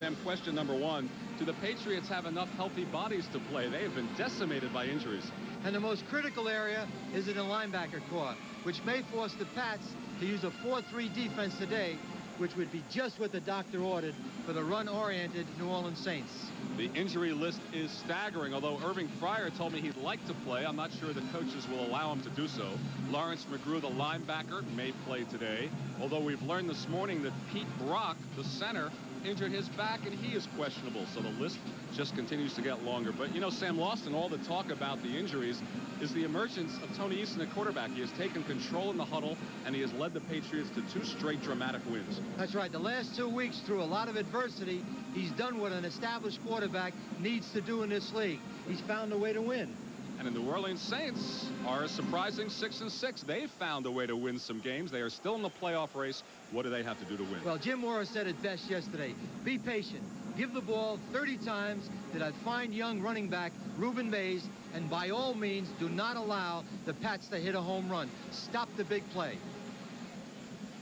And question number one, do the Patriots have enough healthy bodies to play? They have been decimated by injuries. And the most critical area is in the linebacker corps, which may force the Pats to use a 4-3 defense today, which would be just what the doctor ordered for the run-oriented New Orleans Saints. The injury list is staggering, although Irving Fryer told me he'd like to play. I'm not sure the coaches will allow him to do so. Lawrence McGrew, the linebacker, may play today, although we've learned this morning that Pete Brock, the center, injured his back and he is questionable, so the list just continues to get longer. But you know, Sam Lawson, all the talk about the injuries is the emergence of Tony Eason at quarterback. He has taken control in the huddle and he has led the Patriots to 2 straight dramatic wins. That's right. The last 2 weeks, through a lot of adversity, he's done what an established quarterback needs to do in this league. He's found a way to win. And the New Orleans Saints are a surprising 6-6. They've found a way to win some games. They are still in the playoff race. What do they have to do to win? Well, Jim Mora said it best yesterday. Be patient. Give the ball 30 times to that fine young running back, Reuben Mays, and by all means, do not allow the Pats to hit a home run. Stop the big play.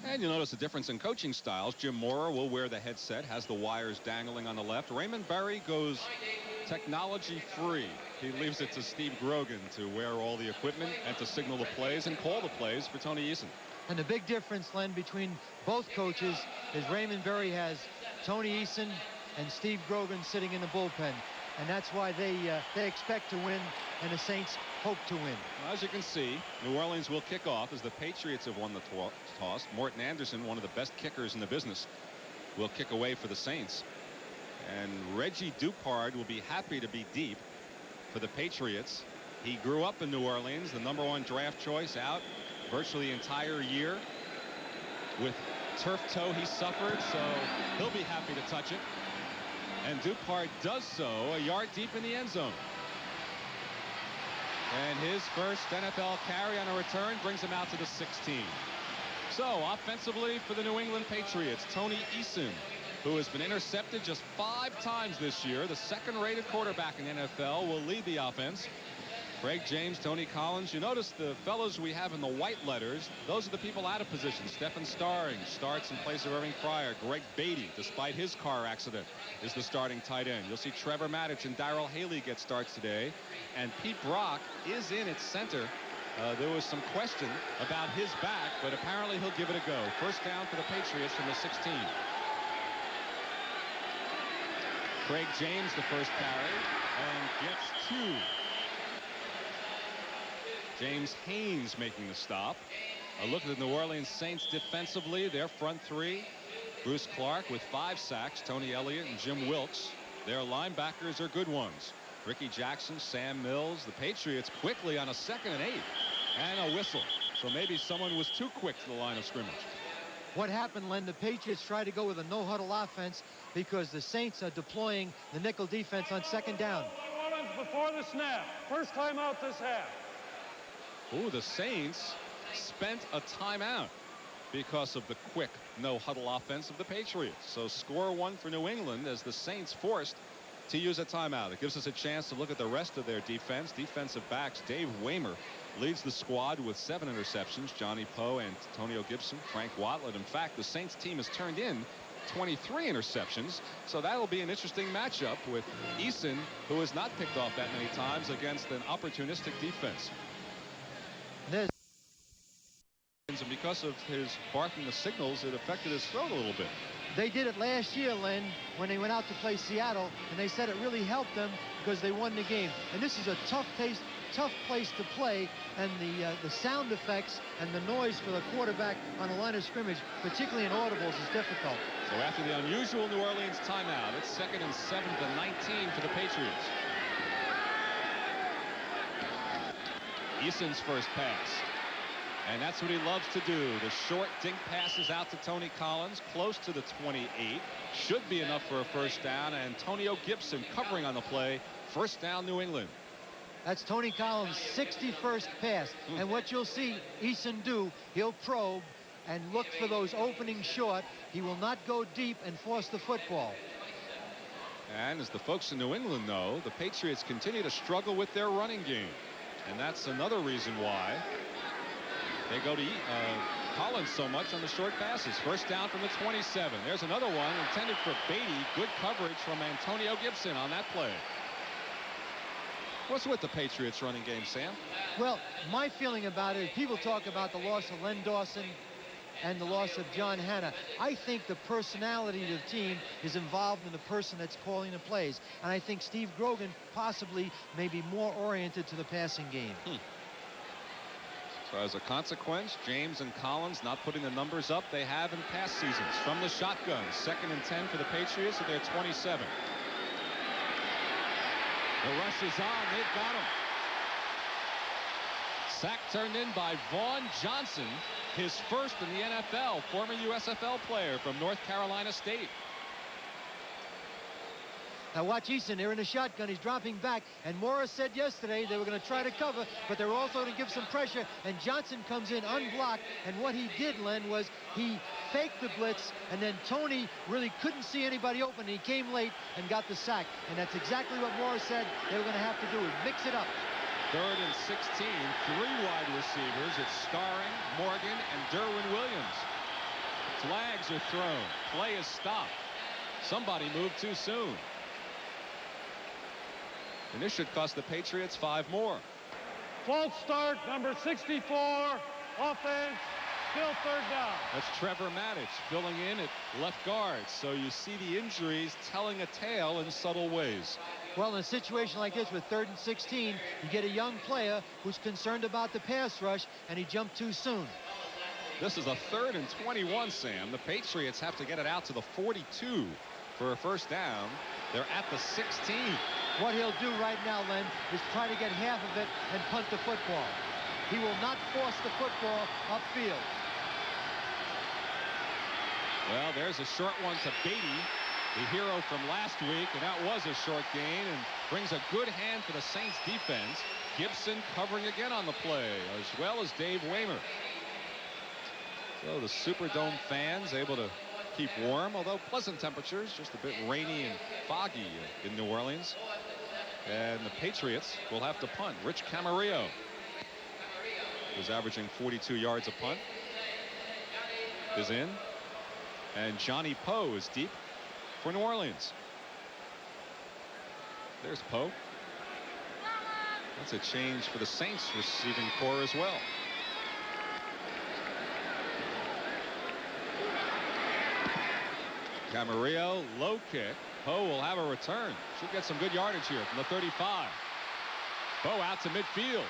And you'll notice a difference in coaching styles. Jim Mora will wear the headset, has the wires dangling on the left. Raymond Berry goes technology free. He leaves it to Steve Grogan to wear all the equipment and to signal the plays and call the plays for Tony Eason. And the big difference, Len, between both coaches is Raymond Berry has Tony Eason and Steve Grogan sitting in the bullpen. And that's why they expect to win, and the Saints hope to win. As you can see, New Orleans will kick off as the Patriots have won the toss. Morton Anderson, one of the best kickers in the business, will kick away for the Saints. And Reggie Dupard will be happy to be deep for the Patriots. He grew up in New Orleans, the #1 draft choice, out virtually the entire year with turf toe he suffered, so he'll be happy to touch it. And Dupard does so a yard deep in the end zone. And his first NFL carry on a return brings him out to the 16. So offensively for the New England Patriots, Tony Eason, who has been intercepted just 5 times this year, the second-rated quarterback in the NFL, will lead the offense. Craig James, Tony Collins. You notice the fellows we have in the white letters, those are the people out of position. Stephen Starring starts in place of Irving Fryer. Greg Beatty, despite his car accident, is the starting tight end. You'll see Trevor Maddich and Darrell Haley get starts today. And Pete Brock is in at center. There was some question about his back, but apparently he'll give it a go. First down for the Patriots from the 16. Craig James, the first carry, and gets 2. James Haynes making the stop. A look at the New Orleans Saints defensively. Their front 3. Bruce Clark with 5 sacks. Tony Elliott and Jim Wilkes. Their linebackers are good ones. Ricky Jackson, Sam Mills. The Patriots quickly on a 2nd and 8. And a whistle. So maybe someone was too quick to the line of scrimmage. What happened, Len? The Patriots tried to go with a no-huddle offense because the Saints are deploying the nickel defense on 2nd down. Before the snap. First time out this half. Ooh, the Saints spent a timeout because of the quick no-huddle offense of the Patriots. So score 1 for New England as the Saints forced to use a timeout. It gives us a chance to look at the rest of their defense. Defensive backs, Dave Waymer leads the squad with 7 interceptions. Johnny Poe, Antonio Gibson, Frank Watlet. In fact, the Saints team has turned in 23 interceptions. So that'll be an interesting matchup with Eason, who has not picked off that many times, against an opportunistic defense. And because of his barking the signals, it affected his throat a little bit. They did it last year, Len, when they went out to play Seattle, and they said it really helped them because they won the game. And this is a tough place to play, and the sound effects and the noise for the quarterback on the line of scrimmage, particularly in audibles, is difficult. So after the unusual New Orleans timeout, it's 2nd and 7 to 19 for the Patriots. Eason's first pass. And that's what he loves to do. The short dink passes out to Tony Collins, close to the 28. Should be enough for a first down. And Antonio Gibson covering on the play. First down, New England. That's Tony Collins' 61st pass. And what you'll see Eason do, he'll probe and look for those openings short. He will not go deep and force the football. And as the folks in New England know, the Patriots continue to struggle with their running game. And that's another reason why they go to Collins so much on the short passes. First down from the 27. There's another one intended for Beatty. Good coverage from Antonio Gibson on that play. What's with the Patriots running game, Sam? Well, my feeling about it is people talk about the loss of Len Dawson and the loss of John Hanna. I think the personality of the team is involved in the person that's calling the plays. And I think Steve Grogan possibly may be more oriented to the passing game. So as a consequence, James and Collins not putting the numbers up they have in past seasons. From the shotgun, 2nd and 10 for the Patriots at their 27. The rush is on. They've got him. Sack turned in by Vaughn Johnson, his first in the NFL, former USFL player from North Carolina State. Now watch Eason. They're in the shotgun. He's dropping back. And Morris said yesterday they were going to try to cover, but they were also going to give some pressure. And Johnson comes in unblocked. And what he did, Len, was he faked the blitz. And then Tony really couldn't see anybody open. He came late and got the sack. And that's exactly what Morris said they were going to have to do, is mix it up. 3rd and 16. 3 wide receivers. It's Starring, Morgan, and Derwin Williams. Flags are thrown. Play is stopped. Somebody moved too soon. And this should cost the Patriots 5 more. False start, number 64, offense, still 3rd down. That's Trevor Maddich filling in at left guard. So you see the injuries telling a tale in subtle ways. Well, in a situation like this with 3rd and 16, you get a young player who's concerned about the pass rush, and he jumped too soon. This is a 3rd and 21, Sam. The Patriots have to get it out to the 42 for a first down. They're at the 16. What he'll do right now, Len, is try to get half of it and punt the football. He will not force the football upfield. Well, there's a short one to Beatty, the hero from last week, and that was a short gain and brings a good hand for the Saints defense. Gibson covering again on the play, as well as Dave Waymer. So the Superdome fans able to keep warm, although pleasant temperatures, just a bit rainy and foggy in New Orleans. And the Patriots will have to punt. Rich Camarillo is averaging 42 yards a punt. Is in. And Johnny Poe is deep for New Orleans. There's Poe. That's a change for the Saints receiving corps as well. Camarillo, low kick. Poe will have a return. Should get some good yardage here from the 35. Poe out to midfield.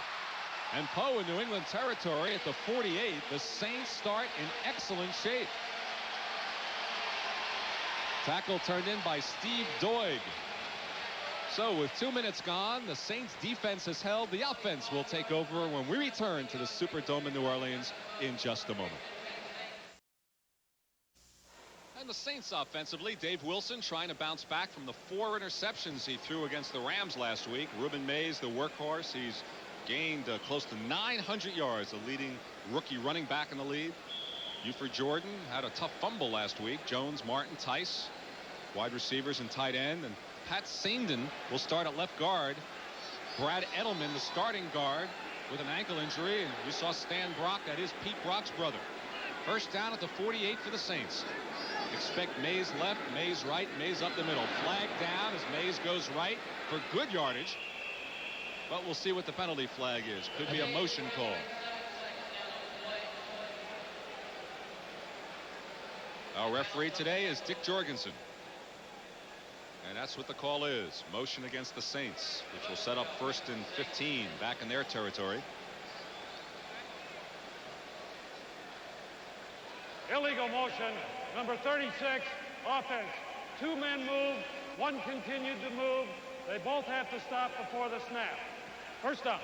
And Poe in New England territory at the 48. The Saints start in excellent shape. Tackle turned in by Steve Doig. So with 2 minutes gone, the Saints defense has held. The offense will take over when we return to the Superdome in New Orleans in just a moment. And the Saints offensively, Dave Wilson trying to bounce back from the 4 interceptions he threw against the Rams last week. Ruben Mays, the workhorse, he's gained close to 900 yards, the leading rookie running back in the league. Buford Jordan had a tough fumble last week. Jones, Martin, Tice, wide receivers and tight end. And Pat Saindon will start at left guard. Brad Edelman, the starting guard, with an ankle injury. And you saw Stan Brock, that is Pete Brock's brother. First down at the 48 for the Saints. Expect Mays left, Mays right, Mays up the middle. Flag down as Mays goes right for good yardage. But we'll see what the penalty flag is. Could be a motion call. Our referee today is Dick Jorgensen. And that's what the call is. Motion against the Saints, which will set up 1st and 15 back in their territory. Illegal motion, number 36, offense. 2 men moved, 1 continued to move. They both have to stop before the snap. First down.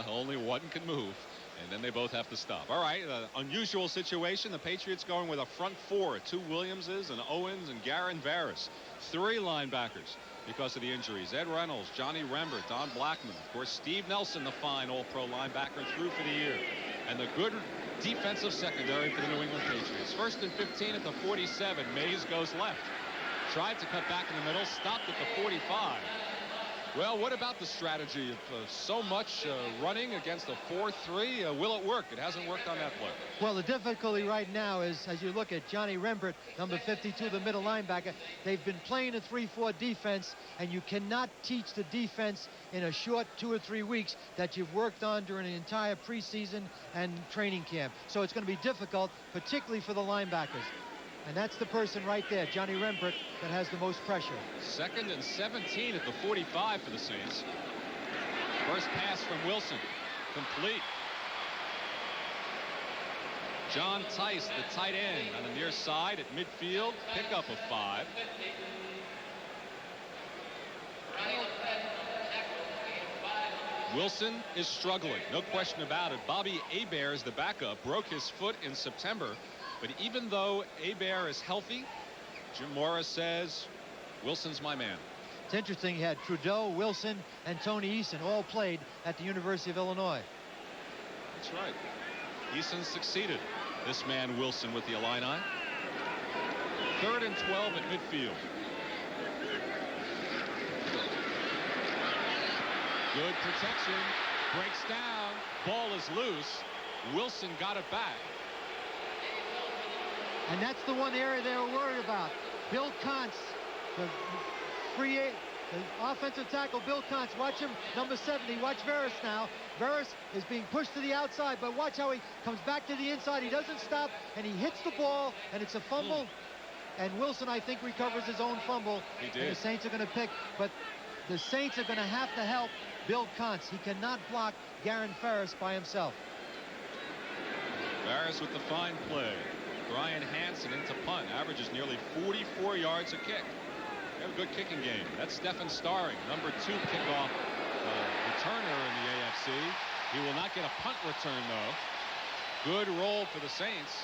Only 1 can move, and then they both have to stop. All right, unusual situation. The Patriots going with a front 4. 2 Williamses and Owens and Garin Varys. 3 linebackers because of the injuries. Ed Reynolds, Johnny Rembert, Don Blackman. Of course, Steve Nelson, the fine All-Pro linebacker, through for the year. And the good defensive secondary for the New England Patriots. 1st and 15 at the 47. Mays goes left. Tried to cut back in the middle. Stopped at the 45. Well, what about the strategy of so much running against a 4-3? Will it work? It hasn't worked on that play. Well, the difficulty right now is, as you look at Johnny Rembert, number 52, the middle linebacker, they've been playing a 3-4 defense, and you cannot teach the defense in a short 2 or 3 weeks that you've worked on during the entire preseason and training camp. So it's going to be difficult, particularly for the linebackers. And that's the person right there, Johnny Rembert, that has the most pressure. 2nd and 17 at the 45 for the Saints. First pass from Wilson. Complete. John Tice, the tight end, on the near side at midfield. Pickup of 5. Wilson is struggling, no question about it. Bobby Hebert is the backup, broke his foot in September. But even though Hebert is healthy, Jim Morris says, Wilson's my man. It's interesting, he had Trudeau, Wilson, and Tony Eason all played at the University of Illinois. That's right. Eason succeeded this man Wilson with the Illini. 3rd and 12 at midfield. Good protection. Breaks down. Ball is loose. Wilson got it back. And that's the one area they were worried about. Bill Kontz, the offensive tackle, Bill Kontz. Watch him, number 70. Watch Veras now. Veras is being pushed to the outside, but watch how he comes back to the inside. He doesn't stop, and he hits the ball, and it's a fumble. And Wilson, I think, recovers his own fumble. He did. And the Saints are going to pick, but the Saints are going to have to help Bill Kontz. He cannot block Garen Ferris by himself. Ferris with the fine play. Brian Hansen into punt. Averages nearly 44 yards a kick. They have a good kicking game. That's Stephen Starring, number 2 kickoff returner in the AFC. He will not get a punt return, though. Good roll for the Saints.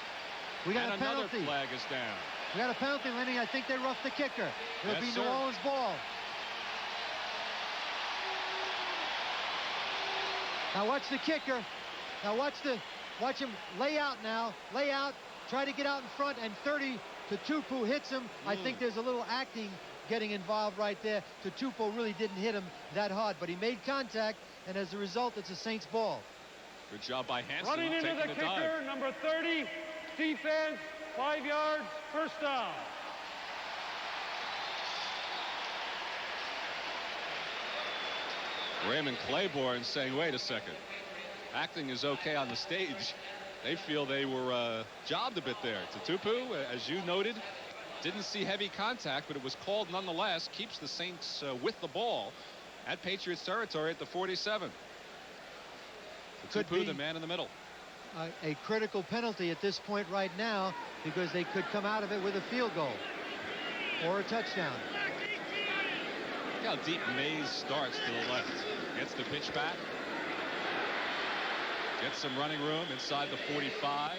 We got and a another penalty. flag is down. We got a penalty, Lenny. I think they roughed the kicker. It'll Yes, be sir. New Orleans ball. Now watch the kicker. Now watch him lay out now. Lay out. Try to get out in front, and 30 to Tupu hits him. I think there's a little acting getting involved right there. Tupu really didn't hit him that hard, but he made contact, and as a result, it's a Saints ball. Good job by Hansen. Running into the kicker, dive. number 30, defense, 5 yards, first down. Raymond Claiborne saying, wait a second. Acting is okay on the stage. They feel they were jobbed a bit there. Tupu, as you noted, didn't see heavy contact, but it was called nonetheless. Keeps the Saints with the ball at Patriots territory at the 47. Tupu, the man in the middle. A critical penalty at this point right now, because they could come out of it with a field goal or a touchdown. Look how deep Mays starts to the left. Gets the pitch back. Gets some running room inside the 45.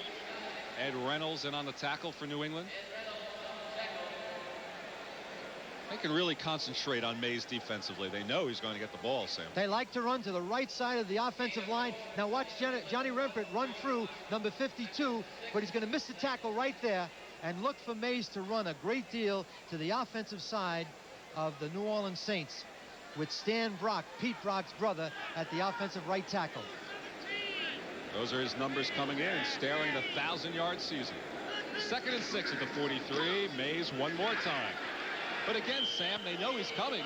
Ed Reynolds in on the tackle for New England. They can really concentrate on Mays defensively. They know he's going to get the ball, Sam. They like to run to the right side of the offensive line. Now watch Johnny Rembert run through number 52, but he's going to miss the tackle right there, and look for Mays to run a great deal to the offensive side of the New Orleans Saints, with Stan Brock, Pete Brock's brother, at the offensive right tackle. Those are his numbers coming in, staring the 1,000-yard season. 2nd and 6 at the 43. Mays one more time. But again, Sam, they know he's coming.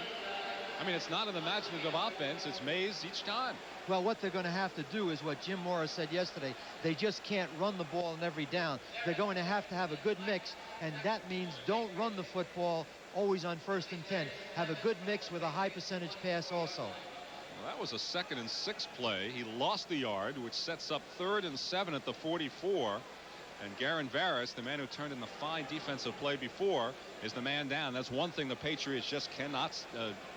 I mean, it's not an imaginative offense. It's Mays each time. Well, what they're going to have to do is what Jim Morris said yesterday. They just can't run the ball in every down. They're going to have a good mix, and that means don't run the football always on 1st and 10. Have a good mix with a high percentage pass also. Well, that was a 2nd and 6 play. He lost the yard, which sets up 3rd and 7 at the 44. And Garen Varus, the man who turned in the fine defensive play before, is the man down. That's one thing the Patriots just cannot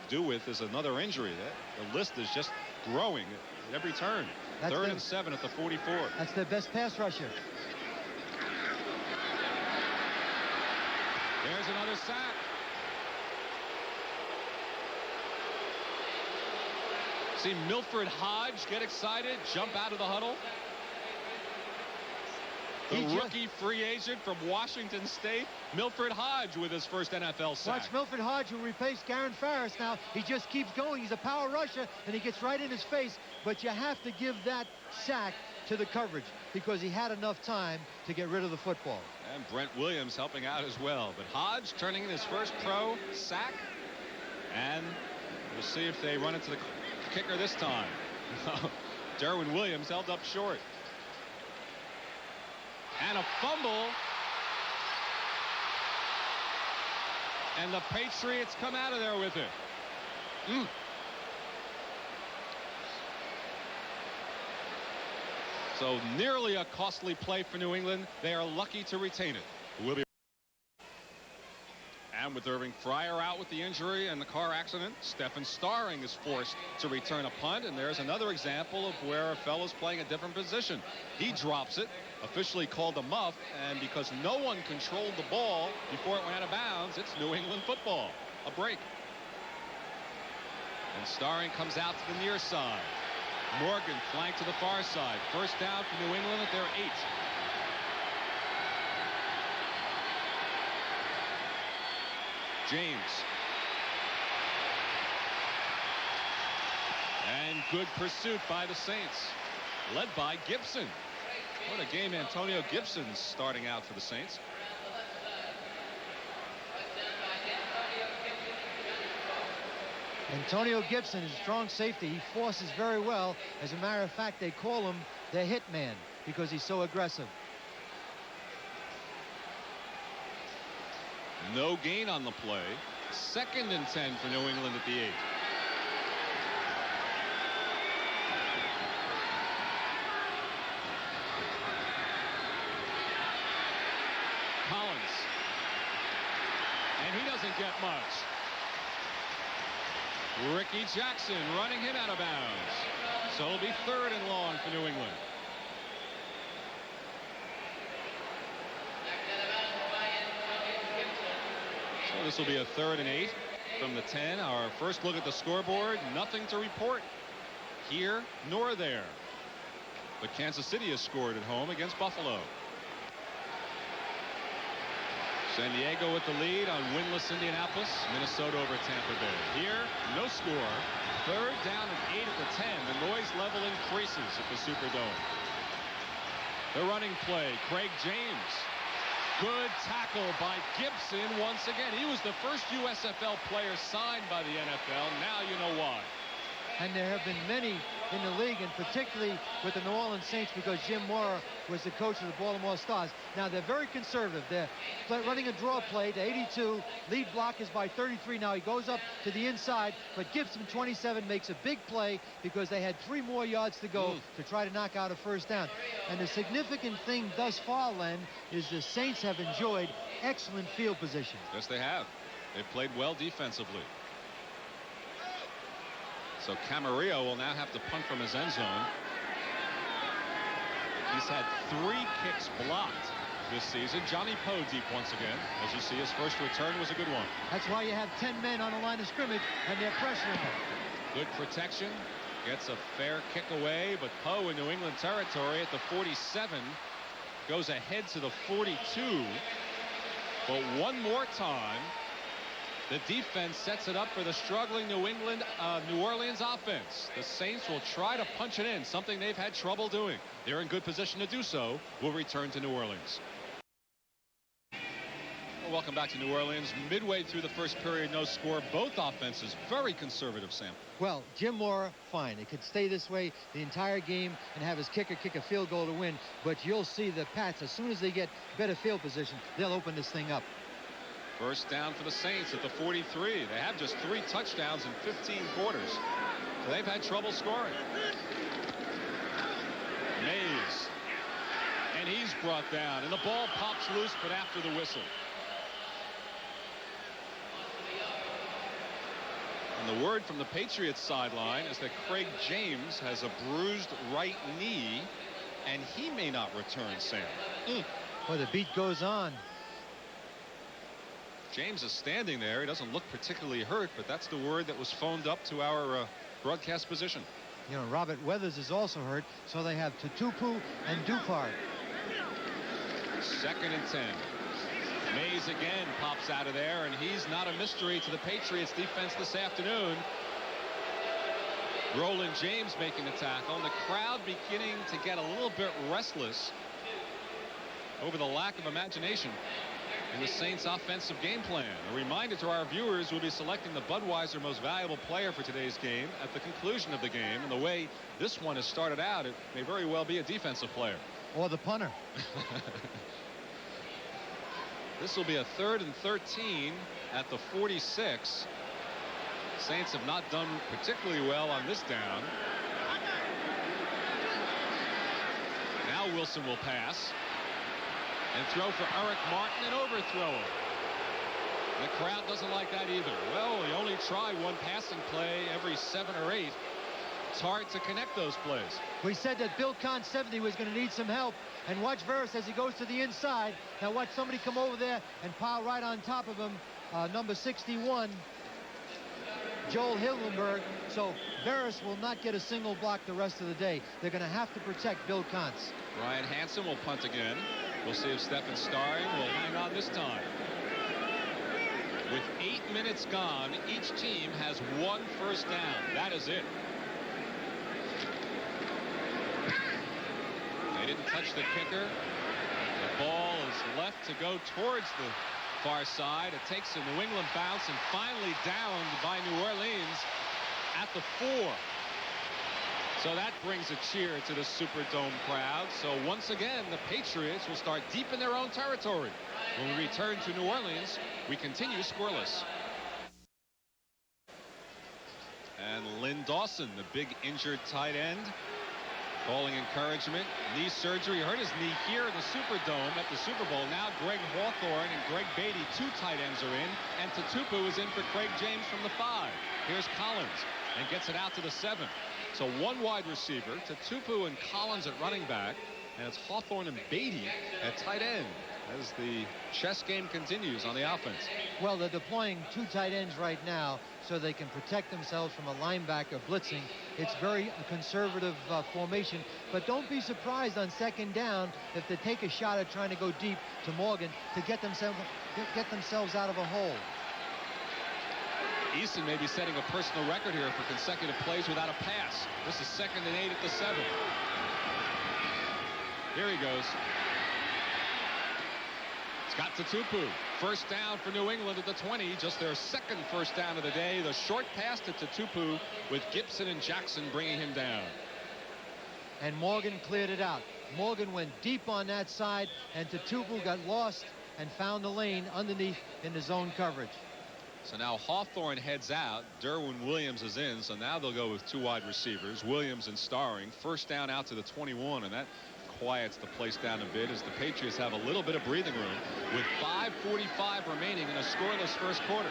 do with, is another injury. The list is just growing at every turn. 3rd and 7 at the 44. That's their best pass rusher. There's another sack. See Milford Hodge get excited, jump out of the huddle. The rookie free agent from Washington State, Milford Hodge, with his first NFL sack. Watch Milford Hodge, who replaced Garen Farris now. He just keeps going. He's a power rusher, and he gets right in his face. But you have to give that sack to the coverage because he had enough time to get rid of the football. And Brent Williams helping out as well. But Hodge turning in his first pro sack. And we'll see if they run into the kicker this time. Derwin Williams held up short. And a fumble. And the Patriots come out of there with it. So nearly a costly play for New England. They are lucky to retain it. We'll be. And with Irving Fryer out with the injury and the car accident, Stephen Starring is forced to return a punt. And there's another example of where a fellow's playing a different position. He drops it, officially called a muff, and because no one controlled the ball before it went out of bounds, it's New England football. A break. And Starring comes out to the near side. Morgan flanked to the far side. First down for New England at their 8. James. And good pursuit by the Saints, led by Gibson. What a game Antonio Gibson's starting out for the Saints. Antonio Gibson is a strong safety. He forces very well. As a matter of fact, they call him the hit man because he's so aggressive. No gain on the play. 2nd and 10 for New England at the 8. Collins. And he doesn't get much. Ricky Jackson running him out of bounds. So it'll be 3rd and long for New England. So this will be a 3rd and 8 from the 10. Our first look at the scoreboard. Nothing to report here nor there. But Kansas City has scored at home against Buffalo. San Diego with the lead on winless Indianapolis. Minnesota over Tampa Bay. Here, no score. 3rd down and 8 at the 10. The noise level increases at the Superdome. The running play, Craig James. Good tackle by Gibson once again. He was the first USFL player signed by the NFL. Now you know why. And there have been many in the league, and particularly with the New Orleans Saints, because Jim Mora was the coach of the Baltimore Stars. Now they're very conservative. They're running a draw play to 82. Lead block is by 33. Now he goes up to the inside, but Gibson, 27, makes a big play because they had 3 more yards to go to try to knock out a first down. And the significant thing thus far, Len, is the Saints have enjoyed excellent field position. Yes, they have. They've played well defensively. So Camarillo will now have to punt from his end zone. He's had 3 kicks blocked this season. Johnny Poe deep once again. As you see, his first return was a good one. That's why you have 10 men on the line of scrimmage, and they're pressuring him. Good protection. Gets a fair kick away, but Poe in New England territory at the 47. Goes ahead to the 42. But one more time, the defense sets it up for the struggling New Orleans offense. The Saints will try to punch it in, something they've had trouble doing. They're in good position to do so. We'll return to New Orleans. Well, welcome back to New Orleans. Midway through the first period, no score. Both offenses very conservative, Sam. Well, Jim Mora, fine. It could stay this way the entire game and have his kicker kick a field goal to win. But you'll see the Pats, as soon as they get better field position, they'll open this thing up. First down for the Saints at the 43. They have just 3 touchdowns in 15 quarters. So they've had trouble scoring. Mays. And he's brought down. And the ball pops loose, but after the whistle. And the word from the Patriots sideline is that Craig James has a bruised right knee, and he may not return, Sam. Well, the beat goes on. James is standing there. He doesn't look particularly hurt, but that's the word that was phoned up to our broadcast position. You know, Robert Weathers is also hurt, so they have Tutupu and Dupart. 2nd and 10. Mays again pops out of there, and he's not a mystery to the Patriots defense this afternoon. Roland James making the tackle, and the crowd beginning to get a little bit restless over the lack of imagination in the Saints offensive game plan. A reminder to our viewers, we'll be selecting the Budweiser most valuable player for today's game at the conclusion of the game, and the way this one has started out, it may very well be a defensive player. Or the punter. This will be a 3rd and 13 at the 46. Saints have not done particularly well on this down. Now Wilson will pass and throw for Eric Martin and overthrow him. The crowd doesn't like that either. Well, you only try one passing play every 7 or 8. It's hard to connect those plays. We said that Bill Kahn 70 was going to need some help, and watch Veras as he goes to the inside. Now watch somebody come over there and pile right on top of him. Number 61, Joel Hillenberg. So Veras will not get a single block the rest of the day. They're going to have to protect Bill Kantz. Ryan Hansen will punt again. We'll see if Stephen Starring will hang on this time. With 8 minutes gone, each team has 1 first down. That is it. They didn't touch the kicker. The ball is left to go towards the far side. It takes a New England bounce and finally downed by New Orleans at the 4. So that brings a cheer to the Superdome crowd. So once again, the Patriots will start deep in their own territory. When we return to New Orleans, we continue scoreless. And Lynn Dawson, the big injured tight end, calling encouragement. Knee surgery. He hurt his knee here in the Superdome at the Super Bowl. Now Greg Hawthorne and Greg Beatty, 2 tight ends, are in. And Tatupu is in for Craig James from the 5. Here's Collins and gets it out to the 7. So 1 wide receiver, Tatupu and Collins at running back. And it's Hawthorne and Beatty at tight end as the chess game continues on the offense. Well, they're deploying 2 tight ends right now so they can protect themselves from a linebacker blitzing. It's very conservative formation, but don't be surprised on 2nd down if they take a shot at trying to go deep to Morgan to get themselves out of a hole. Easton may be setting a personal record here for consecutive plays without a pass. This is 2nd and 8 at the 7. Here he goes. Scott Tatupu, first down for New England at the 20, just their 2nd first down of the day. The short pass to Tatupu with Gibson and Jackson bringing him down. And Morgan cleared it out. Morgan went deep on that side, and Tatupu got lost and found the lane underneath in the zone coverage. So now Hawthorne heads out. Derwin Williams is in, so now they'll go with 2 wide receivers, Williams and Starring. First down out to the 21, and that quiets the place down a bit as the Patriots have a little bit of breathing room with 5:45 remaining in a scoreless first quarter.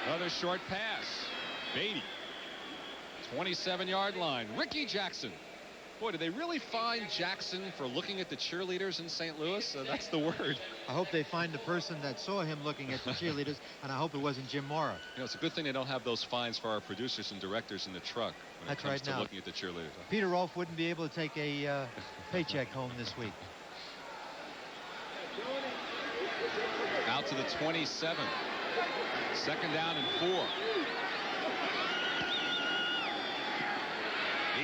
Another short pass. Beatty, 27-yard line. Ricky Jackson. Boy, did they really find Jackson for looking at the cheerleaders in St. Louis? That's the word. I hope they find the person that saw him looking at the cheerleaders, and I hope it wasn't Jim Mora. You know, it's a good thing they don't have those fines for our producers and directors in the truck when it comes to looking at the cheerleaders. Peter Rolfe wouldn't be able to take a paycheck home this week. Out to the 27. 2nd down and 4.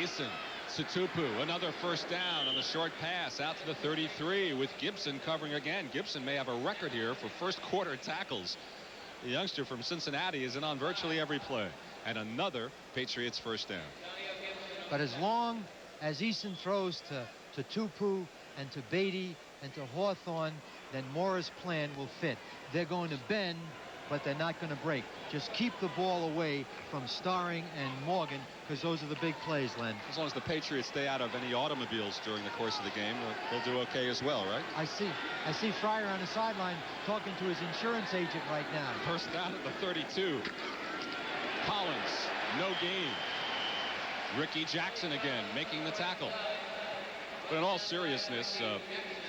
Eason. Tatupu, another first down on the short pass out to the 33 with Gibson covering again. Gibson may have a record here for first quarter tackles. The youngster from Cincinnati is in on virtually every play. And another Patriots first down. But as long as Eason throws to Tatupu and to Beatty and to Hawthorne, then Mora's plan will fit. They're going to bend, but they're not going to break. Just keep the ball away from Starring and Morgan, because those are the big plays, Len. As long as the Patriots stay out of any automobiles during the course of the game, they'll do okay as well, right? I see Fryer on the sideline talking to his insurance agent right now. First down at the 32. Collins, no gain. Ricky Jackson again making the tackle. But in all seriousness,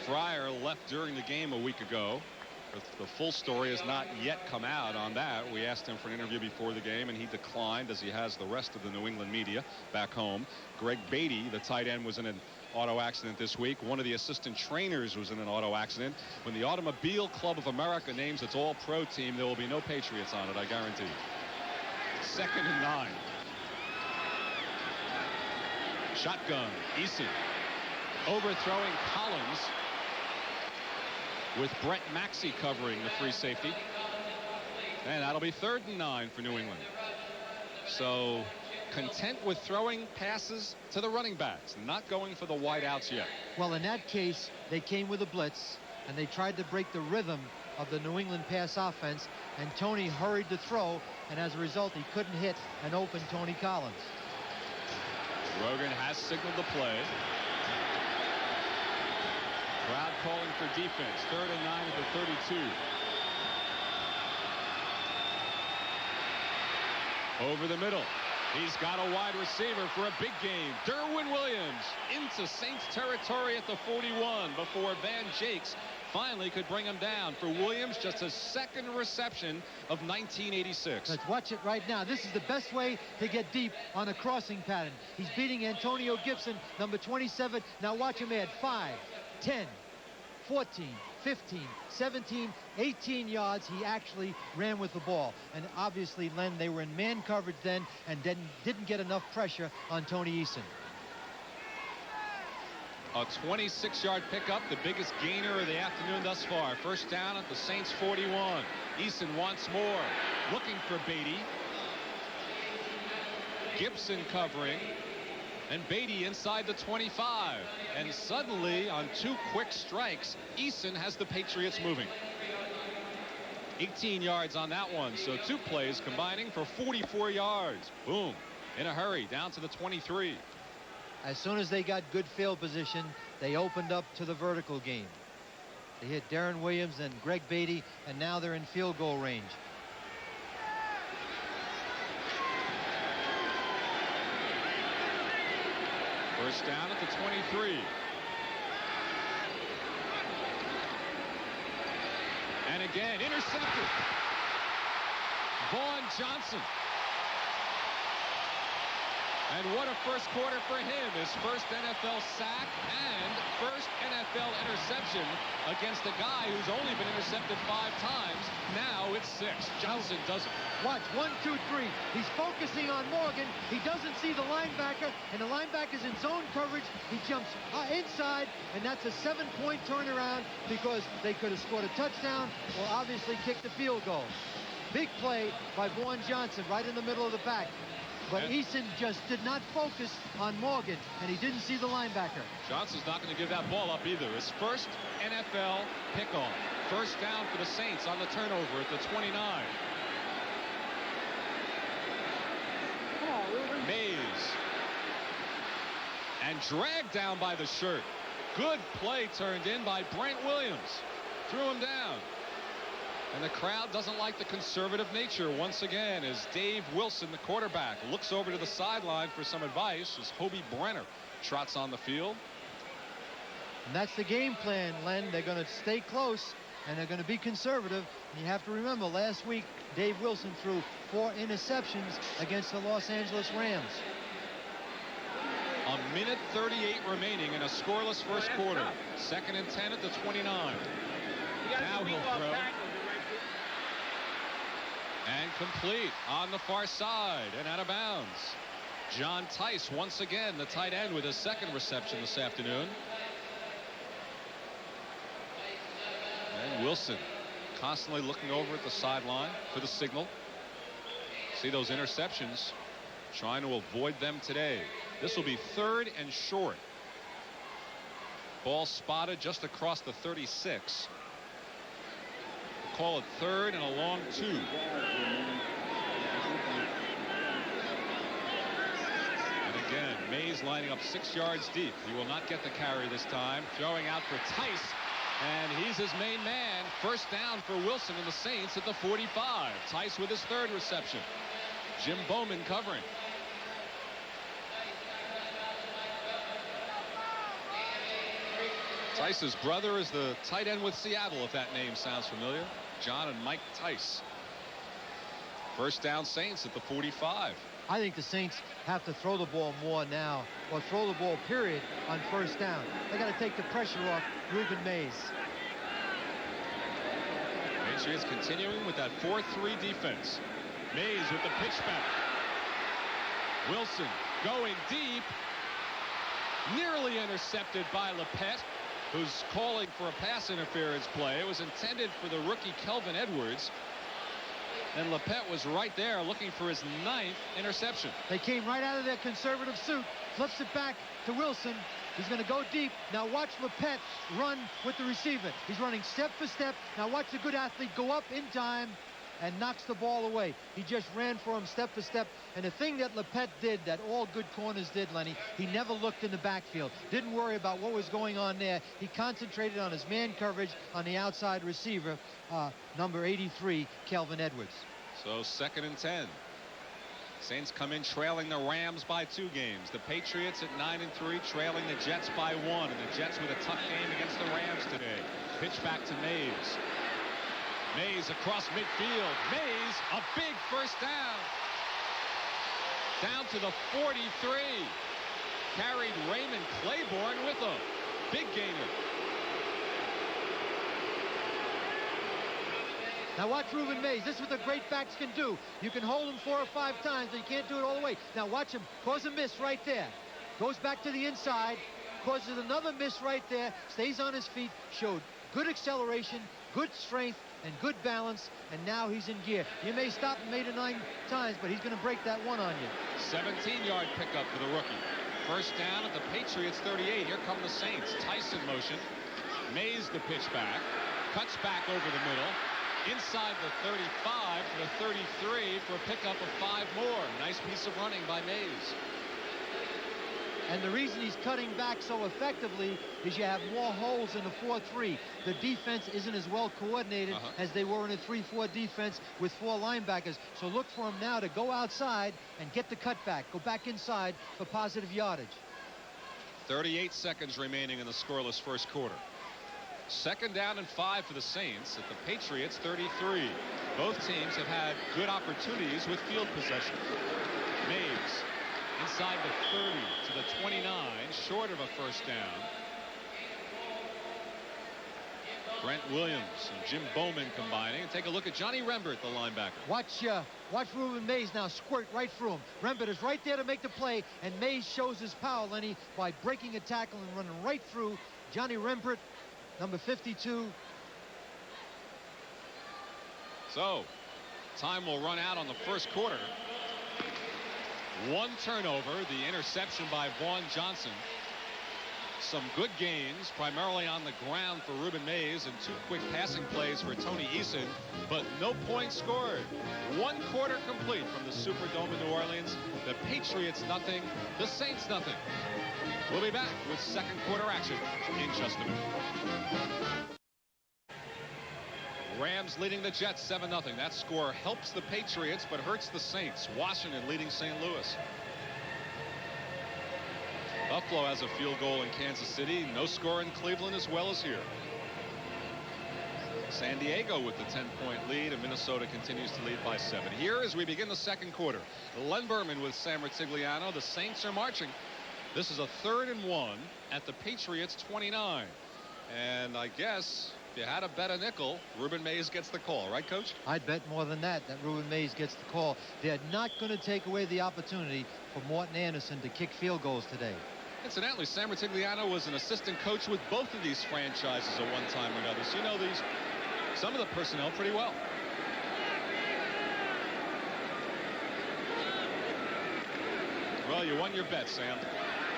Fryer left during the game a week ago. The full story has not yet come out on that. We asked him for an interview before the game, and he declined, as he has the rest of the New England media back home. Greg Beatty, the tight end, was in an auto accident this week. One of the assistant trainers was in an auto accident. When the Automobile Club of America names its all-pro team, there will be no Patriots on it, I guarantee. 2nd and 9. Shotgun. Eason overthrowing Collins, with Brett Maxey covering the free safety. And that'll be 3rd and 9 for New England. So content with throwing passes to the running backs, not going for the wideouts yet. Well, in that case, they came with a blitz, and they tried to break the rhythm of the New England pass offense, and Tony hurried to throw, and as a result, he couldn't hit an open Tony Collins. Rogan has signaled the play. Crowd calling for defense. 3rd and 9 at the 32. Over the middle. He's got a wide receiver for a big game. Derwin Williams into Saints territory at the 41 before Van Jakes finally could bring him down. For Williams, just his 2nd reception of 1986. Let's watch it right now. This is the best way to get deep on a crossing pattern. He's beating Antonio Gibson, number 27. Now watch him add 5, 10, 14, 15, 17, 18 yards. He actually ran with the ball. And obviously, Len, they were in man coverage then and didn't get enough pressure on Tony Eason. A 26-yard pickup, the biggest gainer of the afternoon thus far. 1st down at the Saints 41. Eason once more looking for Beatty. Gibson covering. And Beatty inside the 25. And suddenly, on 2 quick strikes, Eason has the Patriots moving. 18 yards on that one. So 2 plays combining for 44 yards. Boom. In a hurry, down to the 23. As soon as they got good field position, they opened up to the vertical game. They hit Darren Williams and Greg Beatty, and now they're in field goal range. First down at the 23. And again, intercepted. Vaughn Johnson. And what a first quarter for him. His first NFL sack and first NFL interception against a guy who's only been intercepted 5 times. Now it's 6. Johnson does it. Watch, 1, 2, 3. He's focusing on Morgan. He doesn't see the linebacker, and the linebacker's in zone coverage. He jumps inside, and that's a 7-point turnaround because they could have scored a touchdown or obviously kicked the field goal. Big play by Vaughn Johnson right in the middle of the pack. But Eason just did not focus on Morgan, and he didn't see the linebacker. Johnson's not going to give that ball up either. His first NFL pickoff. First down for the Saints on the turnover at the 29. Mays. And dragged down by the shirt. Good play turned in by Brent Williams. Threw him down. And the crowd doesn't like the conservative nature once again as Dave Wilson, the quarterback, looks over to the sideline for some advice as Hobie Brenner trots on the field. And that's the game plan, Len. They're going to stay close, and they're going to be conservative. And you have to remember, last week, Dave Wilson threw 4 interceptions against the Los Angeles Rams. A minute 38 remaining in a scoreless first quarter. 2nd and 10 at the 29. Now he'll throw. And complete on the far side and out of bounds. John Tice once again, the tight end, with his 2nd reception this afternoon. And Wilson constantly looking over at the sideline for the signal. See those interceptions, trying to avoid them today. This will be 3rd and short. Ball spotted just across the 36. Call it 3rd and a long 2. And again, Mays lining up 6 yards deep. He will not get the carry this time. Throwing out for Tice, and he's his main man. First down for Wilson and the Saints at the 45. Tice with his 3rd reception. Jim Bowman covering. Tice's brother is the tight end with Seattle, if that name sounds familiar. John and Mike Tice. First down, Saints at the 45. I think the Saints have to throw the ball more now, or throw the ball, period, on first down. They got to take the pressure off Reuben Mays. Patriots continuing with that 4-3 defense. Mays with the pitch back. Wilson going deep. Nearly intercepted by Lepet, who's calling for a pass interference play. It was intended for the rookie Kelvin Edwards. And Lepet was right there looking for his 9th interception. They came right out of their conservative suit, flips it back to Wilson. He's going to go deep. Now watch Lepet run with the receiver. He's running step for step. Now watch the good athlete go up in time and knocks the ball away. He just ran for him step for step. And the thing that Lepet did, that all good corners did, Lenny, he never looked in the backfield. Didn't worry about what was going on there. He concentrated on his man coverage on the outside receiver, number 83, Kelvin Edwards. So 2nd and 10. Saints come in trailing the Rams by 2 games. The Patriots at 9-3, trailing the Jets by 1. And the Jets with a tough game against the Rams today. Pitch back to Mays. Mays across midfield. Mays, a big first down. Down to the 43. Carried Raymond Claiborne with him. Big gainer. Now watch Reuben Mays. This is what the great backs can do. You can hold him 4 or 5 times, but you can't do it all the way. Now watch him cause a miss right there. Goes back to the inside, causes another miss right there, stays on his feet, showed good acceleration, good strength, and good balance, and now he's in gear. You may stop him 8 or 9 times, but he's going to break that one on you. 17-yard pickup for the rookie. First down at the Patriots 38. Here come the Saints. Tyson motion. Mays the pitch back. Cuts back over the middle. Inside the 35 to the 33 for a pickup of 5 more. Nice piece of running by Mays. And the reason he's cutting back so effectively is you have more holes in the 4-3. The defense isn't as well coordinated as they were in a 3-4 defense with 4 linebackers. So look for him now to go outside and get the cutback. Go back inside for positive yardage. 38 seconds remaining in the scoreless first quarter. 2nd down and 5 for the Saints at the Patriots 33. Both teams have had good opportunities with field possession. Mays inside the 30 to the 29, short of a first down. Brent Williams and Jim Bowman combining. And take a look at Johnny Rembert, the linebacker. Watch Reuben Mays now squirt right through him. Rembert is right there to make the play, and Mays shows his power, Lenny, by breaking a tackle and running right through Johnny Rembert, number 52. So, time will run out on the first quarter. 1 turnover, the interception by Vaughn Johnson. Some good gains, primarily on the ground for Reuben Mays, and 2 quick passing plays for Tony Eason, but no points scored. 1 quarter complete from the Superdome in New Orleans. The Patriots nothing, the Saints nothing. We'll be back with second quarter action in just a minute. Rams leading the Jets 7-0. That score helps the Patriots but hurts the Saints. Washington leading St. Louis. Buffalo has a field goal in Kansas City. No score in Cleveland as well as here. San Diego with the 10-point lead, and Minnesota continues to lead by 7. Here as we begin the second quarter, Len Berman with Sam Ratigliano. The Saints are marching. This is a 3rd and 1 at the Patriots 29. And I guess if you had to bet a nickel, Reuben Mays gets the call, right, Coach? I'd bet more than that Reuben Mays gets the call. They're not going to take away the opportunity for Morton Anderson to kick field goals today. Incidentally, Sam Ratigliano was an assistant coach with both of these franchises at one time or another. So you know some of the personnel pretty well. Well, you won your bet, Sam.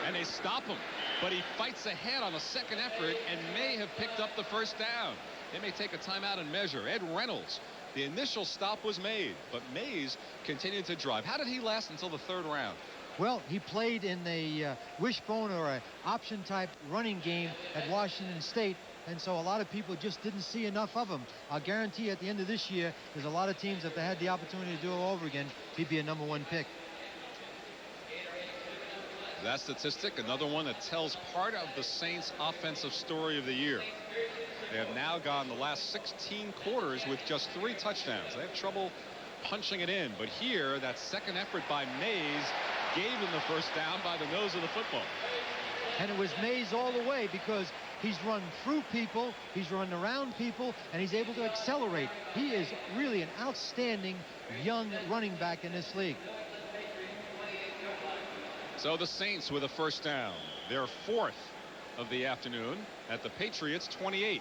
And they stop him. But he fights ahead on a second effort and may have picked up the first down. They may take a timeout and measure. Ed Reynolds, the initial stop was made, but Mays continued to drive. How did he last until the 3rd round? Well, he played in a wishbone or an option type running game at Washington State, and so a lot of people just didn't see enough of him. I'll guarantee at the end of this year, there's a lot of teams, if they had the opportunity to do it all over again, he'd be a #1 pick. That statistic, another one that tells part of the Saints' offensive story of the year. They have now gone the last 16 quarters with just 3 touchdowns. They have trouble punching it in, but here that second effort by Mays gave them the first down by the nose of the football. And it was Mays all the way, because he's run through people, he's run around people, and he's able to accelerate. He is really an outstanding young running back in this league. So the Saints with a first down, their 4th of the afternoon at the Patriots 28.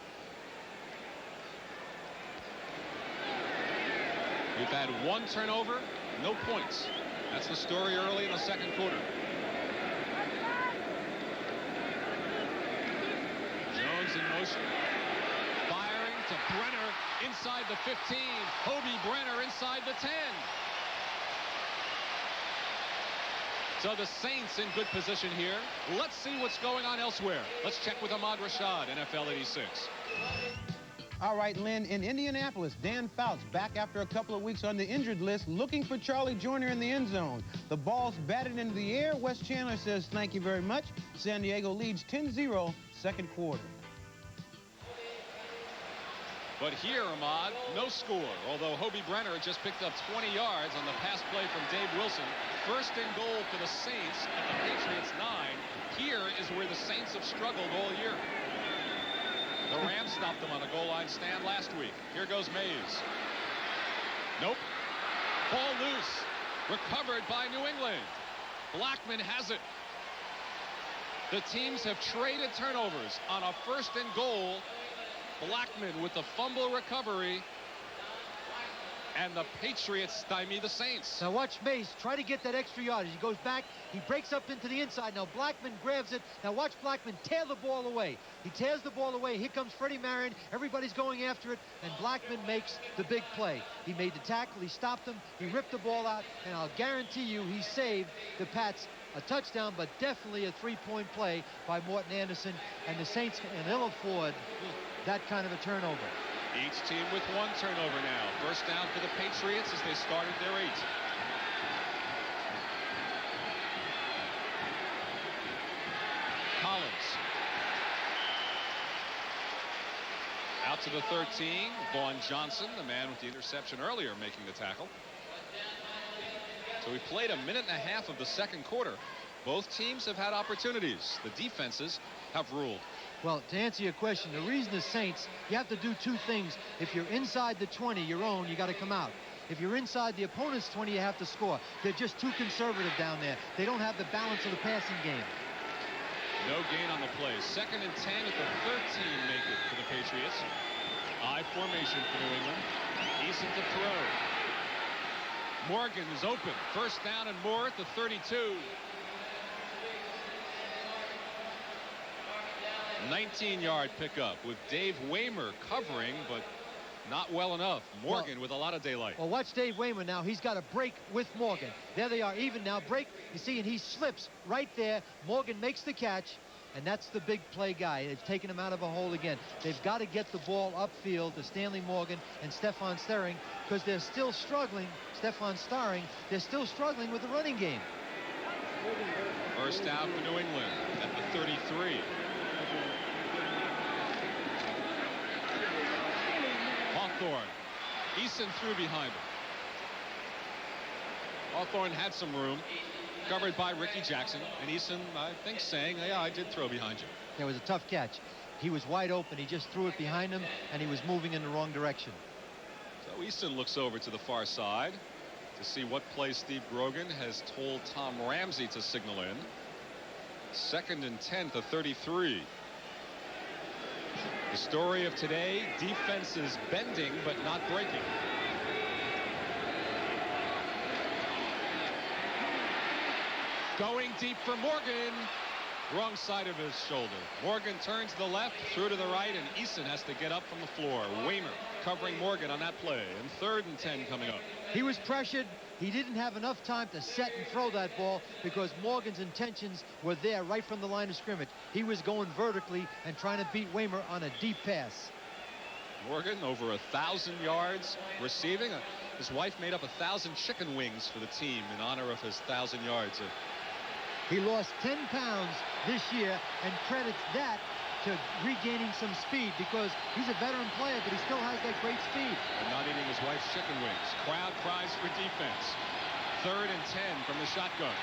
We've had 1 turnover, no points. That's the story early in the second quarter. Jones in motion, firing to Brenner inside the 15. Hobie Brenner inside the 10. So the Saints in good position here. Let's see what's going on elsewhere. Let's check with Ahmad Rashad, NFL 86. All right, Lynn, in Indianapolis, Dan Fouts back after a couple of weeks on the injured list, looking for Charlie Joyner in the end zone. The ball's batted into the air. Wes Chandler says thank you very much. San Diego leads 10-0, second quarter. But here, Ahmad, no score, although Hobie Brenner just picked up 20 yards on the pass play from Dave Wilson. First and goal for the Saints at the Patriots 9. Here is where the Saints have struggled all year. The Rams stopped them on a goal line stand last week. Here goes Mays. Nope. Ball loose. Recovered by New England. Blackman has it. The teams have traded turnovers on a first and goal. Blackman with the fumble recovery, and the Patriots stymie the Saints. Now watch Mays try to get that extra yardage. He goes back, he breaks up into the inside. Now Blackman grabs it. Now watch Blackman tear the ball away. He tears the ball away. Here comes Freddie Marion. Everybody's going after it, and Blackman makes the big play. He made the tackle, he stopped him, he ripped the ball out, and I'll guarantee you he saved the Pats a touchdown, but definitely a 3-point play by Morton Anderson, and the Saints can ill afford that kind of a turnover. Each team with 1 turnover now. First down for the Patriots as they started their 8. Collins. Out to the 13. Vaughn Johnson, the man with the interception earlier, making the tackle. So we played a minute and a half of the second quarter. Both teams have had opportunities. The defenses have ruled. Well, to answer your question, the reason the Saints, you have to do 2 things. If you're inside the 20, your own, you got to come out. If you're inside the opponent's 20, you have to score. They're just too conservative down there. They don't have the balance of the passing game. No gain on the play. 2nd and 10 at the 13 make it for the Patriots. I formation for New England. Eason to throw. Morgan is open. First down and more at the 32. 19-yard pickup with Dave Waymer covering, but not well enough. Morgan with a lot of daylight. Well, watch Dave Waymer now. He's got a break with Morgan. There they are, even now. Break, you see, and he slips right there. Morgan makes the catch, and that's the big play guy. They've taken him out of a hole again. They've got to get the ball upfield to Stanley Morgan and Stefan Sterling, because they're still struggling. Stefan Starring, they're still struggling with the running game. First down for New England at the 33. Hawthorne. Eason threw behind him. Hawthorne had some room, covered by Ricky Jackson, and Eason, I think, saying, yeah, I did throw behind you. It was a tough catch. He was wide open. He just threw it behind him, and he was moving in the wrong direction. So Eason looks over to the far side to see what play Steve Grogan has told Tom Ramsey to signal in. 2nd and 10 to 33. The story of today, defense is bending but not breaking. Going deep for Morgan. Wrong side of his shoulder. Morgan turns to the left, through to the right, and Eason has to get up from the floor. Waymer covering Morgan on that play. And 3rd and 10 coming up. He was pressured. He didn't have enough time to set and throw that ball because Morgan's intentions were there right from the line of scrimmage. He was going vertically and trying to beat Waymer on a deep pass. Morgan over 1,000 yards receiving. His wife made up 1,000 chicken wings for the team in honor of his 1,000 yards. He lost 10 pounds this year and credits that to regaining some speed because he's a veteran player, but he still has that great speed. And not eating his wife's chicken wings. Crowd cries for defense. 3rd and 10 from the shotgun.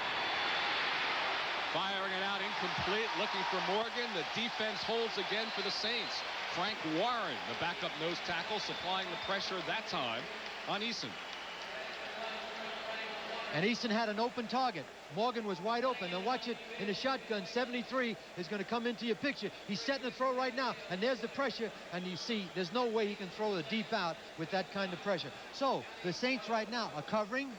Firing it out incomplete, looking for Morgan. The defense holds again for the Saints. Frank Warren, the backup nose tackle, supplying the pressure that time on Eason. And Eason had an open target. Morgan was wide open. Now watch it in the shotgun. 73 is going to come into your picture. He's setting the throw right now, and there's the pressure. And you see, there's no way he can throw the deep out with that kind of pressure. So the Saints right now are covering,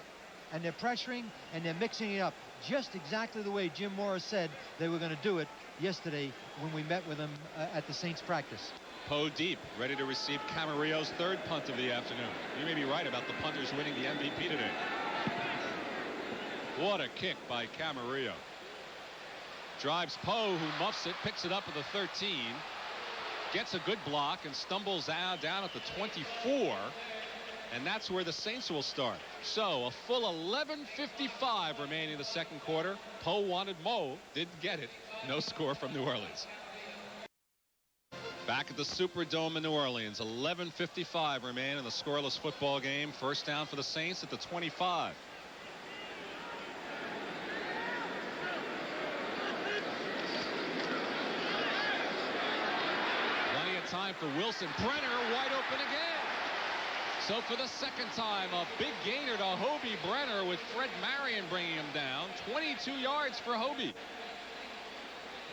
and they're pressuring, and they're mixing it up. Just exactly the way Jim Morris said they were going to do it yesterday when we met with him at the Saints practice. Poe deep, ready to receive Camarillo's 3rd punt of the afternoon. You may be right about the punters winning the MVP today. What a kick by Camarillo. Drives Poe, who muffs it, picks it up at the 13. Gets a good block and stumbles down at the 24. And that's where the Saints will start. So a full 11:55 remaining in the second quarter. Poe wanted Mo, didn't get it. No score from New Orleans. Back at the Superdome in New Orleans, 11:55 remain in the scoreless football game. First down for the Saints at the 25. Plenty of time for Wilson. Brenner wide open again. So for the second time, a big gainer to Hobie Brenner with Fred Marion bringing him down. 22 yards for Hobie.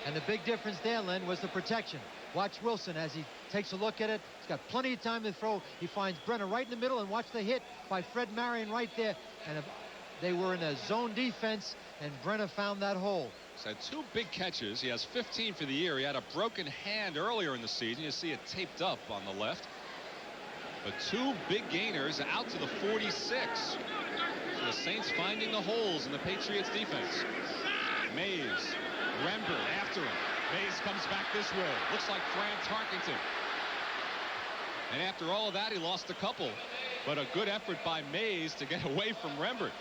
And the big difference there, Len, was the protection. Watch Wilson as he takes a look at it. He's got plenty of time to throw. He finds Brenner right in the middle, and watch the hit by Fred Marion right there. And they were in a zone defense, and Brenner found that hole. He's had 2 big catches. He has 15 for the year. He had a broken hand earlier in the season. You see it taped up on the left. But 2 big gainers out to the 46. So the Saints finding the holes in the Patriots defense. Mays, Rembert after him. Mays comes back this way. Looks like Fran Tarkenton. And after all of that, he lost a couple. But a good effort by Mays to get away from Rembert.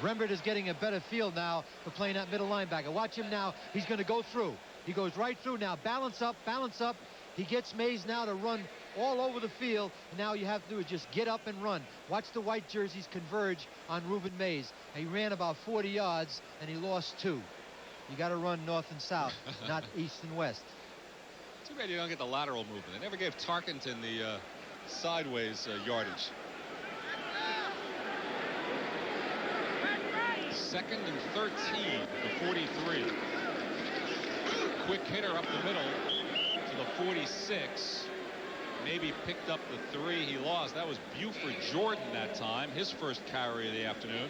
Rembert is getting a better feel now for playing that middle linebacker. Watch him now. He's going to go through. He goes right through now. Balance up, balance up. He gets Mays now to run all over the field. Now you have to do is just get up and run. Watch the white jerseys converge on Reuben Mays. He ran about 40 yards and he lost 2. You got to run north and south, not east and west. Too bad you don't get the lateral movement. They never gave Tarkenton the sideways yardage. 2nd and 13 to 43. Quick hitter up the middle to the 46. Maybe picked up the 3 he lost. That was Buford Jordan that time, his first carry of the afternoon.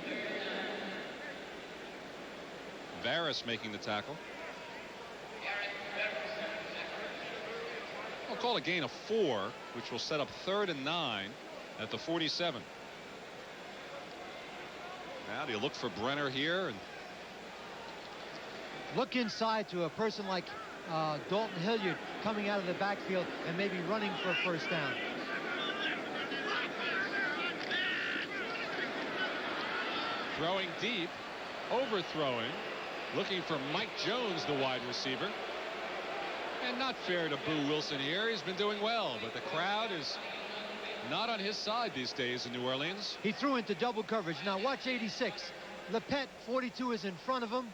Varys making the tackle. I'll call a gain of 4, which will set up 3rd and 9 at the 47. Now do you look for Brenner here? And look inside to a person like Dalton Hilliard coming out of the backfield and maybe running for a first down. Throwing deep, overthrowing, looking for Mike Jones, the wide receiver. And not fair to boo Wilson here. He's been doing well, but the crowd is not on his side these days in New Orleans. He threw into double coverage. Now watch 86. Lepet, 42, is in front of him,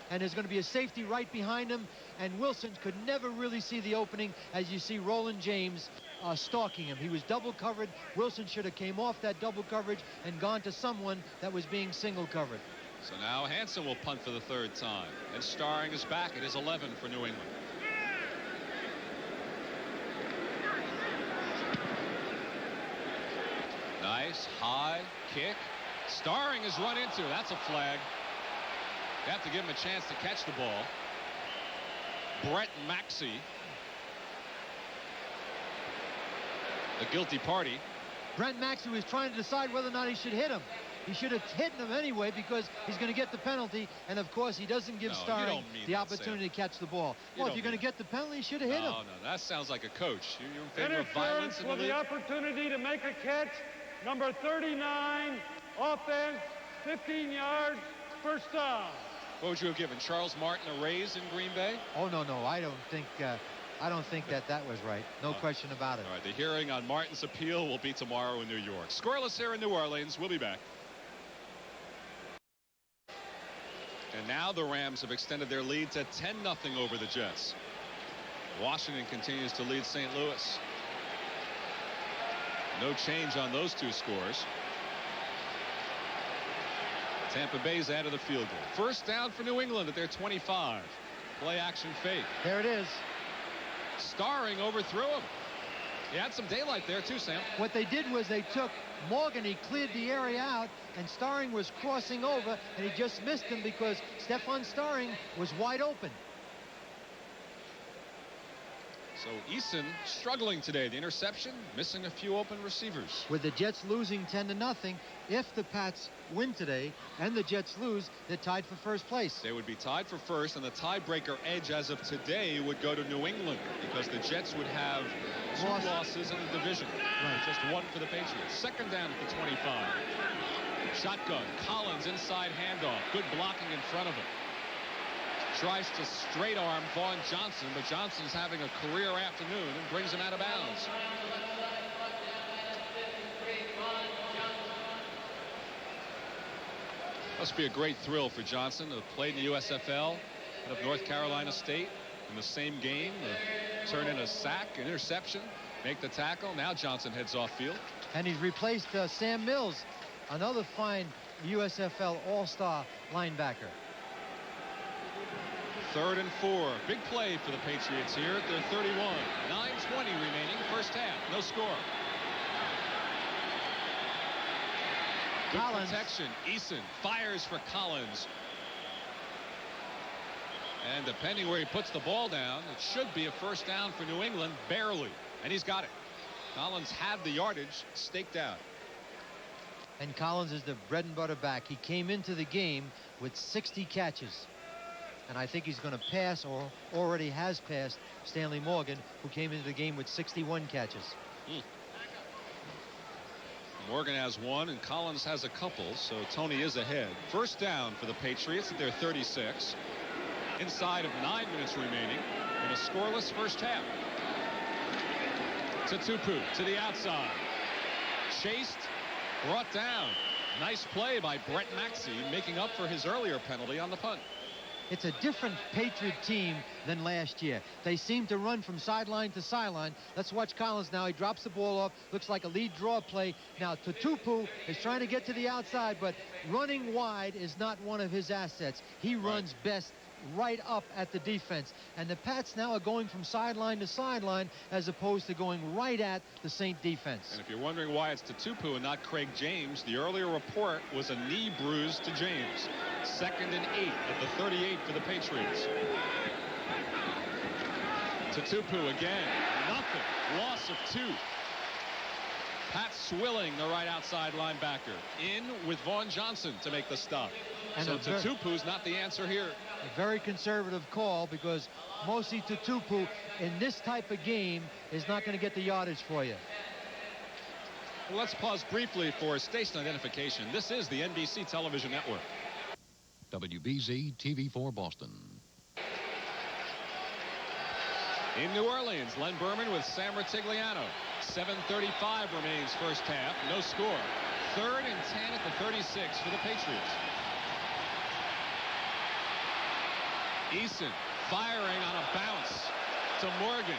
and there's going to be a safety right behind him, and Wilson could never really see the opening as you see Roland James stalking him. He was double covered. Wilson should have came off that double coverage and gone to someone that was being single covered. So now Hansen will punt for the 3rd time, and Starring is back at his 11 for New England. Nice high kick. Starring is run into. That's a flag. You have to give him a chance to catch the ball. Brett Maxey, the guilty party. Brent Maxey was trying to decide whether or not he should hit him. He should have hit him anyway because he's going to get the penalty, and of course he doesn't give Starring the opportunity to catch the ball. Well, if you're going to get the penalty, you should have hit him. No, that sounds like a coach. You're in favor of violence in the with league? the opportunity to make a catch. Number 39, offense, 15 yards, first down. What would you have given Charles Martin a raise in Green Bay? Oh, no, I don't think that was right. No question about it. All right, the hearing on Martin's appeal will be tomorrow in New York. Scoreless here in New Orleans. We'll be back. And now the Rams have extended their lead to 10-0 over the Jets. Washington continues to lead St. Louis. No change on those two scores. Tampa Bay's out of the field goal. First down for New England at their 25. Play action fake. There it is. Starring overthrew him. He had some daylight there too, Sam. What they did was they took Morgan, he cleared the area out, and Starring was crossing over, and he just missed him because Stephon Starring was wide open. So Eason struggling today. The interception, missing a few open receivers. With the Jets losing 10-0, if the Pats win today and the Jets lose, they're tied for first place. They would be tied for first, and the tiebreaker edge as of today would go to New England because the Jets would have two losses in the division. Right. Just one for the Patriots. Second down at the 25. Shotgun. Collins inside handoff. Good blocking in front of him. Tries to straight arm Vaughn Johnson, but Johnson's having a career afternoon and brings him out of bounds. Must be a great thrill for Johnson to play in the USFL out of North Carolina State in the same game, turn in a sack, an interception, make the tackle. Now Johnson heads off field. And he's replaced Sam Mills, another fine USFL all-star linebacker. 3rd and 4. Big play for the Patriots here at their 31. 9:20 remaining, first half. No score. Good Collins. protection. Eason fires for Collins. And depending where he puts the ball down, it should be a first down for New England, barely. And he's got it. Collins had the yardage staked out. And Collins is the bread and butter back. He came into the game with 60 catches. And I think he's going to pass, or already has passed, Stanley Morgan, who came into the game with 61 catches. Morgan has one, and Collins has a couple, so Tony is ahead. First down for the Patriots at their 36. Inside of 9 minutes remaining in a scoreless first half. Tutupu to the outside. Chased, brought down. Nice play by Brett Maxey, making up for his earlier penalty on the punt. It's a different Patriot team than last year. They seem to run from sideline to sideline. Let's watch Collins now. He drops the ball off. Looks like a lead draw play. Now Tutupu is trying to get to the outside, but running wide is not one of his assets. He runs best right up at the defense. And the Pats now are going from sideline to sideline as opposed to going right at the Saint defense. And if you're wondering why it's Tutupu and not Craig James, the earlier report was a knee bruise to James. 2nd and 8 at the 38 for the Patriots. Tutupu again. Nothing. Loss of 2. Pat Swilling, the right outside linebacker, in with Vaughn Johnson to make the stop. And so Tutupu's not the answer here. A very conservative call, because Mosi Tutupu in this type of game is not going to get the yardage for you. Well, let's pause briefly for station identification. This is the NBC Television Network. WBZ TV4 Boston. In New Orleans, Len Berman with Sam Ratigliano. 7:35 remains first half. No score. 3rd and 10 at the 36 for the Patriots. Eason firing on a bounce to Morgan.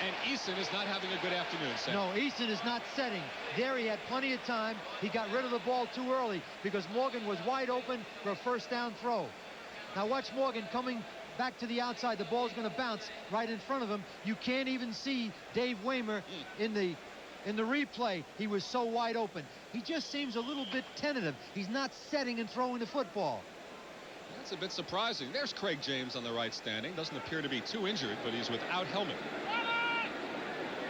And Eason is not having a good afternoon, Sam. No, Eason is not setting. There he had plenty of time. He got rid of the ball too early because Morgan was wide open for a first down throw. Now watch Morgan coming back to the outside. The ball's going to bounce right in front of him. You can't even see Dave Waymer in the replay. He was so wide open. He just seems a little bit tentative. He's not setting and throwing the football. That's a bit surprising. There's Craig James on the right standing. Doesn't appear to be too injured, but he's without helmet.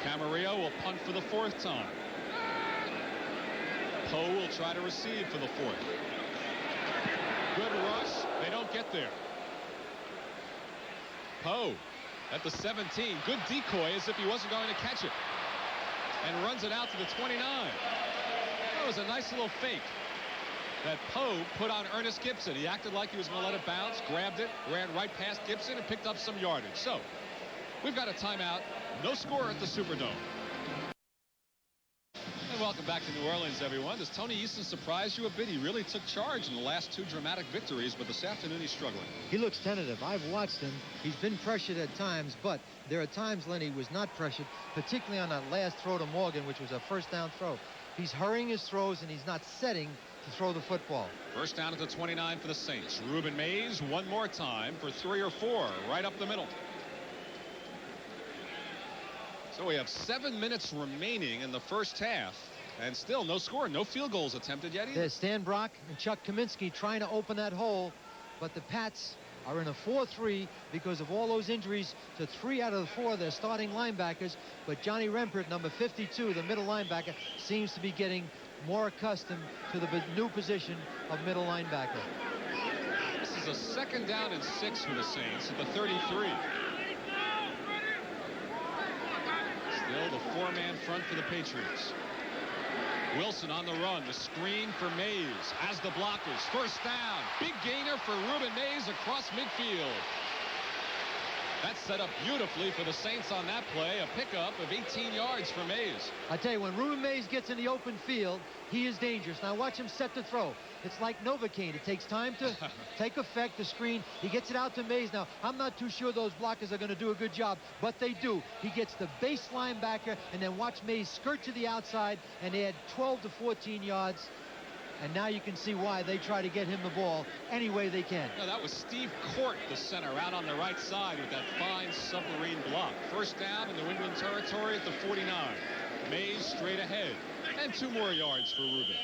Camarillo will punt for the 4th time. Poe will try to receive for the 4th. Good rush. They don't get there. Poe at the 17. Good decoy, as if he wasn't going to catch it. And runs it out to the 29. That was a nice little fake. that Poe put on Ernest Gibson. He acted like he was going to let it bounce, grabbed it, ran right past Gibson, and picked up some yardage. So we've got a timeout. No score at the Superdome. And welcome back to New Orleans, everyone. Does Tony Eason surprise you a bit? He really took charge in the last 2 dramatic victories, but this afternoon he's struggling. He looks tentative. I've watched him. He's been pressured at times, but there are times, Lenny, was not pressured, particularly on that last throw to Morgan, which was a first down throw. He's hurrying his throws, and he's not setting to throw the football. First down at the 29 for the Saints. Reuben Mays one more time for 3 or 4 right up the middle. So we have 7 minutes remaining in the first half, and still no score, no field goals attempted yet either. There's Stan Brock and Chuck Kaminsky trying to open that hole, but the Pats are in a 4-3 because of all those injuries to 3 out of the 4 of their starting linebackers. But Johnny Rempert, number 52, the middle linebacker, seems to be getting more accustomed to the new position of middle linebacker. This is a 2nd down and 6 for the Saints at the 33. Still the 4-man front for the Patriots. Wilson on the run. The screen for Mays has the blockers. First down. Big gainer for Reuben Mays across midfield. That's set up beautifully for the Saints on that play. A pickup of 18 yards for Mays. I tell you, when Reuben Mays gets in the open field, he is dangerous. Now watch him set the throw. It's like Novocaine. It takes time to take effect, the screen. He gets it out to Mays. Now, I'm not too sure those blockers are going to do a good job, but they do. He gets the base linebacker, and then watch Mays skirt to the outside and add 12 to 14 yards. And now you can see why they try to get him the ball any way they can. No, that was Steve Court, the center, out on the right side with that fine submarine block. First down in New England territory at the 49. Mays straight ahead. And 2 more yards for Reuben.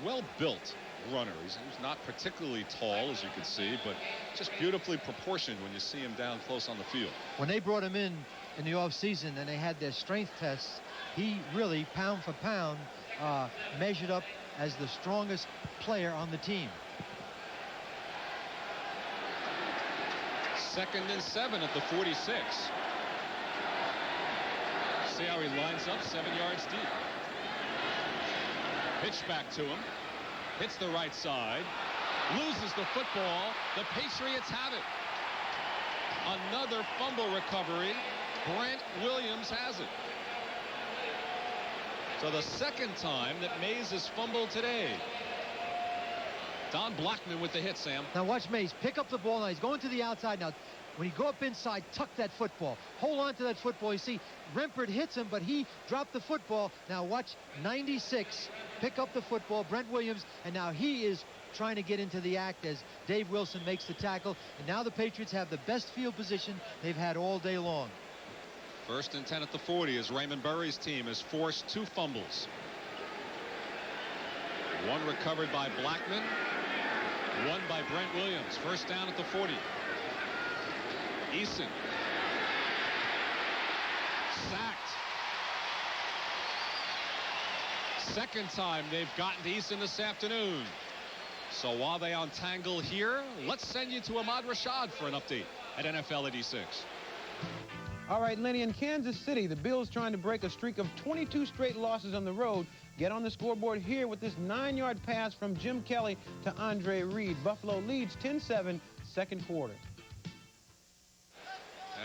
Well-built runner. He's not particularly tall, as you can see, but just beautifully proportioned when you see him down close on the field. When they brought him in the offseason and they had their strength tests, he really, pound for pound, measured up as the strongest player on the team. 2nd and 7 at the 46. See how he lines up 7 yards deep. Pitch back to him. Hits the right side. Loses the football. The Patriots have it. Another fumble recovery. Brent Williams has it. So the 2nd time that Mays has fumbled today. Don Blackman with the hit, Sam. Now watch Mays pick up the ball. Now he's going to the outside. Now when you go up inside, tuck that football. Hold on to that football. You see Rempert hits him, but he dropped the football. Now watch 96 pick up the football. Brent Williams, and now he is trying to get into the act as Dave Wilson makes the tackle. And now the Patriots have the best field position they've had all day long. 1st and 10 at the 40 as Raymond Burry's team has forced 2 fumbles. One recovered by Blackman. One by Brent Williams. First down at the 40. Eason. Sacked. 2nd time they've gotten to Eason this afternoon. So while they untangle here, let's send you to Ahmad Rashad for an update at NFL 86. All right, Lenny, in Kansas City, the Bills trying to break a streak of 22 straight losses on the road. Get on the scoreboard here with this 9-yard pass from Jim Kelly to Andre Reed. Buffalo leads 10-7, 2nd quarter.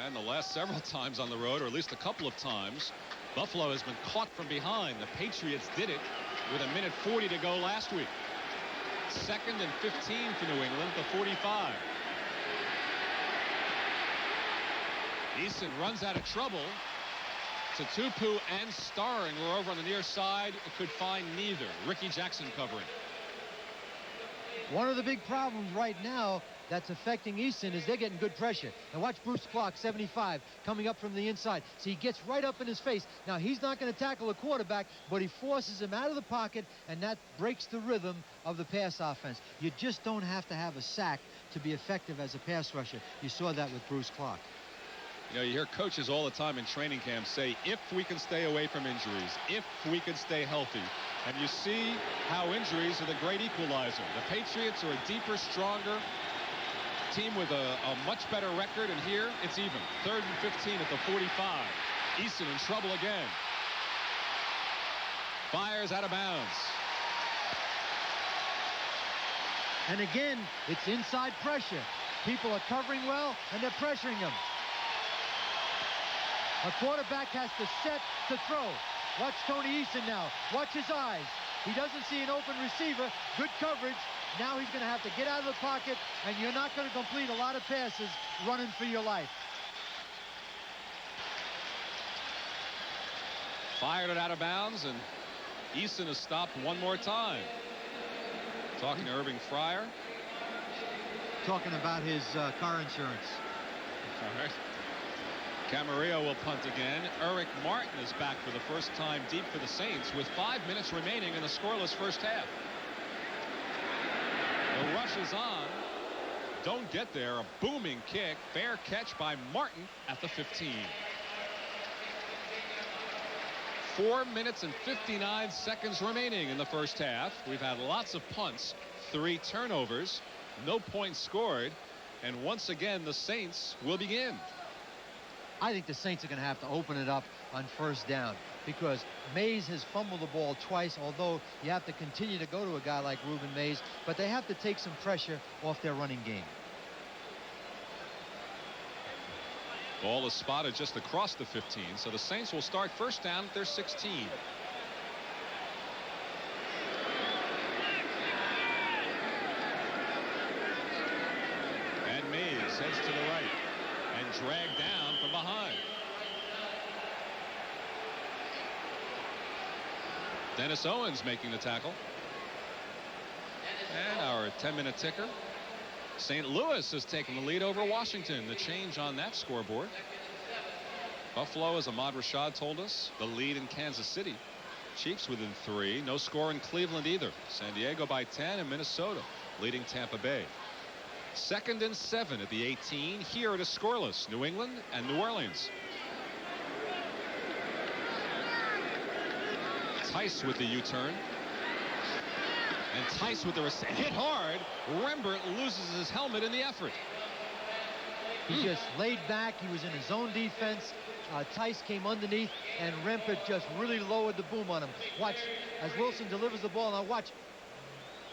And the last several times on the road, or at least a couple of times, Buffalo has been caught from behind. The Patriots did it with 1:40 to go last week. 2nd and 15 for New England, the 45. Eason runs out of trouble. Tupu and Starring were over on the near side. Could find neither. Ricky Jackson covering. One of the big problems right now that's affecting Eason is they're getting good pressure. And watch Bruce Clark, 75, coming up from the inside. So he gets right up in his face. Now, he's not going to tackle a quarterback, but he forces him out of the pocket, and that breaks the rhythm of the pass offense. You just don't have to have a sack to be effective as a pass rusher. You saw that with Bruce Clark. You know, you hear coaches all the time in training camps say, if we can stay away from injuries, if we can stay healthy. And you see how injuries are the great equalizer. The Patriots are a deeper, stronger team with a much better record, and here it's even. 3rd and 15 at the 45. Eason in trouble again. Fires out of bounds. And again, it's inside pressure. People are covering well, and they're pressuring them. A quarterback has to set to throw. Watch Tony Eason now. Watch his eyes. He doesn't see an open receiver. Good coverage. Now he's going to have to get out of the pocket, and you're not going to complete a lot of passes running for your life. Fired it out of bounds, and Eason is stopped one more time. Talking to Irving Fryer. Talking about his car insurance. All right. Camarillo will punt again. Eric Martin is back for the first time deep for the Saints with 5 minutes remaining in the scoreless first half. The rush is on. Don't get there. A booming kick. Fair catch by Martin at the 15. 4 minutes and 59 seconds remaining in the first half. We've had lots of punts, 3 turnovers, no points scored, and once again the Saints will begin. I think the Saints are going to have to open it up on first down because Mays has fumbled the ball twice, although you have to continue to go to a guy like Reuben Mays, but they have to take some pressure off their running game. Ball is spotted just across the 15, so the Saints will start first down at their 16. And Mays heads to the right and dragged down from behind. Dennis Owens making the tackle. And our 10-minute ticker. St. Louis has taken the lead over Washington. The change on that scoreboard. Buffalo, as Ahmad Rashad told us, the lead in Kansas City. Chiefs within 3. No score in Cleveland either. San Diego by 10 and Minnesota leading Tampa Bay. 2nd and 7 at the 18. Here it is scoreless. New England and New Orleans. Tice with the U-turn. And Tice with the hit hard. Rembert loses his helmet in the effort. He just laid back. He was in his own defense. Tice came underneath, and Rembert just really lowered the boom on him. Watch as Wilson delivers the ball. Now watch.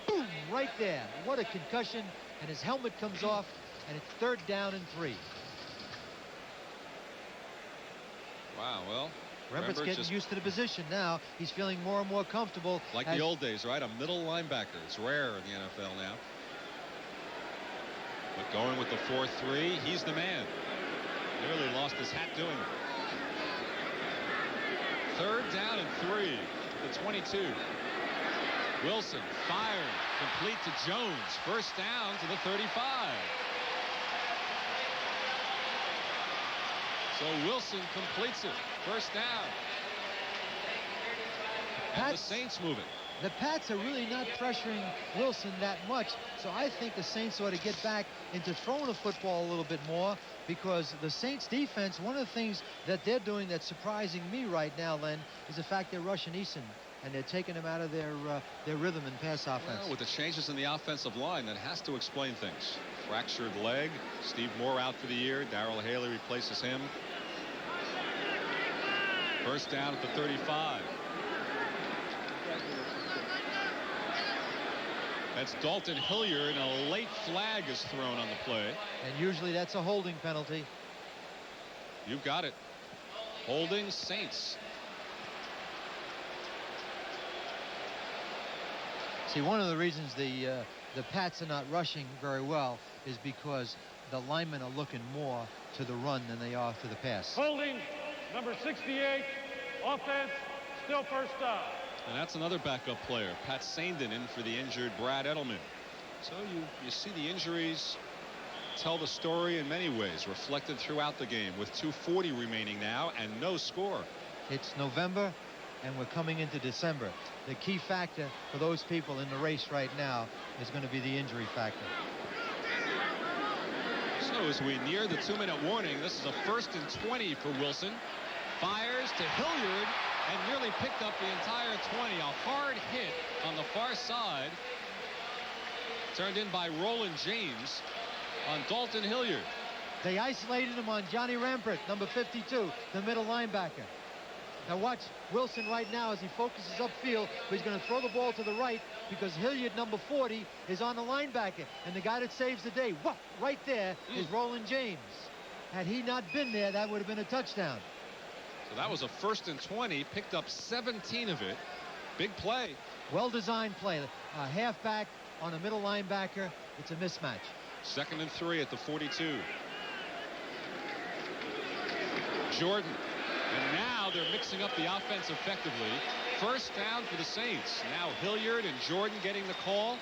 Boom, right there. What a concussion. And his helmet comes off, and it's 3rd down and 3. Wow, well, Rembert's getting used to the position now. He's feeling more and more comfortable. Like the old days, right? A middle linebacker. It's rare in the NFL now. But going with the 4-3, he's the man. Nearly lost his hat doing it. 3rd down and 3. The 22. Wilson firing. Complete to Jones. First down to the 35. So Wilson completes it. First down. And the Saints move it. The Pats are really not pressuring Wilson that much, so I think the Saints ought to get back into throwing the football a little bit more, because the Saints defense, one of the things that they're doing that's surprising me right now, Len, is the fact they're rushing Eason, and they're taking him out of their rhythm and pass offense. Well, with the changes in the offensive line, that has to explain things. Fractured leg. Steve Moore out for the year. Darrell Haley replaces him. First down at the 35. That's Dalton Hilliard, and a late flag is thrown on the play. And usually that's a holding penalty. You've got it. Holding Saints. See, one of the reasons the Pats are not rushing very well is because the linemen are looking more to the run than they are to the pass. Holding, number 68, offense, still first down. And that's another backup player, Pat Sandin, in for the injured Brad Edelman. So you see the injuries tell the story in many ways, reflected throughout the game, with 2:40 remaining now and no score. It's November, and we're coming into December. The key factor for those people in the race right now is going to be the injury factor. So as we near the 2-minute warning, this is a 1st and 20 for Wilson. Fires to Hilliard and nearly picked up the entire 20. A hard hit on the far side. Turned in by Roland James on Dalton Hilliard. They isolated him on Johnny Rembert, number 52, the middle linebacker. Now watch Wilson right now as he focuses upfield, but he's going to throw the ball to the right because Hilliard, number 40, is on the linebacker. And the guy that saves the day, right there, is Roland James. Had he not been there, that would have been a touchdown. So that was a 1st and 20, picked up 17 of it. Big play. Well-designed play. A halfback on a middle linebacker. It's a mismatch. 2nd and 3 at the 42. Jordan. And now they're mixing up the offense effectively. 1st down for the Saints. Now Hilliard and Jordan getting the call.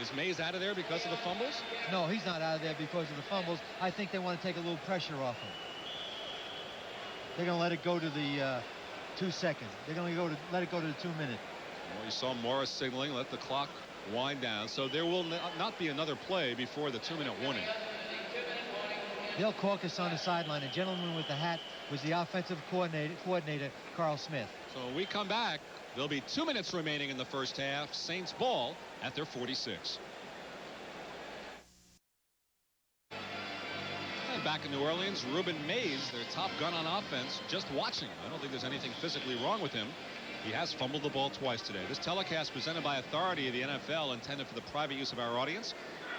Is Mays out of there because of the fumbles? No, he's not out of there because of the fumbles. I think they want to take a little pressure off him. They're going to let it go to the 2 seconds. They're going to let it go to the 2 minute. Well, you saw Morris signaling, let the clock wind down. So there will not be another play before the 2-minute warning. They'll caucus on the sideline. A gentleman with the hat was the offensive coordinator, Carl Smith. So when we come back, there'll be 2 minutes remaining in the first half. Saints ball at their 46. And back in New Orleans, Ruben Mays, their top gun on offense, just watching. I don't think there's anything physically wrong with him. He has fumbled the ball twice today. This telecast presented by authority of the NFL, intended for the private use of our audience.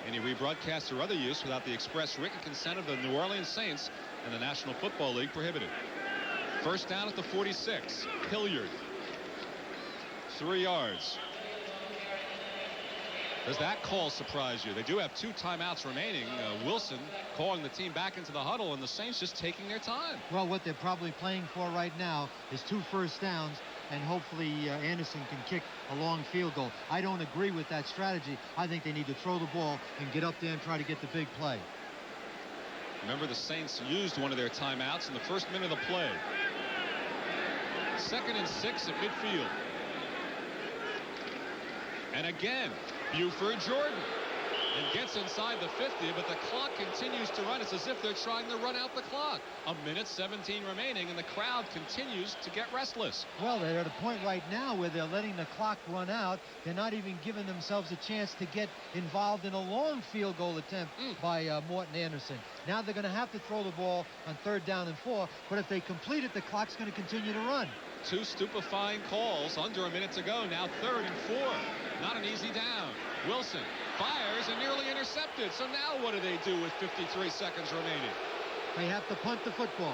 Any rebroadcast or other use without the express written consent of the New Orleans Saints and the National Football League prohibited. 1st down at the 46. Hilliard. 3 yards. Does that call surprise you? They do have 2 timeouts remaining. Wilson calling the team back into the huddle, and the Saints just taking their time. Well, what they're probably playing for right now is 2 first downs, and hopefully Anderson can kick a long field goal. I don't agree with that strategy. I think they need to throw the ball and get up there and try to get the big play. Remember, the Saints used one of their timeouts in the first minute of the play. 2nd and 6 at midfield. And again, Buford Jordan. And gets inside the 50, but the clock continues to run. It's as if they're trying to run out the clock. 1:17 remaining, and the crowd continues to get restless. Well, they're at a point right now where they're letting the clock run out. They're not even giving themselves a chance to get involved in a long field goal attempt by Morton Anderson. Now they're going to have to throw the ball on 3rd down and 4, but if they complete it, the clock's going to continue to run. 2 stupefying calls, under a minute to go. Now 3rd and 4. Not an easy down. Wilson fires and nearly intercepted. So now what do they do with 53 seconds remaining? They have to punt the football.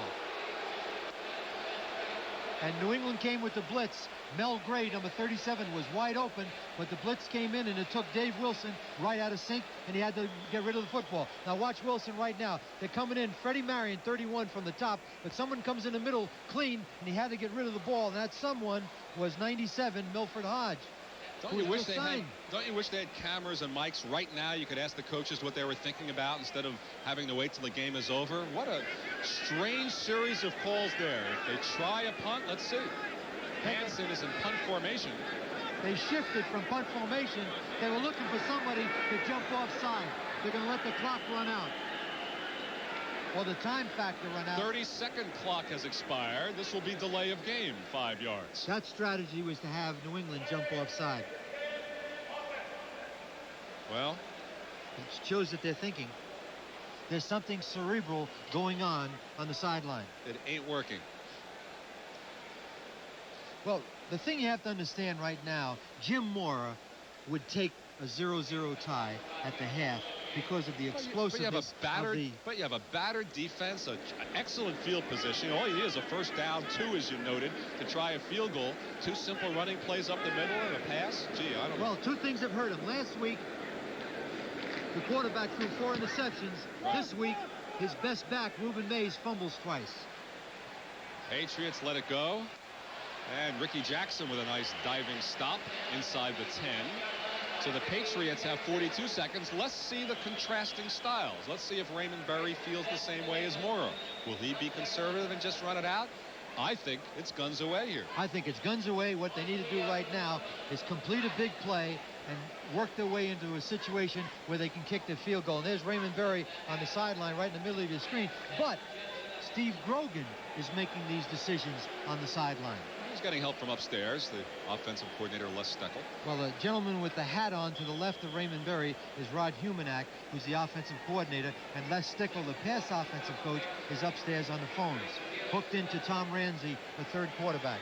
And New England came with the blitz. Mel Gray, number 37, was wide open, but the blitz came in and it took Dave Wilson right out of sync, and he had to get rid of the football. Now watch Wilson right now. They're coming in. Freddie Marion, 31 from the top, but someone comes in the middle clean, and he had to get rid of the ball, and that someone was 97, Milford Hodge. Don't you wish they had cameras and mics right now? You could ask the coaches what they were thinking about instead of having to wait till the game is over. What a strange series of calls there. If they try a punt, let's see. Hansen is in punt formation. They shifted from punt formation. They were looking for somebody to jump offside. They're going to let the clock run out, or the time factor run out. 30-second clock has expired. This will be delay of game, 5 yards. That strategy was to have New England jump offside. Well, it shows that they're thinking. There's something cerebral going on the sideline. It ain't working. Well, the thing you have to understand right now, Jim Mora would take a 0-0 tie at the half because of the explosiveness. But you have a battered defense, an excellent field position. All you need is a 1st down, 2, as you noted, to try a field goal. 2 simple running plays up the middle and a pass. Gee, I don't know. Well, 2 things have hurt him. Last week, the quarterback threw 4 interceptions. This week, his best back, Ruben Mays, fumbles twice. Patriots let it go. And Ricky Jackson with a nice diving stop inside the 10. So the Patriots have 42 seconds. Let's see the contrasting styles. Let's see if Raymond Berry feels the same way as Morrow. Will he be conservative and just run it out? I think it's guns away here. I think it's guns away. What they need to do right now is complete a big play and work their way into a situation where they can kick the field goal. And there's Raymond Berry on the sideline right in the middle of your screen. But Steve Grogan is making these decisions on the sideline. He's getting help from upstairs, the offensive coordinator, Les Steckel. Well, the gentleman with the hat on to the left of Raymond Berry is Rod Humanak, who's the offensive coordinator, and Les Steckel, the pass offensive coach, is upstairs on the phones. hooked into Tom Ramsey, the third quarterback.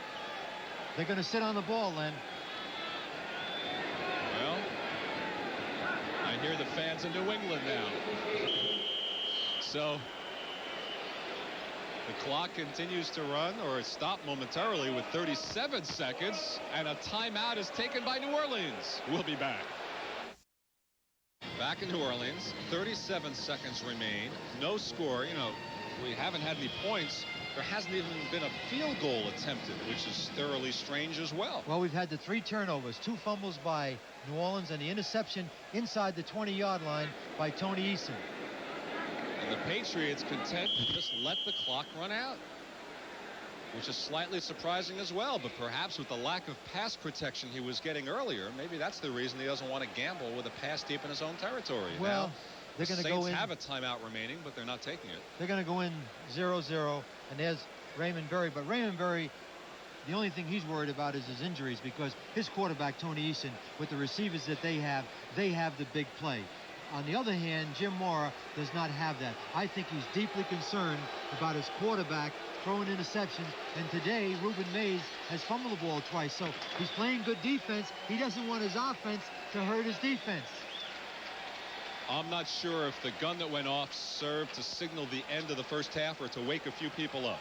They're going to sit on the ball, Len. Well, I hear the fans in New England now. So the clock continues to run, or it's stopped momentarily with 37 seconds, and a timeout is taken by New Orleans. We'll be back. Back in New Orleans, 37 seconds remain. No score. You know, we haven't had any points. There hasn't even been a field goal attempted, which is thoroughly strange as well. Well, we've had the 3 turnovers, 2 fumbles by New Orleans, and the interception inside the 20-yard line by Tony Eason. And the Patriots content to just let the clock run out, which is slightly surprising as well. But perhaps with the lack of pass protection he was getting earlier, maybe that's the reason he doesn't want to gamble with a pass deep in his own territory. Well, now, they're going to Saints go in. have a timeout remaining, but they're not taking it. They're going to go in 0-0, and there's Raymond Berry. But Raymond Berry, the only thing he's worried about is his injuries, because his quarterback, Tony Eason, with the receivers that they have the big play. On the other hand, Jim Mora does not have that. I think he's deeply concerned about his quarterback throwing interceptions, and today Ruben Mays has fumbled the ball twice, so he's playing good defense. He doesn't want his offense to hurt his defense. I'm not sure if the gun that went off served to signal the end of the first half or to wake a few people up.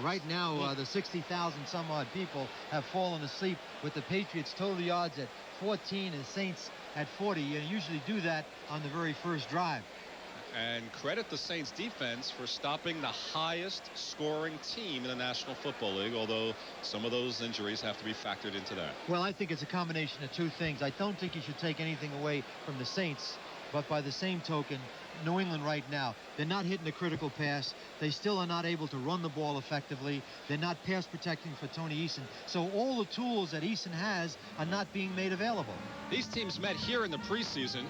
Right now, the 60,000 some odd people have fallen asleep with the Patriots total yards at 14 and Saints at 40. You usually do that on the very first drive. And credit the Saints defense for stopping the highest scoring team in the National Football League, although some of those injuries have to be factored into that. Well, I think it's a combination of 2 things. I don't think you should take anything away from the Saints, but by the same token, New England right now, they're not hitting a critical pass. They still are not able to run the ball effectively. They're not pass protecting for Tony Eason. So all the tools that Eason has are not being made available. These teams met here in the preseason.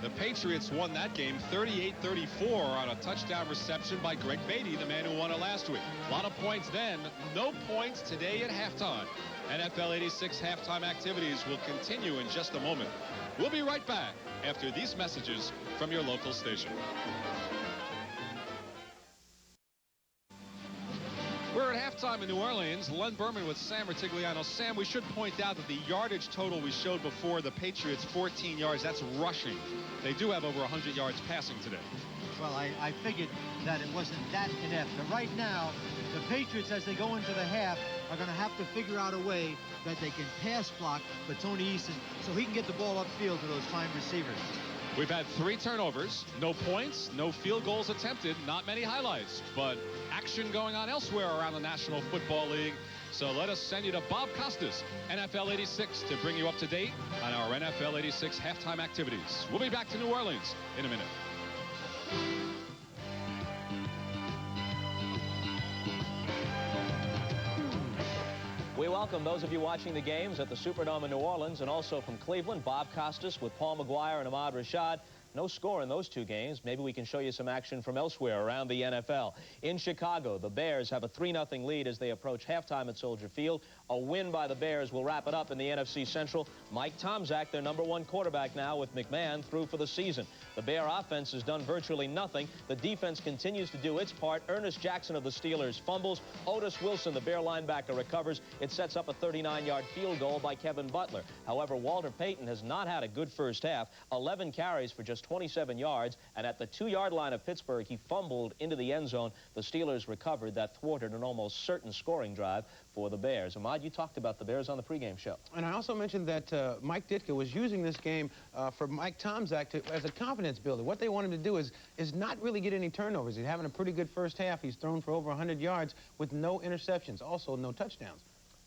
The Patriots won that game 38-34 on a touchdown reception by Greg Beatty, the man who won it last week. A lot of points then, no points today at halftime. NFL 86 halftime activities will continue in just a moment. We'll be right back after these messages from your local station. We're at halftime in New Orleans. Len Berman with Sam Ratigliano. Sam, we should point out that the yardage total we showed before, the Patriots 14 yards, that's rushing. They do have over 100 yards passing today. Well, I figured that it wasn't that inept. But right now, the Patriots, as they go into the half, are going to have to figure out a way that they can pass block for Tony Eason so he can get the ball upfield to those fine receivers. We've had 3 turnovers, no points, no field goals attempted, not many highlights, but action going on elsewhere around the National Football League. So let us send you to Bob Costas, NFL 86, to bring you up to date on our NFL 86 halftime activities. We'll be back to New Orleans in a minute. We welcome those of you watching the games at the Superdome in New Orleans, and also from Cleveland, Bob Costas with Paul McGuire and Ahmad Rashad. No score in those 2 games. Maybe we can show you some action from elsewhere around the NFL. In Chicago, the Bears have a 3-0 lead as they approach halftime at Soldier Field. A win by the Bears will wrap it up in the NFC Central. Mike Tomczak, their #1 quarterback now, with McMahon through for the season. The Bear offense has done virtually nothing. The defense continues to do its part. Ernest Jackson of the Steelers fumbles. Otis Wilson, the Bear linebacker, recovers. It sets up a 39-yard field goal by Kevin Butler. However, Walter Payton has not had a good first half. 11 carries for just 27 yards, and at the 2-yard line of Pittsburgh, he fumbled into the end zone. The Steelers recovered. That thwarted an almost certain scoring drive for the Bears. Ahmad, you talked about the Bears on the pregame show. And I also mentioned that Mike Ditka was using this game for Mike Tomczak as a confidence builder. What they want him to do is not really get any turnovers. He's having a pretty good first half. He's thrown for over 100 yards with no interceptions, also no touchdowns.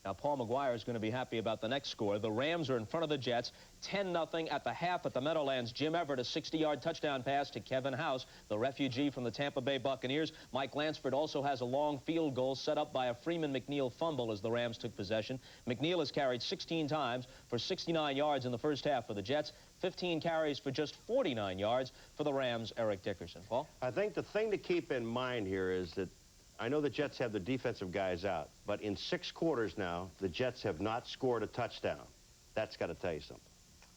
Now, Paul McGuire is going to be happy about the next score. The Rams are in front of the Jets, 10-0 at the half at the Meadowlands. Jim Everett, a 60-yard touchdown pass to Kevin House, the refugee from the Tampa Bay Buccaneers. Mike Lansford also has a long field goal set up by a Freeman McNeil fumble as the Rams took possession. McNeil has carried 16 times for 69 yards in the first half for the Jets, 15 carries for just 49 yards for the Rams' Eric Dickerson. Paul? I think the thing to keep in mind here is that I know the Jets have the defensive guys out, but in 6 quarters now, the Jets have not scored a touchdown. That's got to tell you something.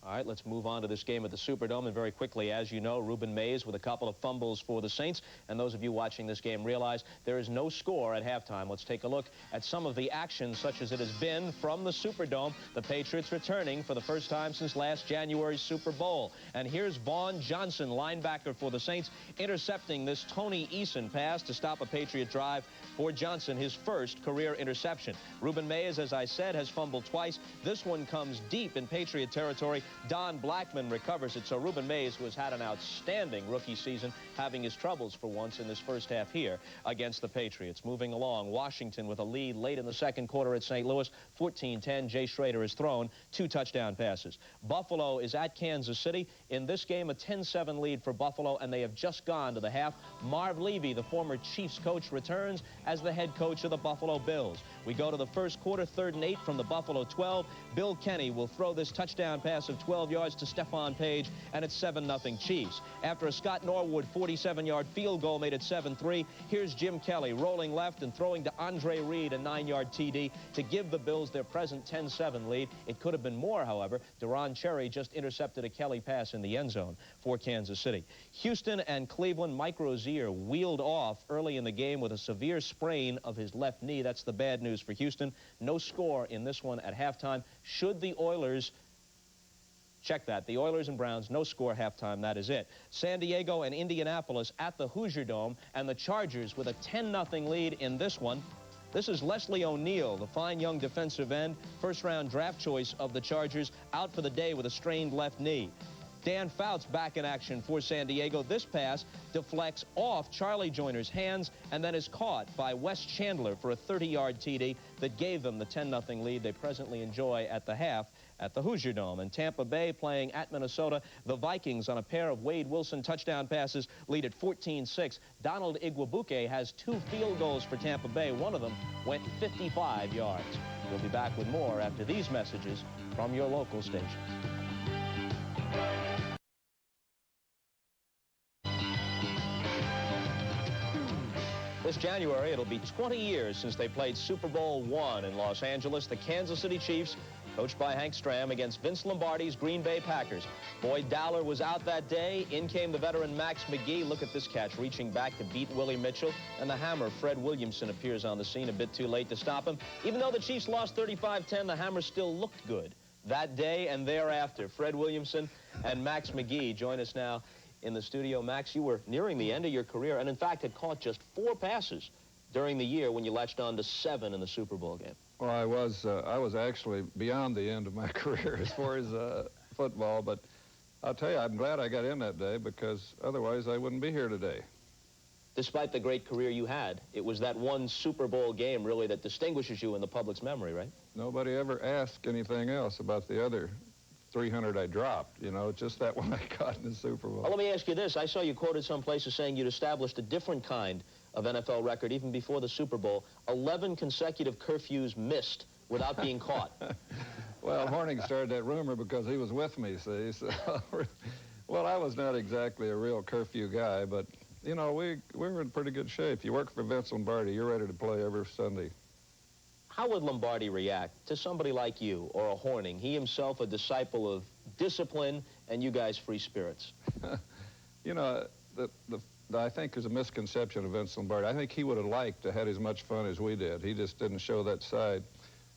All right, let's move on to this game at the Superdome. And very quickly, as you know, Ruben Mays with a couple of fumbles for the Saints. And those of you watching this game realize there is no score at halftime. Let's take a look at some of the action such as it has been from the Superdome. The Patriots returning for the first time since last January's Super Bowl. And here's Vaughn Johnson, linebacker for the Saints, intercepting this Tony Eason pass to stop a Patriot drive for Johnson, his first career interception. Ruben Mays, as I said, has fumbled twice. This one comes deep in Patriot territory. Don Blackman recovers it. So Ruben Mays, who has had an outstanding rookie season, having his troubles for once in this first half here against the Patriots. Moving along, Washington with a lead late in the second quarter at St. Louis, 14-10. Jay Schrader has thrown 2 touchdown passes. Buffalo is at Kansas City. In this game, a 10-7 lead for Buffalo, and they have just gone to the half. Marv Levy, the former Chiefs coach, returns as the head coach of the Buffalo Bills. We go to the first quarter, 3rd and 8 from the Buffalo 12. Bill Kenny will throw this touchdown pass of 12 yards to Stephon Page, and it's 7-0 Chiefs. After a Scott Norwood 47-yard field goal made it 7-3, here's Jim Kelly rolling left and throwing to Andre Reed, a 9-yard TD to give the Bills their present 10-7 lead. It could have been more, however. Deron Cherry just intercepted a Kelly pass in the end zone for Kansas City. Houston and Cleveland, Mike Rozier wheeled off early in the game with a severe sprain of his left knee. That's the bad news for Houston. No score in this one at halftime. Should the Oilers... Check that. The Oilers and Browns, no score halftime. That is it. San Diego and Indianapolis at the Hoosier Dome, and the Chargers with a 10-0 lead in this one. This is Leslie O'Neal, the fine young defensive end, first-round draft choice of the Chargers, out for the day with a strained left knee. Dan Fouts back in action for San Diego. This pass deflects off Charlie Joyner's hands and then is caught by Wes Chandler for a 30-yard TD that gave them the 10-0 lead they presently enjoy at the half at the Hoosier Dome. And Tampa Bay playing at Minnesota. The Vikings on a pair of Wade Wilson touchdown passes lead at 14-6. Donald Igwebuike has 2 field goals for Tampa Bay. One of them went 55 yards. We'll be back with more after these messages from your local stations. This January, it'll be 20 years since they played Super Bowl I in Los Angeles. The Kansas City Chiefs, coached by Hank Stram, against Vince Lombardi's Green Bay Packers. Boyd Dowler was out that day. In came the veteran Max McGee. Look at this catch, reaching back to beat Willie Mitchell. And the Hammer, Fred Williamson, appears on the scene a bit too late to stop him. Even though the Chiefs lost 35-10, the Hammer still looked good that day and thereafter. Fred Williamson and Max McGee join us now in the studio. Max, you were nearing the end of your career and, in fact, had caught just 4 passes during the year when you latched on to 7 in the Super Bowl game. Well, I was actually beyond the end of my career as far as football, but I'll tell you, I'm glad I got in that day because otherwise I wouldn't be here today. Despite the great career you had, it was that one Super Bowl game, really, that distinguishes you in the public's memory, right? Nobody ever asked anything else about the other 300 I dropped, you know, just that one I got in the Super Bowl. Well, let me ask you this. I saw you quoted some places saying you'd established a different kind of NFL record even before the Super Bowl. 11 consecutive curfews missed without being caught. Well, Horning started that rumor because he was with me, see. So, well, I was not exactly a real curfew guy, but, you know, we were in pretty good shape. You work for Vince Lombardi, you're ready to play every Sunday. How would Lombardi react to somebody like you or a Horning? He himself a disciple of discipline and you guys free spirits. You know, I think there's a misconception of Vince Lombardi. I think he would have liked to have as much fun as we did. He just didn't show that side.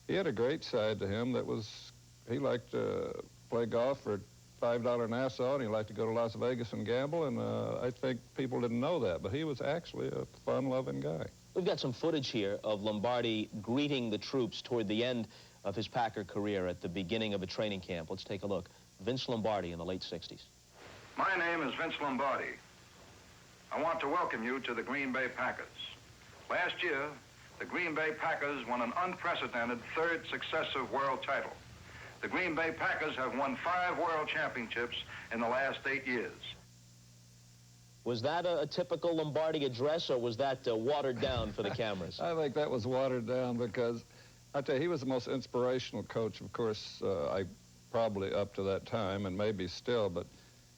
He had a great side to him that was, he liked to play golf for $5 Nassau, and he liked to go to Las Vegas and gamble, and I think people didn't know that, but he was actually a fun-loving guy. We've got some footage here of Lombardi greeting the troops toward the end of his Packer career at the beginning of a training camp. Let's take a look. Vince Lombardi in the late 60s. My name is Vince Lombardi. I want to welcome you to the Green Bay Packers. Last year, the Green Bay Packers won an unprecedented 3rd successive world title. The Green Bay Packers have won 5 world championships in the last 8 years. Was that a typical Lombardi address, or was that watered down for the cameras? I think that was watered down because, I tell you, he was the most inspirational coach, of course, I probably up to that time, and maybe still, but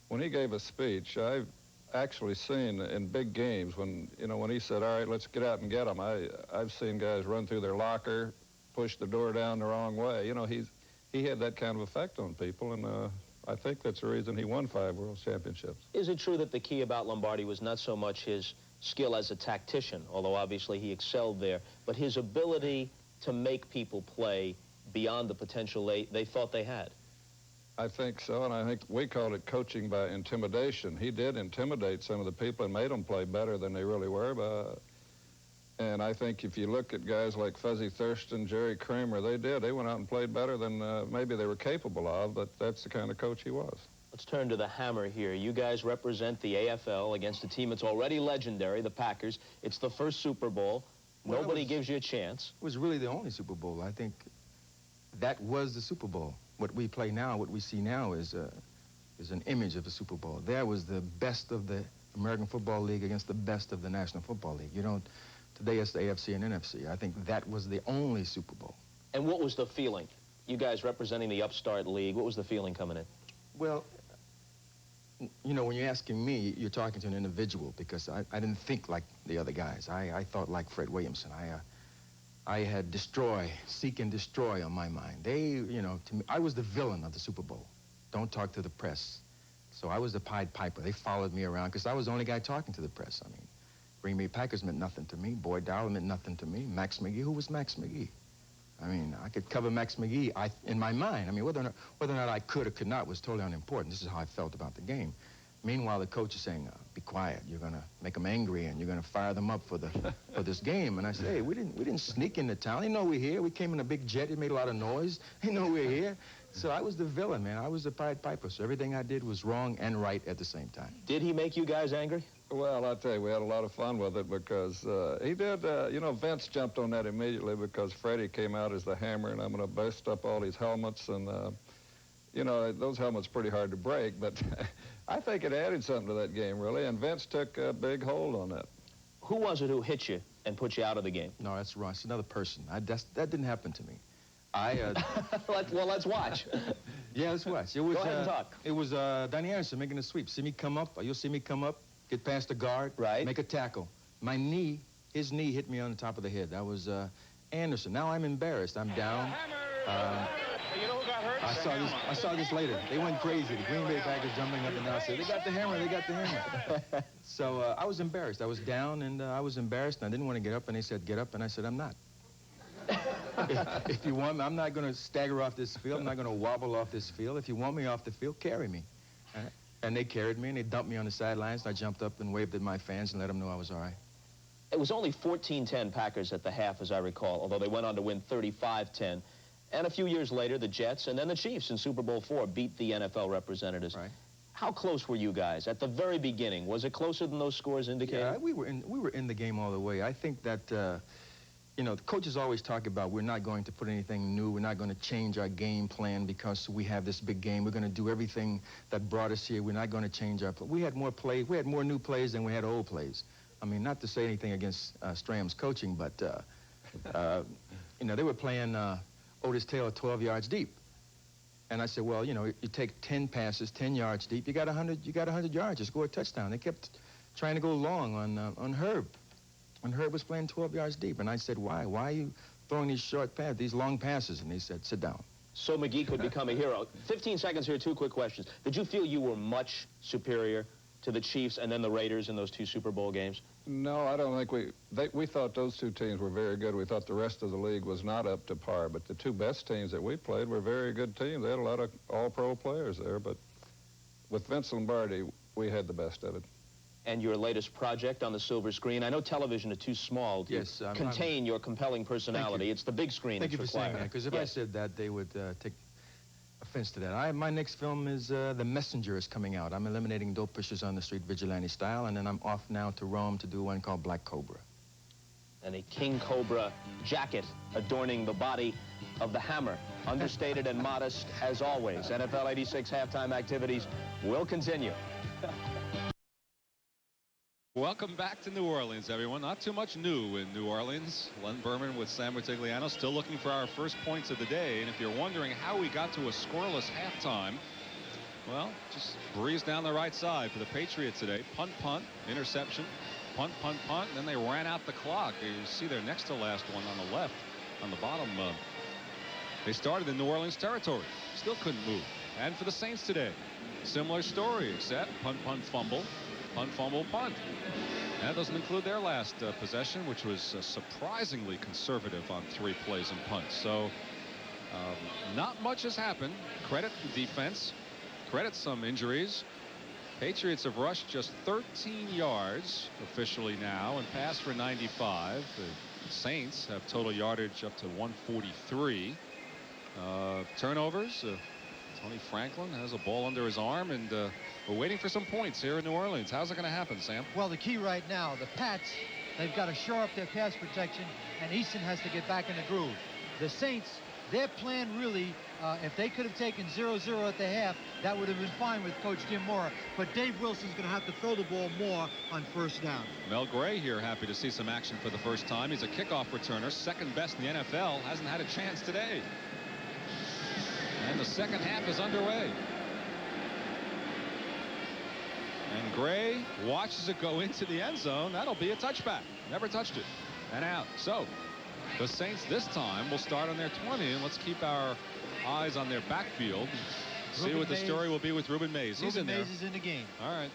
when he gave a speech, I've actually seen in big games when, you know, when he said, all right, let's get out and get them, I've seen guys run through their locker, push the door down the wrong way. You know, he had that kind of effect on people, and I think that's the reason he won 5 World Championships. Is it true that the key about Lombardi was not so much his skill as a tactician, although obviously he excelled there, but his ability to make people play beyond the potential they thought they had? I think so, and I think we called it coaching by intimidation. He did intimidate some of the people and made them play better than they really were. And I think if you look at guys like Fuzzy Thurston, Jerry Kramer, they went out and played better than maybe they were capable of, but that's the kind of coach he was. Let's turn to the Hammer here. You guys represent the AFL against a team that's already legendary, the Packers. It's the first Super Bowl. Well, nobody gives you a chance. It was really the only Super Bowl. I think that was the Super Bowl. What we play now, what we see now is an image of the Super Bowl. There was the best of the American Football League against the best of the National Football League. You don't, today it's the AFC and NFC. I think that was the only Super Bowl. And what was the feeling? You guys representing the upstart league, what was the feeling coming in? Well, you know, when you're asking me, you're talking to an individual, because I didn't think like the other guys. I thought like Fred Williamson. I had seek and destroy on my mind. You know, to me, I was the villain of the Super Bowl. Don't talk to the press. So I was the Pied Piper. They followed me around because I was the only guy talking to the press. I mean, Green Bay Packers meant nothing to me. Boyd Dowell meant nothing to me. Max McGee, who was Max McGee? I mean, I could cover Max McGee in my mind. I mean, whether or not I could or could not was totally unimportant. This is how I felt about the game. Meanwhile, the coach is saying, be quiet. You're going to make them angry, and you're going to fire them up for this game. And I said, hey, we didn't sneak into town. They know we're here. We came in a big jet. It made a lot of noise. They know we're here. So I was the villain, man. I was the Pied Piper. So everything I did was wrong and right at the same time. Did he make you guys angry? Well, I'll tell you, we had a lot of fun with it because he did, you know, Vince jumped on that immediately because Freddie came out as the Hammer, and I'm going to bust up all these helmets. And, you know, those helmets pretty hard to break, but I think it added something to that game, really, and Vince took a big hold on that. Who was it who hit you and put you out of the game? No, that's wrong. It's another person. That didn't happen to me. Well, let's watch. Yeah, let's watch. It was, Go ahead and talk. It was Donnie Anderson making a sweep. See me come up. You'll see me come up, get past the guard, right, make a tackle. My knee, his knee hit me on the top of the head. That was Anderson. Now I'm embarrassed. I'm down. You know who got hurt? I saw this later. They went crazy. The Green Bay Packers jumping up and down. I said, they got the hammer. They got the hammer. So I was embarrassed. I was down, and I was embarrassed, and I didn't want to get up. And they said, get up. And I said, I'm not. If you want me, I'm not going to stagger off this field. I'm not going to wobble off this field. If you want me off the field, carry me. And they carried me, and they dumped me on the sidelines. And I jumped up and waved at my fans and let them know I was all right. It was only 14-10 Packers at the half, as I recall, although they went on to win 35-10. And a few years later, the Jets and then the Chiefs in Super Bowl IV beat the NFL representatives. Right. How close were you guys at the very beginning? Was it closer than those scores indicated? Yeah, we were in the game all the way. I think that, you know, the coaches always talk about we're not going to put anything new. We're not going to change our game plan because we have this big game. We're going to do everything that brought us here. We're not going to change our play. We had more plays. We had more new plays than we had old plays. I mean, not to say anything against Stram's coaching, but, you know, they were playing Otis Taylor 12 yards deep. And I said, well, you know, you take 10 passes, 10 yards deep, you got 100 yards, you score a touchdown. They kept trying to go long on Herb. When Herb was playing 12 yards deep. And I said, why? Why are you throwing these short passes, these long passes? And he said, sit down. So McGee could become a hero. 15 seconds here, 2 quick questions. Did you feel you were much superior to the Chiefs and then the Raiders in those 2 Super Bowl games? No, I don't think we thought those 2 teams were very good. We thought the rest of the league was not up to par, but the 2 best teams that we played were very good teams. They had a lot of all-pro players there, but with Vince Lombardi, we had the best of it. And your latest project on the silver screen. I know television is too small to contain your compelling personality. It's the big screen that's required. Thank you for saying that, because if I said that, they would take offense to that. My next film is The Messenger is coming out. I'm eliminating dope pushers on the street vigilante style, and then I'm off now to Rome to do one called Black Cobra. And a King Cobra jacket adorning the body of the Hammer. Understated and modest as always. NFL 86 halftime activities will continue. Welcome back to New Orleans, everyone. Not too much new in New Orleans. Len Berman with Sam Rutigliano still looking for our first points of the day. And if you're wondering how we got to a scoreless halftime, well, just breeze down the right side for the Patriots today. Punt, punt, interception, punt, punt, punt. And then they ran out the clock. You see their next to last one on the left, on the bottom. They started in New Orleans territory. Still couldn't move. And for the Saints today, similar story, except punt, punt, fumble, punt, fumble, punt. That doesn't include their last possession, which was surprisingly conservative on 3 plays and punts. So not much has happened. Credit the defense, credit some injuries. Patriots have rushed just 13 yards officially now and passed for 95. The Saints have total yardage up to 143. Turnovers. Tony Franklin has a ball under his arm, and we're waiting for some points here in New Orleans. How's it going to happen, Sam? Well, the key right now, the Pats, they've got to shore up their pass protection, and Eason has to get back in the groove. The Saints, their plan really, if they could have taken 0-0 at the half, that would have been fine with Coach Jim Mora. But Dave Wilson's going to have to throw the ball more on first down. Mel Gray here, happy to see some action for the first time. He's a kickoff returner, second best in the NFL. Hasn't had a chance today. And the second half is underway. And Gray watches it go into the end zone. That'll be a touchback. Never touched it. And out. So the Saints this time will start on their 20, and let's keep our eyes on their backfield. See what the story will be with Ruben Mays. He's in there. Ruben Mays is in the game. All right.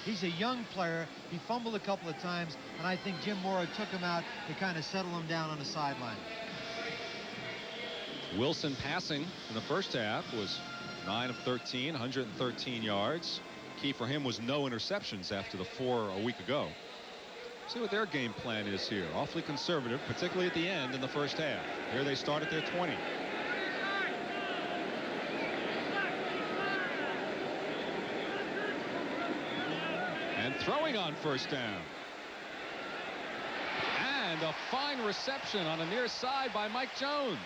He's a young player. He fumbled a couple of times, and I think Jim Mora took him out to kind of settle him down on the sideline. Wilson passing in the first half was 9 of 13, 113 yards. Key for him was no interceptions after the 4 a week ago. See what their game plan is here. Awfully conservative, particularly at the end in the first half. Here they start at their 20. And throwing on first down. And a fine reception on the near side by Mike Jones.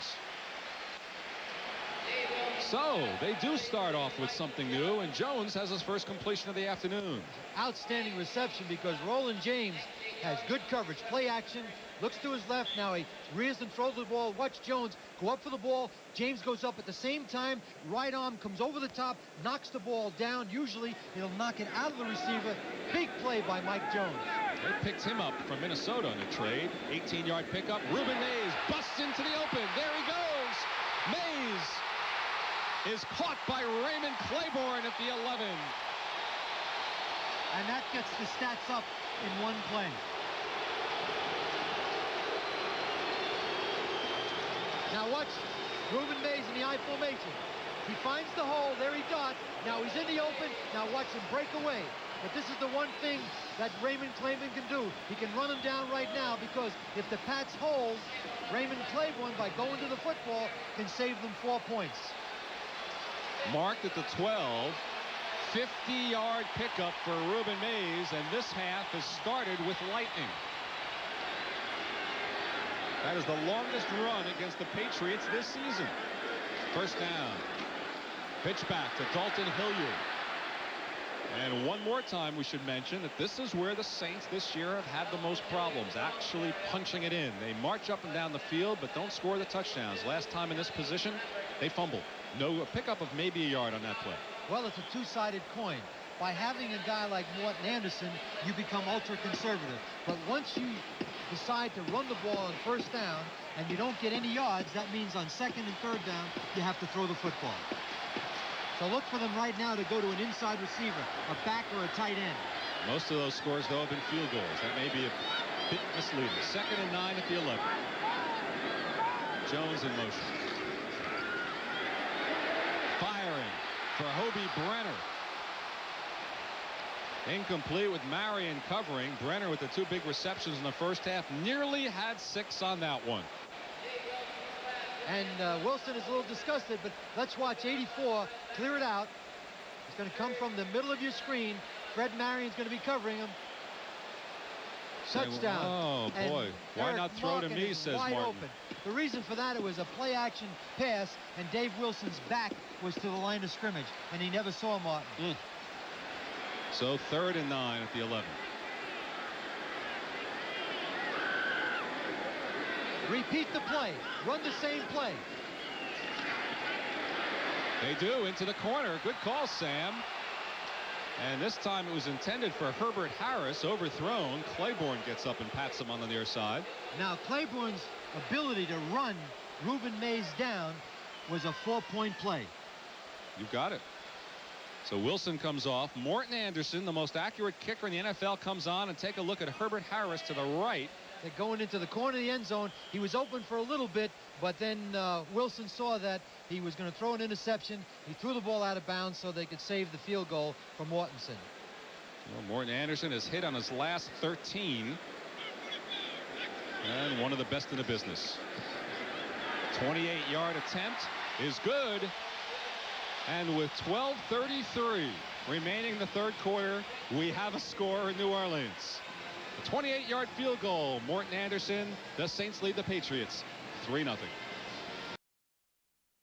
So they do start off with something new, and Jones has his first completion of the afternoon. Outstanding reception because Roland James has good coverage. Play action, looks to his left. Now he rears and throws the ball. Watch Jones go up for the ball. James goes up at the same time. Right arm comes over the top, knocks the ball down. Usually he'll knock it out of the receiver. Big play by Mike Jones. They picked him up from Minnesota in a trade. 18-yard pickup. Ruben Mays busts into the open. There he goes. Mays is caught by Raymond Claiborne at the 11. And that gets the stats up in one play. Now watch Ruben Mays in the I formation. He finds the hole. There he dots. Now he's in the open. Now watch him break away. But this is the one thing that Raymond Claiborne can do. He can run him down right now because if the Pats hold, Raymond Claiborne, by going to the football, can save them 4 points. Marked at the 12. 50-yard pickup for Ruben Mays, and this half has started with lightning. That is the longest run against the Patriots this season. First down. Pitch back to Dalton Hilliard. And one more time we should mention that this is where the Saints this year have had the most problems, actually punching it in. They march up and down the field but don't score the touchdowns. Last time in this position they fumbled. No pickup of maybe a yard on that play. Well, it's a two-sided coin. By having a guy like Morton Anderson, you become ultra-conservative. But once you decide to run the ball on first down and you don't get any yards, that means on second and third down, you have to throw the football. So look for them right now to go to an inside receiver, a back or a tight end. Most of those scores, though, have been field goals. That may be a bit misleading. 2nd and 9 at the 11. Jones in motion. Firing for Hobie Brenner. Incomplete with Marion covering. Brenner with the 2 big receptions in the first half. Nearly had 6 on that one. And Wilson is a little disgusted, but let's watch 84 clear it out. It's going to come from the middle of your screen. Fred Marion's going to be covering him. Touchdown. Oh, boy. Why Eric not throw to me, says wide Martin. Open. The reason for that, it was a play-action pass, and Dave Wilson's back was to the line of scrimmage, and he never saw Martin. So 3rd and 9 at the 11. Repeat the play. Run the same play. They do, into the corner. Good call, Sam. And this time it was intended for Herbert Harris, overthrown. Claiborne gets up and pats him on the near side. Now Claiborne's ability to run Ruben Mays down was a 4-point play. You've got it. So Wilson comes off. Morton Anderson, the most accurate kicker in the NFL, comes on. And take a look at Herbert Harris to the right. They're going into the corner of the end zone. He was open for a little bit, but then Wilson saw that he was going to throw an interception. He threw the ball out of bounds so they could save the field goal for Mortensen. Well, Morton Anderson has hit on his last 13. And one of the best in the business. 28-yard attempt is good. And with 12:33 remaining in the third quarter, we have a score in New Orleans. A 28-yard field goal. Morton Anderson. The Saints lead the Patriots 3-0.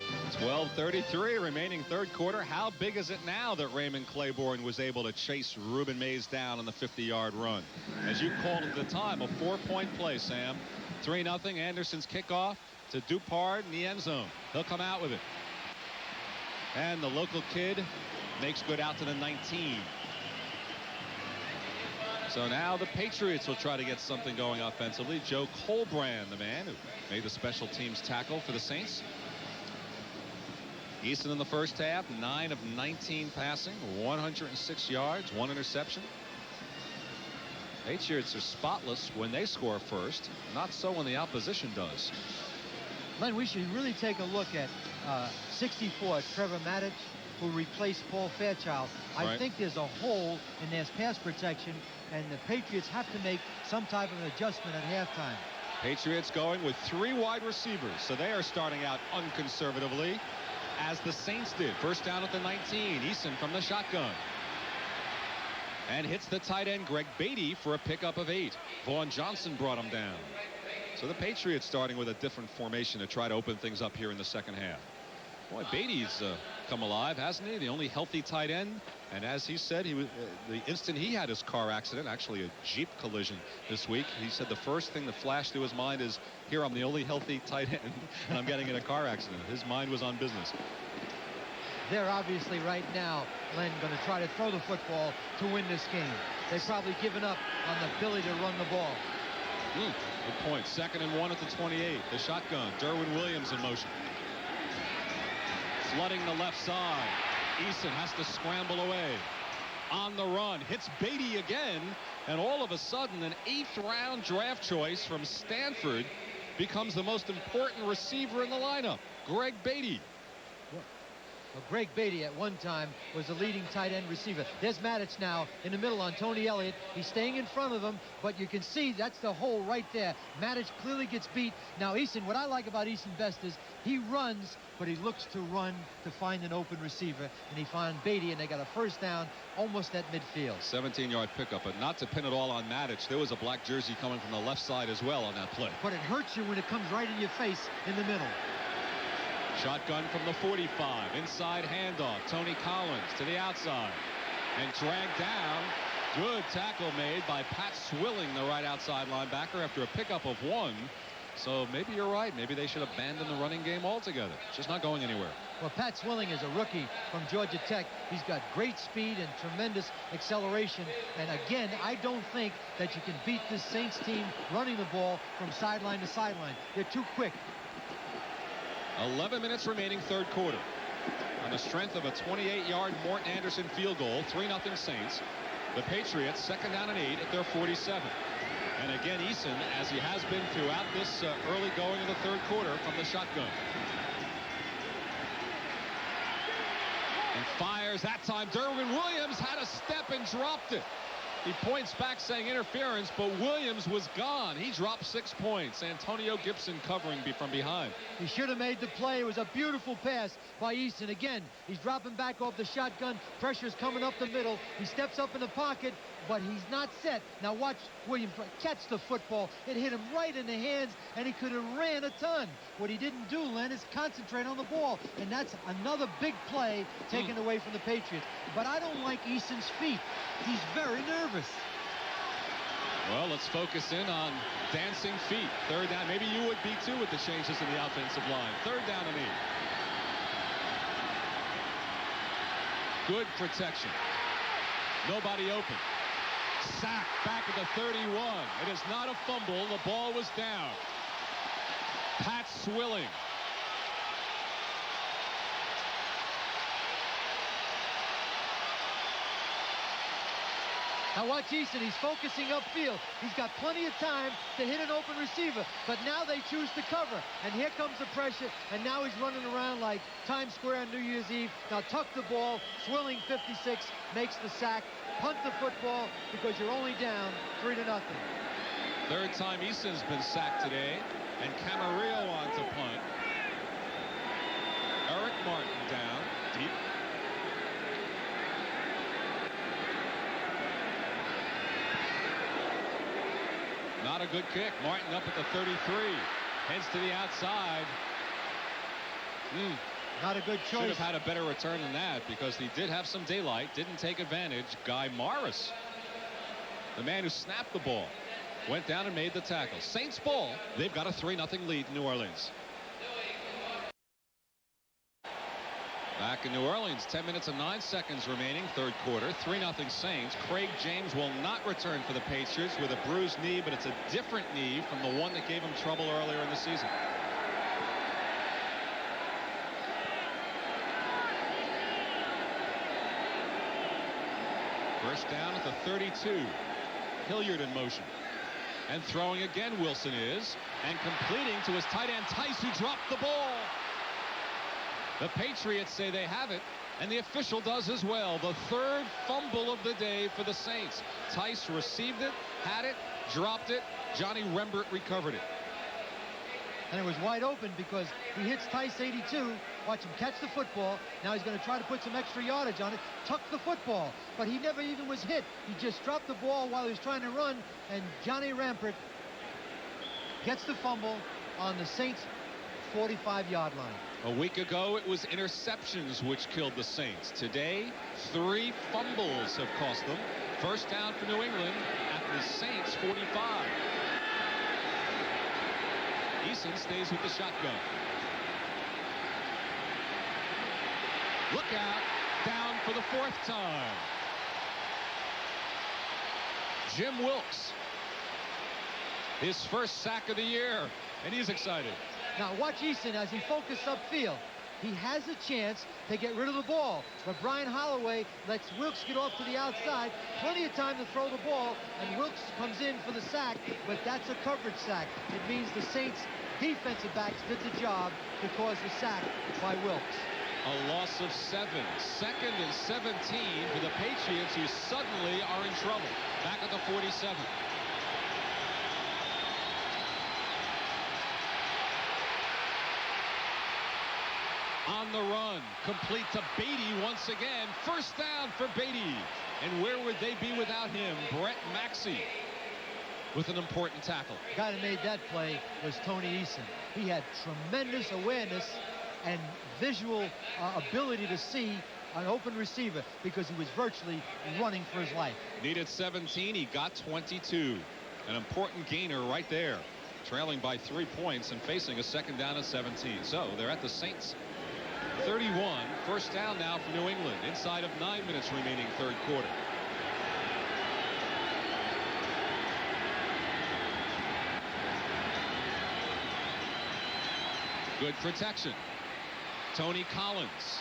12:33 remaining third quarter. How big is it now that Raymond Claiborne was able to chase Ruben Mays down on the 50-yard run? As you called at the time, a 4-point play, Sam. 3-0. Anderson's kickoff to Dupard in the end zone. He'll come out with it. And the local kid makes good out to the 19. So now the Patriots will try to get something going offensively. Joe Colbrand, the man who made the special teams tackle for the Saints. Easton in the first half, 9 of 19 passing, 106 yards, 1 interception. Patriots are spotless when they score first, not so when the opposition does. Len, we should really take a look at 64, Trevor Maddich, who replaced Paul Fairchild. I think there's a hole in their pass protection, and the Patriots have to make some type of adjustment at halftime. Patriots going with 3 wide receivers, so they are starting out unconservatively, as the Saints did. First down at the 19. Eason from the shotgun. And hits the tight end Greg Beatty for a pickup of 8. Vaughn Johnson brought him down. So the Patriots starting with a different formation to try to open things up here in the second half. Boy, Beatty's come alive, hasn't he? The only healthy tight end. And as he said, he was the instant he had his car accident, actually a Jeep collision this week, he said the first thing that flashed through his mind is, here I'm the only healthy tight end and I'm getting in a car accident. His mind was on business. They're obviously right now, Len, going to try to throw the football to win this game. They've probably given up on the ability to run the ball. Good point. 2nd and 1 at the 28. The shotgun. Derwin Williams in motion. Flooding the left side. Eason has to scramble away. On the run. Hits Beatty again. And all of a sudden, an 8th round draft choice from Stanford becomes the most important receiver in the lineup. Greg Beatty. Well, Greg Beatty at one time was the leading tight end receiver. There's Maddich now in the middle on Tony Elliott. He's staying in front of him, but you can see that's the hole right there. Maddich clearly gets beat. Now Eason, what I like about Eason best is he runs, but he looks to run to find an open receiver, and he found Beatty, and they got a first down almost at midfield. 17-yard pickup, but not to pin it all on Maddich. There was a black jersey coming from the left side as well on that play. But it hurts you when it comes right in your face in the middle. Shotgun from the 45. Inside handoff. Tony Collins to the outside. And dragged down. Good tackle made by Pat Swilling, the right outside linebacker, after a pickup of 1. So maybe you're right. Maybe they should abandon the running game altogether. It's just not going anywhere. Well, Pat Swilling is a rookie from Georgia Tech. He's got great speed and tremendous acceleration. And again, I don't think that you can beat this Saints team running the ball from sideline to sideline. They're too quick. 11 minutes remaining, third quarter. On the strength of a 28-yard Morton Anderson field goal, 3-0 Saints. The Patriots 2nd down and 8 at their 47. And again, Eason, as he has been throughout this early going of the third quarter, from the shotgun. And fires that time. Derwin Williams had a step and dropped it. He points back saying interference, but Williams was gone. He dropped 6 points. Antonio Gibson covering from behind. He should have made the play. It was a beautiful pass by Eason. Again, he's dropping back off the shotgun. Pressure's coming up the middle. He steps up in the pocket, but he's not set. Now watch Williams catch the football. It hit him right in the hands, and he could have ran a ton. What he didn't do, Len, is concentrate on the ball. And that's another big play taken away from the Patriots. But I don't like Eason's feet. He's very nervous. Well, let's focus in on dancing feet. 3rd down. Maybe you would be too with the changes in the offensive line. 3rd down and 8. Good protection. Nobody open. Sack back at the 31. It is not a fumble. The ball was down. Pat Swilling. Now watch Eason. He's focusing upfield. He's got plenty of time to hit an open receiver, but now they choose to cover. And here comes the pressure, and now he's running around like Times Square on New Year's Eve. Now tuck the ball. Swilling 56 makes the sack. Punt the football because you're only down 3-0. Third time Eason's been sacked today, and Camarillo on to punt. Eric Martin down deep. Not a good kick. Martin up at the 33. Heads to the outside. Not a good choice. Should have had a better return than that because he did have some daylight. Didn't take advantage. Guy Morris, the man who snapped the ball, went down and made the tackle. Saints ball. They've got a 3-0 lead in New Orleans. Back in New Orleans, 10 minutes and 9 seconds remaining, third quarter, 3-0 Saints. Craig James will not return for the Patriots with a bruised knee, but it's a different knee from the one that gave him trouble earlier in the season. First down at the 32. Hilliard in motion. And throwing again, Wilson is. And completing to his tight end, Tice, who dropped the ball. The Patriots say they have it, and the official does as well. The third fumble of the day for the Saints. Tice received it, had it, dropped it. Johnny Rembert recovered it. And it was wide open because he hits Tice 82. Watch him catch the football. Now he's going to try to put some extra yardage on it. Tuck the football. But he never even was hit. He just dropped the ball while he was trying to run. And Johnny Rembert gets the fumble on the Saints' 45-yard line. A week ago, it was interceptions which killed the Saints. Today, 3 fumbles have cost them. First down for New England at the Saints' 45. Eason stays with the shotgun. Look out, down for the 4th time. Jim Wilkes, his first sack of the year, and he's excited. Now watch Eason as he focuses upfield. He has a chance to get rid of the ball, but Brian Holloway lets Wilkes get off to the outside. Plenty of time to throw the ball, and Wilkes comes in for the sack, but that's a coverage sack. It means the Saints defensive backs did the job to cause the sack by Wilkes. A loss of 7. 2nd and 17 for the Patriots, who suddenly are in trouble. Back at the 47. On the run, complete to Beatty once again. First down for Beatty. And where would they be without him? Brett Maxey with an important tackle. The guy that made that play was Tony Eason. He had tremendous awareness and visual ability to see an open receiver because he was virtually running for his life. Needed 17. He got 22. An important gainer right there. Trailing by 3 points and facing a 2nd down and 17. So they're at the Saints' 31. First down now for New England inside of 9 minutes remaining third quarter. Good protection. Tony Collins.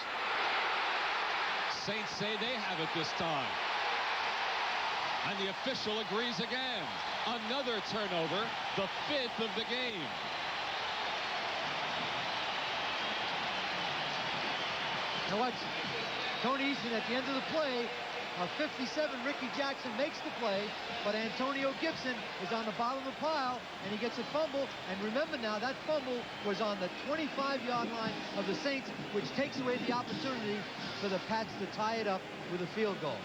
Saints say they have it this time. And the official agrees again. Another turnover, the 5th of the game. Now watch Tony Eason at the end of the play. 57, Ricky Jackson makes the play, but Antonio Gibson is on the bottom of the pile, and he gets a fumble. And remember now, that fumble was on the 25-yard line of the Saints, which takes away the opportunity for the Pats to tie it up with a field goal.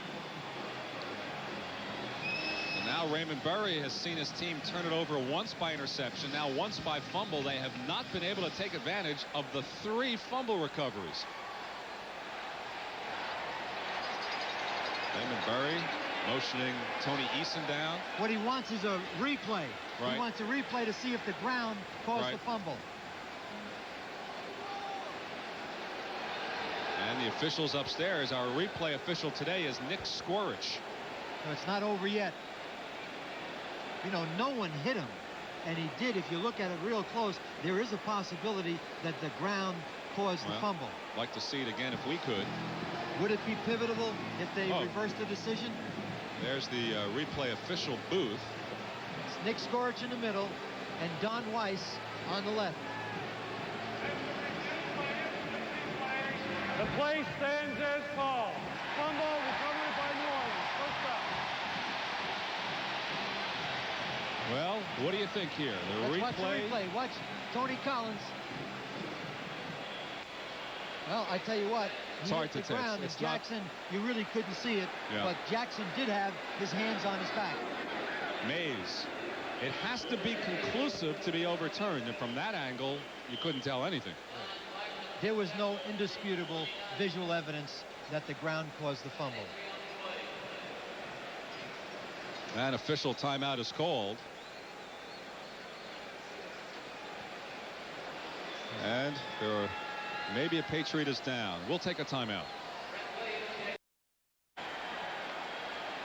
And now Raymond Berry has seen his team turn it over once by interception, now once by fumble. They have not been able to take advantage of the 3 fumble recoveries. Raymond Berry motioning Tony Eason down. What he wants is a replay. Right. He wants a replay to see if the ground caused the fumble. And the officials upstairs, our replay official today is Nick Skorich. So it's not over yet. You know, no one hit him, and he did. If you look at it real close, there is a possibility that the ground caused the fumble. Like to see it again if we could. Would it be pivotal if they reversed the decision? There's the replay official booth. It's Nick Skorich in the middle and Don Weiss on the left. The play stands as called. Fumble, recovery by New Orleans. First down. Well, what do you think here? Let's watch the replay. Watch Tony Collins. Well, I tell you what, it's hard to tell. And Jackson, you really couldn't see it, but Jackson did have his hands on his back. Mays, it has to be conclusive to be overturned, and from that angle, you couldn't tell anything. There was no indisputable visual evidence that the ground caused the fumble. An official timeout is called. And maybe a Patriot is down. We'll take a timeout.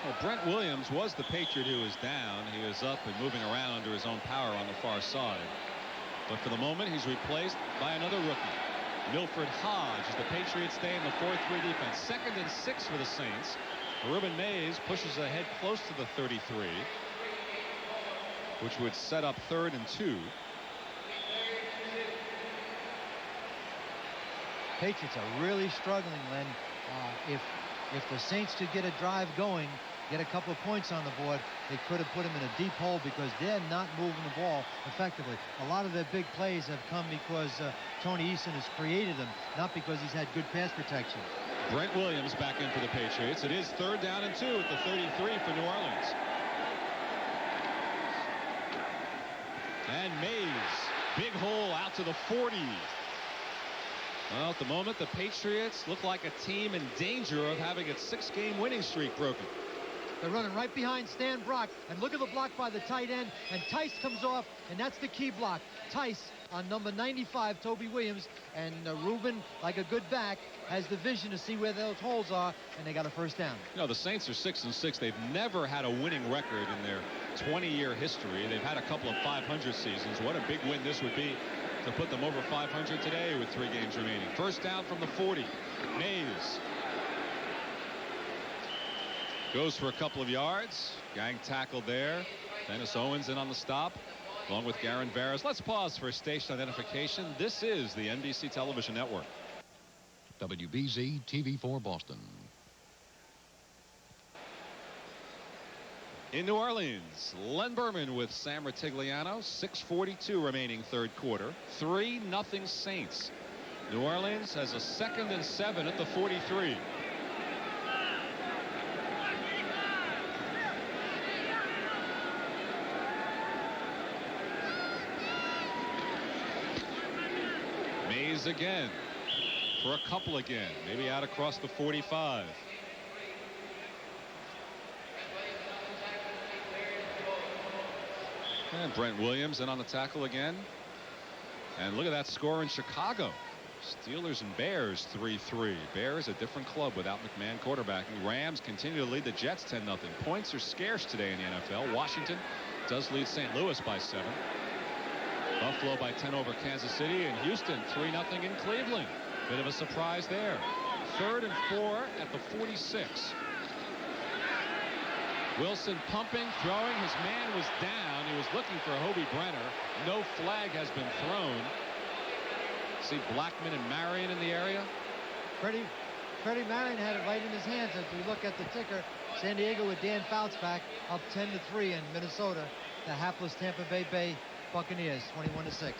Well, Brent Williams was the Patriot who was down. He was up and moving around under his own power on the far side. But for the moment, he's replaced by another rookie. Milford Hodge, as the Patriots stay in the 4-3 defense. 2nd and 6 for the Saints. Ruben Mays pushes ahead close to the 33, which would set up 3rd and 2. Patriots are really struggling, Len. If the Saints could get a drive going, get a couple of points on the board, they could have put them in a deep hole because they're not moving the ball effectively. A lot of their big plays have come because Tony Eason has created them, not because he's had good pass protection. Brent Williams back in for the Patriots. It is 3rd down and 2 at the 33 for New Orleans. And Mays, big hole out to the 40. Well, at the moment, the Patriots look like a team in danger of having its 6-game winning streak broken. They're running right behind Stan Brock, and look at the block by the tight end, and Tice comes off, and that's the key block. Tice on number 95, Toby Williams, and Ruben, like a good back, has the vision to see where those holes are, and they got a first down. You know, the Saints are 6-6. They've never had a winning record in their 20-year history. They've had a couple of 500 seasons. What a big win this would be to put them over 500 today with 3 games remaining. First down from the 40. Mays goes for a couple of yards. Gang tackle there. Dennis Owens in on the stop, along with Garen Veras. Let's pause for station identification. This is the NBC Television Network. WBZ TV4 Boston. In New Orleans, Len Berman with Sam Ratigliano. 6:42 remaining 3rd quarter. 3-0 Saints. New Orleans has a 2nd and 7 at the 43. Mays again for a couple again, maybe out across the 45. And Brent Williams in on the tackle again. And look at that score in Chicago. Steelers and Bears 3-3. Bears a different club without McMahon quarterbacking. Rams continue to lead the Jets 10-0. Points are scarce today in the NFL. Washington does lead St. Louis by 7. Buffalo by 10 over Kansas City, and Houston 3-0 in Cleveland. Bit of a surprise there. 3rd and 4 at the 46. Wilson pumping, throwing. His man was down. He was looking for Hobie Brenner. No flag has been thrown. See Blackman and Marion in the area. Freddie Marion had it right in his hands. As we look at the ticker, San Diego with Dan Fouts back up 10-3 in Minnesota. The hapless Tampa Bay Buccaneers 21-6.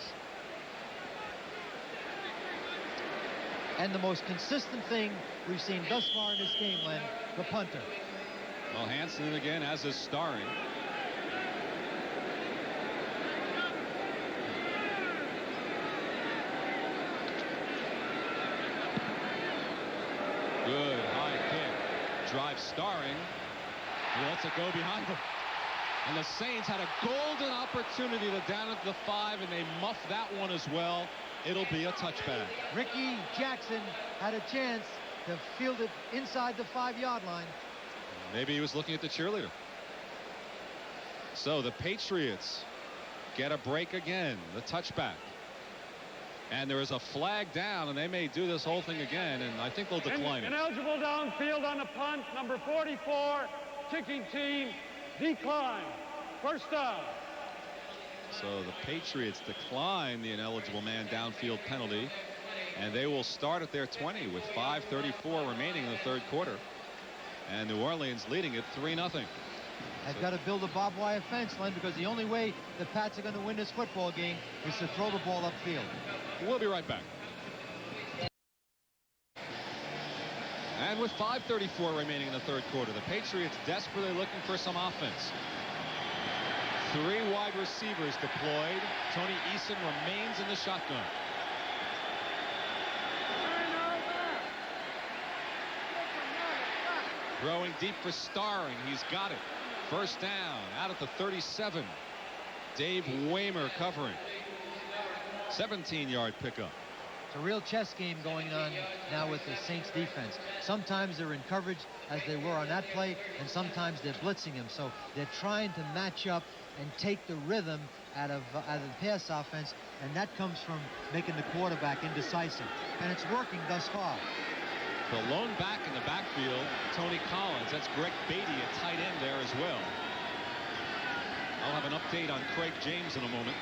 And the most consistent thing we've seen thus far in this game, Len, the punter. Well, Hansen again, as is Starring. Good high kick. Drive Starring. He lets it go behind him. And the Saints had a golden opportunity to down at the 5, and they muffed that one as well. It'll be a touchback. Ricky Jackson had a chance to field it inside the 5-yard line. Maybe he was looking at the cheerleader. So the Patriots get a break again, the touchback. And there is a flag down, and they may do this whole thing again, and I think they'll decline it. Ineligible downfield on the punt, number 44, kicking team decline. First down. So the Patriots decline the ineligible man downfield penalty, and they will start at their 20 with 5:34 remaining in the third quarter. And New Orleans leading it 3-0. They've got to build a barbed wire fence, Len, because the only way the Pats are going to win this football game is to throw the ball upfield. We'll be right back. And with 5:34 remaining in the third quarter, the Patriots desperately looking for some offense. 3 wide receivers deployed. Tony Eason remains in the shotgun. Throwing deep for Starring. He's got it. First down out at the 37. Dave Waymer covering. 17-yard pickup. It's a real chess game going on now with the Saints defense. Sometimes they're in coverage as they were on that play, and sometimes they're blitzing him. So they're trying to match up and take the rhythm out of the pass offense, and that comes from making the quarterback indecisive. And it's working thus far. The lone back in the backfield, Tony Collins. That's Greg Beatty, a tight end there as well. I'll have an update on Craig James in a moment.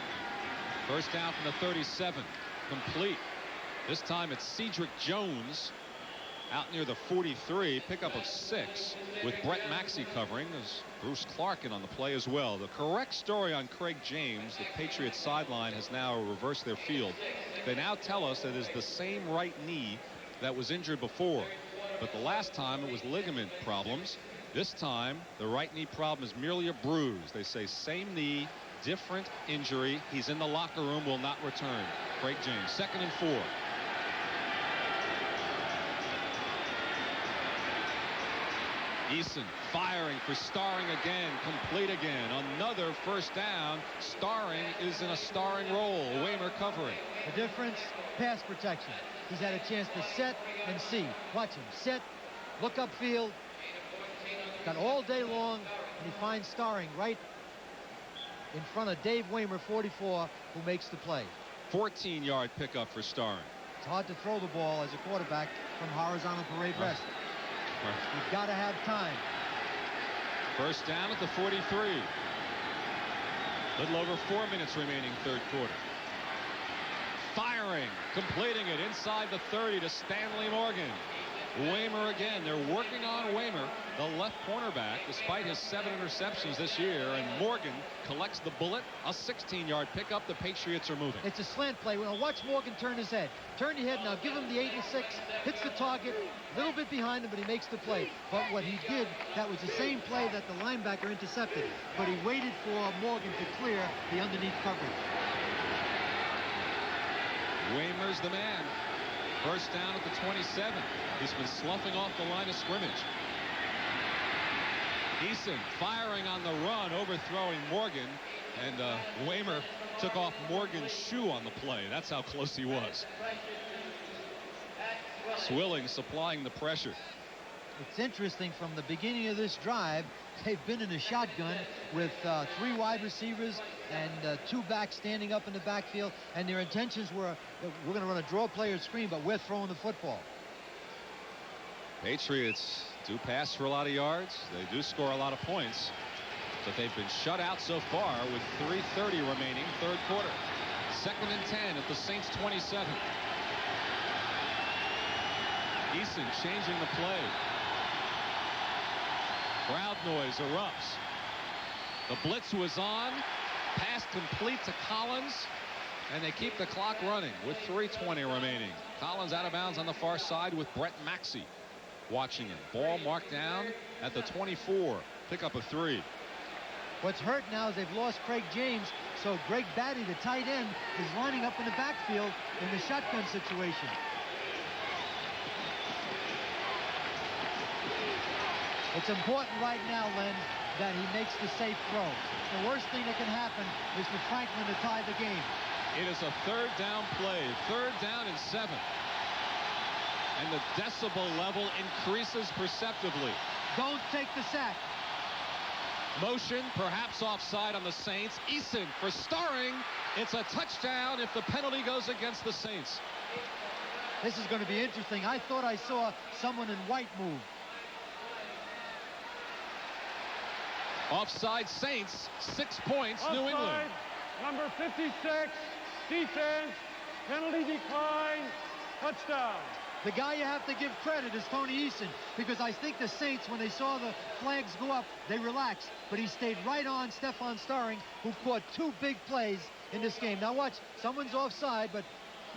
First down from the 37. Complete. This time it's Cedric Jones out near the 43. Pickup of 6 with Brett Maxey covering. There's Bruce Clark in on the play as well. The correct story on Craig James, the Patriots sideline has now reversed their field. They now tell us that it is the same right knee that was injured before, but the last time it was ligament problems. This time the right knee problem is merely a bruise. They say same knee, different injury. He's in the locker room, will not return. Craig James, 2nd and 4. Eason firing for Starring again, complete again. Another first down. Starring is in a starring role. Waymer covering. The difference, pass protection. He's had a chance to set and see. Watch him set, look upfield. Got all day long, and he finds Starring right in front of Dave Waymer, 44, who makes the play. 14-yard pickup for Starring. It's hard to throw the ball as a quarterback from horizontal parade rest. You've got to have time. First down at the 43. Little over 4 minutes remaining, third quarter. Firing, completing it inside the 30 to Stanley Morgan. Waymer again. They're working on Waymer, the left cornerback, despite his 7 interceptions this year. And Morgan collects the bullet. A 16-yard pickup. The Patriots are moving. It's a slant play. Now watch Morgan turn his head. Turn your head now. Give him the 8 and 6. Hits the target. A little bit behind him, but he makes the play. But what he did, that was the same play that the linebacker intercepted. But he waited for Morgan to clear the underneath coverage. Waymer's the man. First down at the 27. He's been sloughing off the line of scrimmage. Eason firing on the run, overthrowing Morgan, and Waymer took off Morgan's shoe on the play. That's how close he was. Swilling supplying the pressure. It's interesting, from the beginning of this drive, they've been in a shotgun with 3 wide receivers and 2 backs standing up in the backfield, and their intentions were, we're going to run a draw player screen, but we're throwing the football. Patriots do pass for a lot of yards. They do score a lot of points, but they've been shut out so far with 3:30 remaining, third quarter. 2nd and 10 at the Saints 27. Eason changing the play. Crowd noise erupts. The blitz was on. Pass complete to Collins, and they keep the clock running with 3:20 remaining. Collins out of bounds on the far side with Brett Maxey watching him. Ball marked down at the 24. Pickup of 3. What's hurt now is they've lost Craig James, so Greg Batty, the tight end, is lining up in the backfield in the shotgun situation. It's important right now, Len, that he makes the safe throw. The worst thing that can happen is for Franklin to tie the game. It is a 3rd down play. 3rd down and 7. And the decibel level increases perceptibly. Don't take the sack. Motion, perhaps offside on the Saints. Eason for Starring. It's a touchdown if the penalty goes against the Saints. This is going to be interesting. I thought I saw someone in white move. Offside Saints, 6 points, Offside, New England. number 56, defense, penalty decline, touchdown. The guy you have to give credit is Tony Eason, because I think the Saints, when they saw the flags go up, they relaxed. But he stayed right on Stephon Starring, who caught 2 big plays in this game. Now watch, someone's offside, but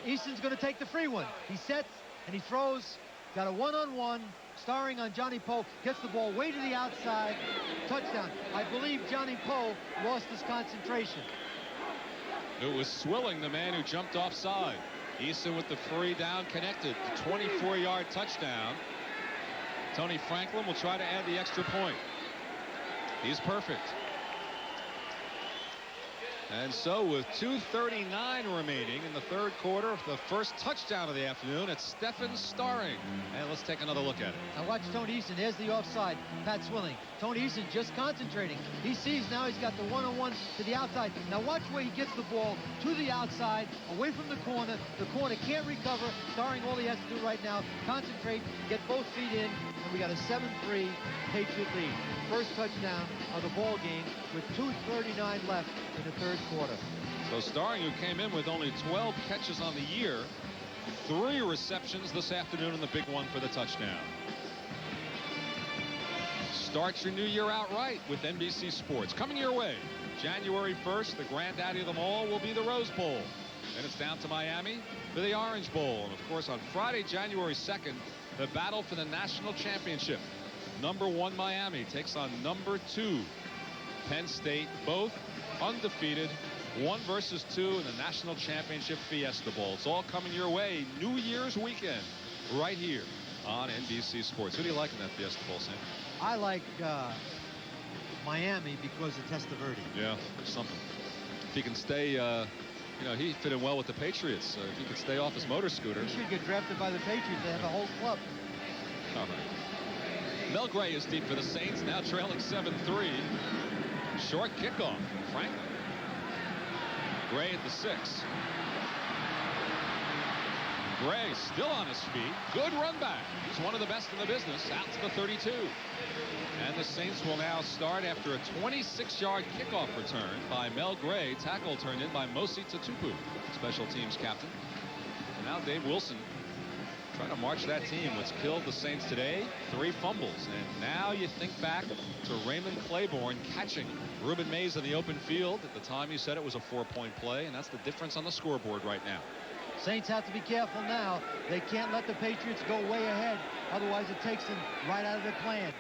Eason's going to take the free one. He sets and he throws, got a one-on-one. Starring on Johnny Poe, gets the ball way to the outside, touchdown. I believe Johnny Poe lost his concentration. It was Swilling, the man who jumped offside. Eason with the free down, connected. 24-yard touchdown. Tony Franklin will try to add the extra point. He's perfect. And so with 2:39 remaining in the third quarter, the first touchdown of the afternoon, it's Stephon Starring. And let's take another look at it. Now watch Tony Eason. There's the offside. Pat Swilling. Tony Eason just concentrating. He sees now he's got the one-on-one to the outside. Now watch where he gets the ball to the outside, away from the corner. The corner can't recover. Starring, all he has to do right now, concentrate, get both feet in, and we got a 7-3 Patriot lead. First touchdown of the ball game with 2:39 left in the third quarter. So Starring, who came in with only 12 catches on the year, 3 receptions this afternoon, and the big one for the touchdown. Start your new year out right with NBC Sports. Coming your way, January 1st, the granddaddy of them all will be the Rose Bowl. Then it's down to Miami for the Orange Bowl. And of course, on Friday, January 2nd, the battle for the national championship. Number 1 Miami takes on number 2 Penn State, both undefeated, 1 versus 2 in the national championship Fiesta Bowl. It's all coming your way New Year's weekend right here on NBC Sports. Who do you like in that Fiesta Bowl, Sam? I like Miami because of Testaverde. Yeah, there's something. If he can stay, you know, he fit in well with the Patriots. If he could stay off his motor scooter. He should get drafted by the Patriots. They have a whole club. All right. Mel Gray is deep for the Saints, now trailing 7-3. Short kickoff. Franklin. Gray at the 6. Gray still on his feet. Good run back. He's one of the best in the business. Out to the 32. And the Saints will now start after a 26-yard kickoff return by Mel Gray. Tackle turned in by Mosi Tutupu, special teams captain. And now Dave Wilson trying to march that team. What's killed the Saints today? 3 fumbles. And now you think back to Raymond Claiborne catching Ruben Mays in the open field. At the time, he said it was a 4-point play, and that's the difference on the scoreboard right now. Saints have to be careful now. They can't let the Patriots go way ahead. Otherwise, it takes them right out of their plan.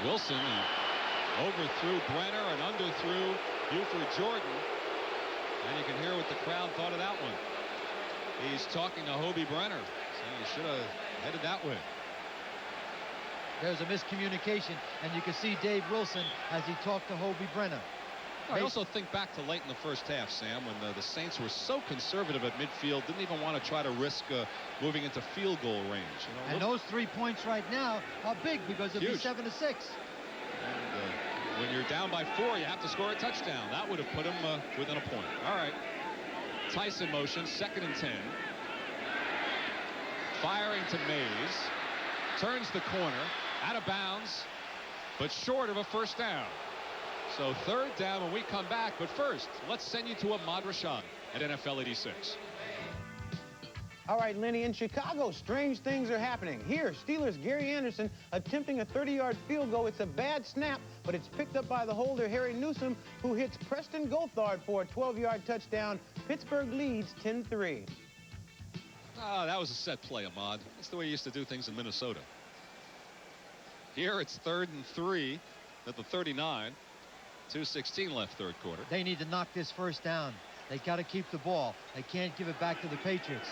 Wilson overthrew Brenner and underthrew Buford Jordan. And you can hear what the crowd thought of that one. He's talking to Hobie Brenner, saying he should have headed that way. There's a miscommunication, and you can see Dave Wilson as he talked to Hobie Brenner. I also think back to late in the first half, Sam, when the Saints were so conservative at midfield, didn't even want to try to risk moving into field goal range. You know, and those 3 points right now are big because it'll be 7-6. And when you're down by 4, you have to score a touchdown. That would have put him within a point. All right. Tyson motion, 2nd and 10. Firing to Mays. Turns the corner. Out of bounds, but short of a first down. So 3rd down when we come back. But first, let's send you to Ahmad Rashad at NFL 86. All right, Lenny, in Chicago, strange things are happening. Here, Steelers' Gary Anderson attempting a 30-yard field goal. It's a bad snap, but it's picked up by the holder, Harry Newsome, who hits Preston Gothard for a 12-yard touchdown. Pittsburgh leads 10-3. Oh, that was a set play, Ahmad. That's the way you used to do things in Minnesota. Here it's 3rd and 3 at the 39. 2:16 left third quarter. They need to knock this first down. They got to keep the ball. They can't give it back to the Patriots.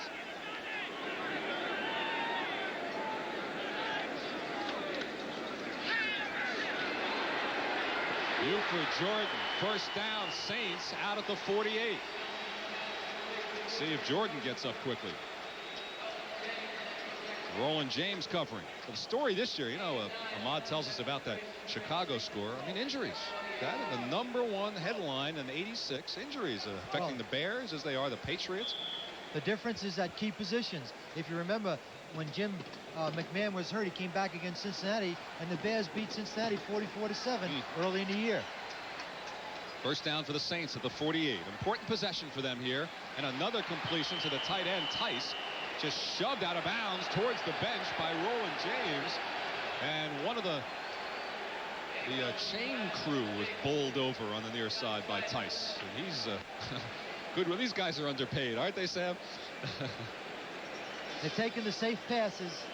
Buford Jordan, first down, Saints out at the 48. See if Jordan gets up quickly. Roland James covering. So the story this year, you know, Ahmad tells us about that Chicago score. I mean, injuries. That is the #1 headline in '86. Injuries affecting the Bears as they are the Patriots. The difference is at key positions. If you remember, when Jim McMahon was hurt, he came back against Cincinnati, and the Bears beat Cincinnati 44-7 early in the year. First down for the Saints at the 48. Important possession for them here. And another completion to the tight end, Tice. Just shoved out of bounds towards the bench by Roland James. And one of the chain crew was bowled over on the near side by Tice. And he's good. Well, these guys are underpaid, aren't they, Sam? They're taking the safe passes.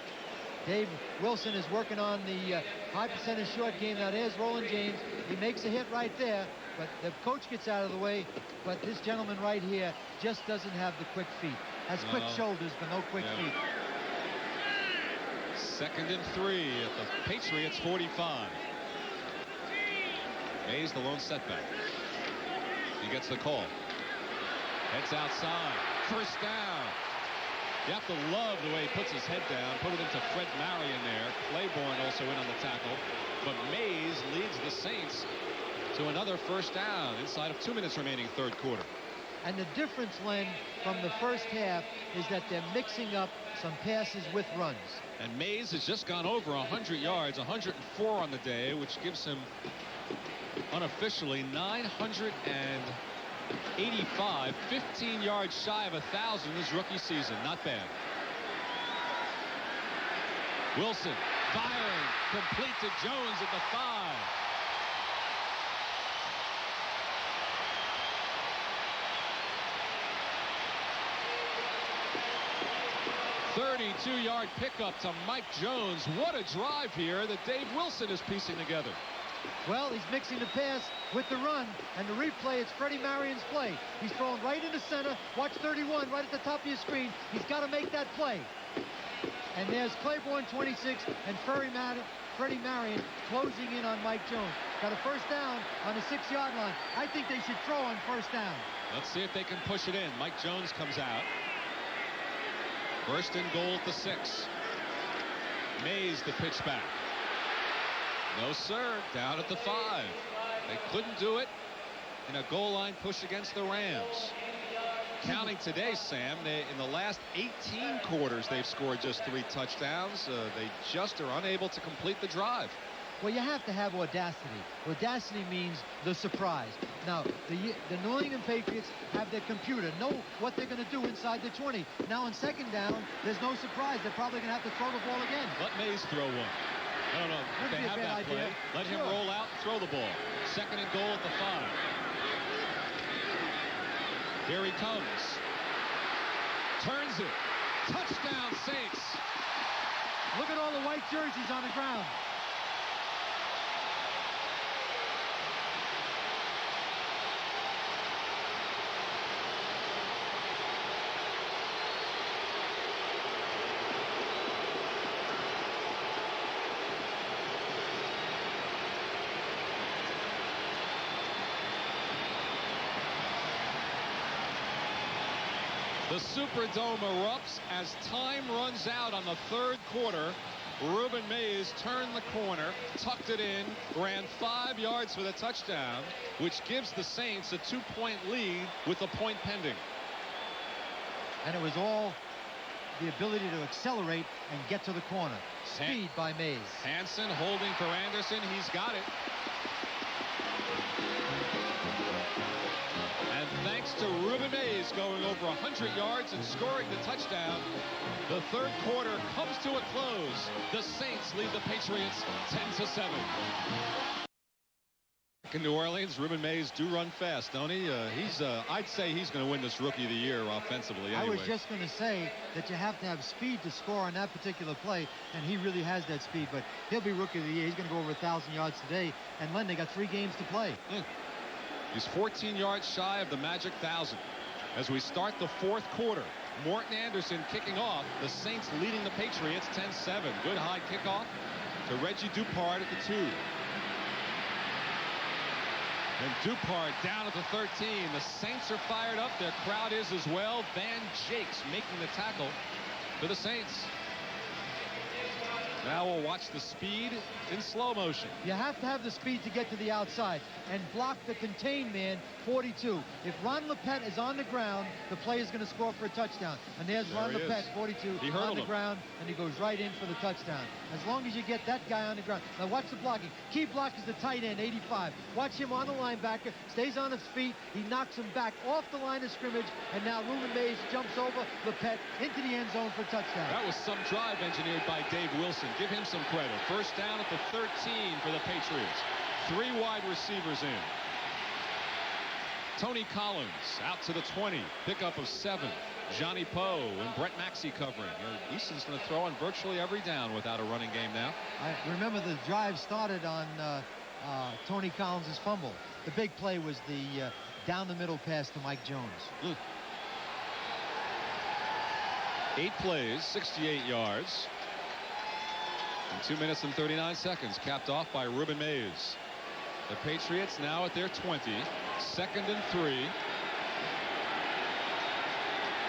Dave Wilson is working on the high percentage short game. Now there's Roland James. He makes a hit right there, but the coach gets out of the way. But this gentleman right here just doesn't have the quick feet. Has quick shoulders, but no quick feet. 2nd and 3 at the Patriots 45. Mays the lone setback. He gets the call. Heads outside. First down. You have to love the way he puts his head down. Put it into Fred Marion there. Claiborne also in on the tackle. But Mays leads the Saints to another first down inside of 2 minutes remaining third quarter. And the difference, Len, from the first half is that they're mixing up some passes with runs. And Mays has just gone over 100 yards, 104 on the day, which gives him unofficially 985, 15 yards shy of 1,000 his rookie season. Not bad. Wilson firing, complete to Jones at the 5. .32-yard pickup to Mike Jones. What a drive here that Dave Wilson is piecing together. Well, he's mixing the pass with the run, and the replay, it's Freddie Marion's play. He's throwing right into center. Watch 31 right at the top of your screen. He's got to make that play. And there's Claiborne 26 and Freddie Marion closing in on Mike Jones. Got a first down on the 6-yard line. I think they should throw on first down. Let's see if they can push it in. Mike Jones comes out. First and goal at the 6. Mays the pitch back. No, sir. Down at the 5. They couldn't do it in a goal line push against the Rams. Counting today, Sam, in the last 18 quarters, they've scored just 3 touchdowns. They just are unable to complete the drive. Well, you have to have audacity. Audacity means the surprise. Now, the New England Patriots have their computer, know what they're going to do inside the 20. Now, on second down, there's no surprise. They're probably going to have to throw the ball again. Let Mays throw one. No, no, Wouldn't they be a have bad that play. idea. Let him roll out and throw the ball. Second and goal at the 5. Here he comes. Turns it. Touchdown, Saints. Look at all the white jerseys on the ground. The Superdome erupts as time runs out on the third quarter. Ruben Mays turned the corner, tucked it in, ran 5 yards for the touchdown, which gives the Saints a 2-point lead with a point pending. And it was all the ability to accelerate and get to the corner. Speed by Mays. Hansen holding for Anderson. He's got it. And thanks to Ruben Mays going over 100 yards and scoring the touchdown, the third quarter comes to a close. The Saints lead the Patriots 10-7. In New Orleans, Ruben Mays do run fast, don't he? I'd say he's going to win this Rookie of the Year offensively anyway. I was just going to say that you have to have speed to score on that particular play, and he really has that speed. But he'll be Rookie of the Year. He's going to go over 1,000 yards today. And Len, they got 3 games to play. He's 14 yards shy of the magic 1,000. As we start the fourth quarter, Morton Anderson kicking off. The Saints leading the Patriots 10-7. Good high kickoff to Reggie Dupart at the 2. And Dupart down at the 13. The Saints are fired up. Their crowd is as well. Van Jakes making the tackle for the Saints. Now we'll watch the speed in slow motion. You have to have the speed to get to the outside and block the contained man, 42. If Ron Lepet is on the ground, the play is going to score for a touchdown. And there's Ron Lepet, 42, on the ground, and he goes right in for the touchdown. As long as you get that guy on the ground. Now watch the blocking. Key block is the tight end, 85. Watch him on the linebacker, stays on his feet. He knocks him back off the line of scrimmage, and now Reuben Mays jumps over Lepet into the end zone for a touchdown. That was some drive engineered by Dave Wilson. Give him some credit. First down at the 13 for the Patriots. 3 wide receivers in. Tony Collins out to the 20. Pickup of 7. Johnny Poe and Brett Maxey covering. Easton's going to throw on virtually every down without a running game now. I remember the drive started on Tony Collins' fumble. The big play was the down the middle pass to Mike Jones. 8 plays, 68 yards. In 2 minutes and 39 seconds, capped off by Reuben Mays. The Patriots now at their 20. 2nd and 3.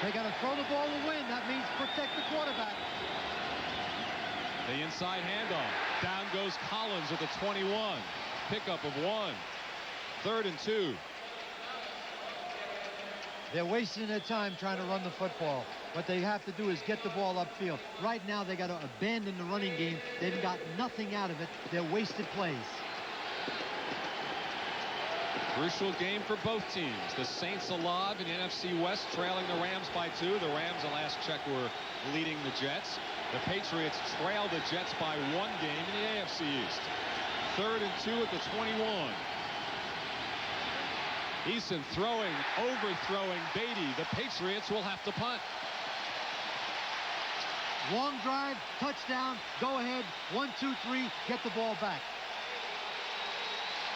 They got to throw the ball to win. That means protect the quarterback. The inside handoff. Down goes Collins at the 21. Pickup of 1. 3rd and 2. They're wasting their time trying to run the football. What they have to do is get the ball upfield. Right now, they got to abandon the running game. They've got nothing out of it. They're wasted plays. Crucial game for both teams. The Saints alive in the NFC West, trailing the Rams by 2. The Rams, the last check, were leading the Jets. The Patriots trail the Jets by 1 game in the AFC East. 3rd and 2 at the 21. Eason throwing, overthrowing Beatty. The Patriots will have to punt. Long drive, touchdown, go ahead, 1, 2, 3, get the ball back.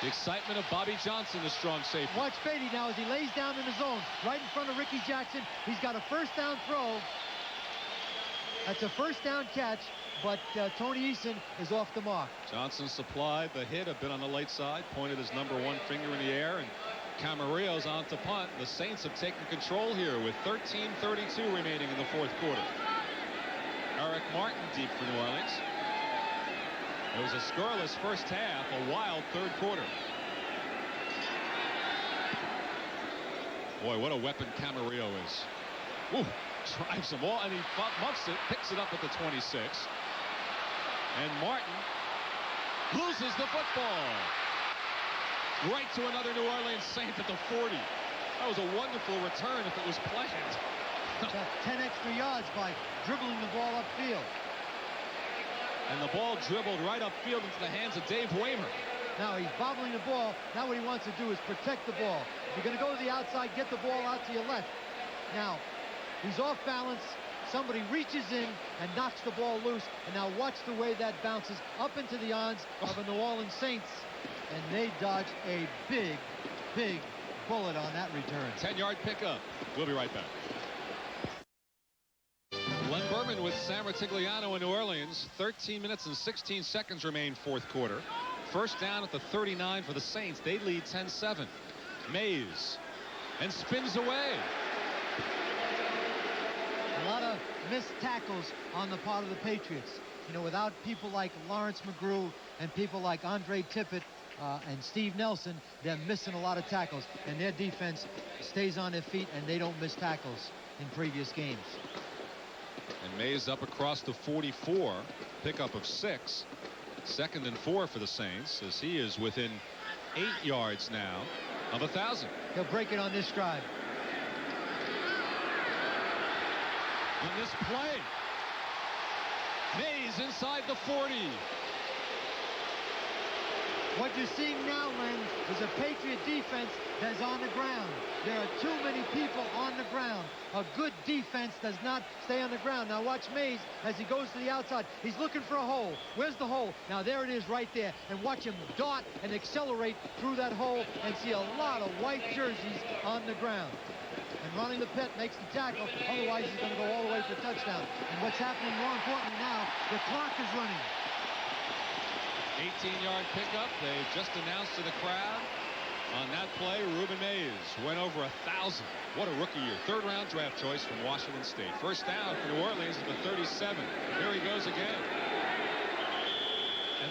The excitement of Bobby Johnson, the strong safety. Watch Beatty now as he lays down in the zone, right in front of Ricky Jackson. He's got a first down throw. That's a first down catch, but Tony Eason is off the mark. Johnson supplied the hit, a bit on the late side, pointed his number 1 finger in the air, and Camarillo's on to punt. The Saints have taken control here with 13:32 remaining in the 4th quarter. Eric Martin deep for New Orleans. It was a scoreless first half, a wild 3rd quarter. Boy, what a weapon Camarillo is. Woo, drives them all, and he muffs it, picks it up at the 26. And Martin loses the football. Right to another New Orleans Saint at the 40. That was a wonderful return if it was planned. Got 10 extra yards by dribbling the ball upfield. And the ball dribbled right upfield into the hands of Dave Waymer. Now he's bobbling the ball. Now what he wants to do is protect the ball. If you're going to go to the outside, get the ball out to your left. Now, he's off balance. Somebody reaches in and knocks the ball loose. And now watch the way that bounces up into the arms of the New Orleans Saints. And they dodge a big, big bullet on that return. 10-yard pickup. We'll be right back. Len Berman with Sam Ratigliano in New Orleans. 13 minutes and 16 seconds remain 4th quarter. First down at the 39 for the Saints. They lead 10-7. Mays and spins away. A lot of missed tackles on the part of the Patriots. You know, without people like Lawrence McGrew and people like Andre Tippett and Steve Nelson, they're missing a lot of tackles. And their defense stays on their feet, and they don't miss tackles in previous games. And Mays up across the 44. Pickup of 6. 2nd and 4 for the Saints, as he is within 8 yards now of 1,000. He'll break it on this drive. On this play, Mays inside the 40. What you're seeing now, Len, is a Patriot defense that's on the ground. There are too many people on the ground. A good defense does not stay on the ground. Now watch Mays as he goes to the outside. He's looking for a hole. Where's the hole? Now there it is right there. And watch him dart and accelerate through that hole and see a lot of white jerseys on the ground. And Ronnie Lepet makes the tackle. Otherwise, he's going to go all the way for touchdown. And what's happening more importantly now, the clock is running. 18-yard pickup. They've just announced to the crowd on that play, Reuben Mays went over 1,000. What a rookie year. 3rd-round draft choice from Washington State. First down for New Orleans at the 37. Here he goes again.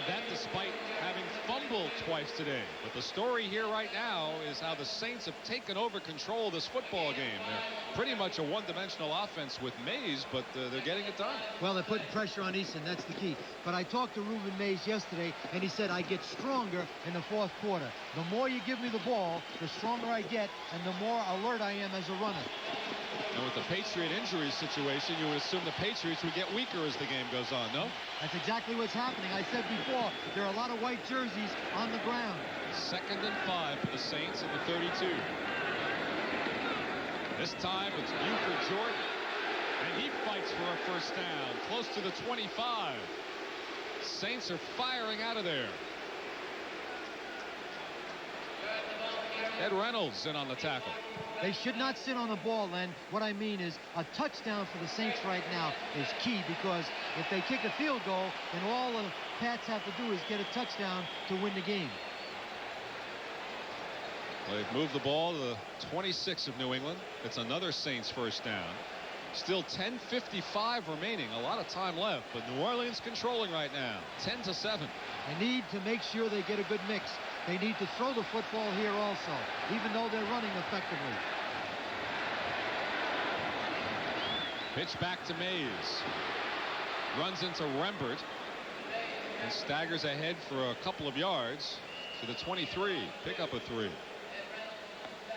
that despite having fumbled twice today. But the story here right now is how the Saints have taken over control of this football game. They're pretty much a one-dimensional offense with Mays, but they're getting it done. Well, they're putting pressure on Eason. That's the key. But I talked to Reuben Mays yesterday, and he said I get stronger in the fourth quarter. The more you give me the ball, the stronger I get, and the more alert I am as a runner. And with the Patriot injury situation, you would assume the Patriots would get weaker as the game goes on, no? That's exactly what's happening. I said before, there are a lot of white jerseys on the ground. 2nd and 5 for the Saints in the 32. This time it's Buford Jordan, and he fights for a first down, close to the 25. Saints are firing out of there. Ed Reynolds in on the tackle. They should not sit on the ball, Len. What I mean is a touchdown for the Saints right now is key, because if they kick a field goal, then all the Pats have to do is get a touchdown to win the game. They've moved the ball to the 26 of New England. It's another Saints first down. Still 10:55 remaining. A lot of time left, but New Orleans controlling right now. 10-7. They need to make sure they get a good mix. They need to throw the football here also, even though they're running effectively. Pitch back to Mays. Runs into Rembert and staggers ahead for a couple of yards to the 23. Pick up a 3.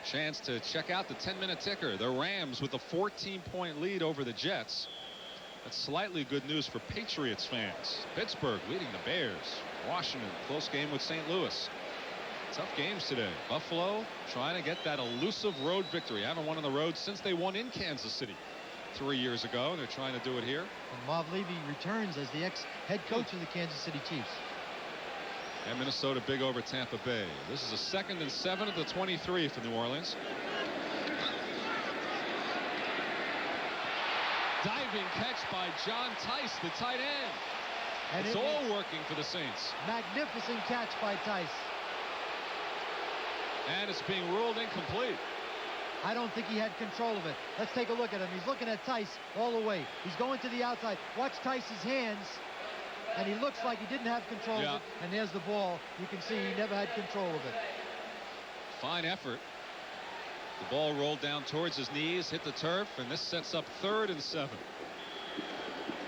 Chance to check out the 10-minute ticker. The Rams with a 14-point lead over the Jets. That's slightly good news for Patriots fans. Pittsburgh leading the Bears. Washington, close game with St. Louis. Tough games today. Buffalo trying to get that elusive road victory. Haven't won on the road since they won in Kansas City 3 years ago, and they're trying to do it here. And Marv Levy returns as the ex-head coach of the Kansas City Chiefs. And Minnesota big over Tampa Bay. This is a 2nd and 7 at the 23 for New Orleans. Diving catch by John Tice, the tight end. And it's all working for the Saints. Magnificent catch by Tice. And it's being ruled incomplete. I don't think he had control of it. Let's take a look at him. He's looking at Tice all the way. He's going to the outside. Watch Tice's hands. And he looks like he didn't have control of it. And there's the ball. You can see he never had control of it. Fine effort. The ball rolled down towards his knees, hit the turf, and this sets up 3rd and 7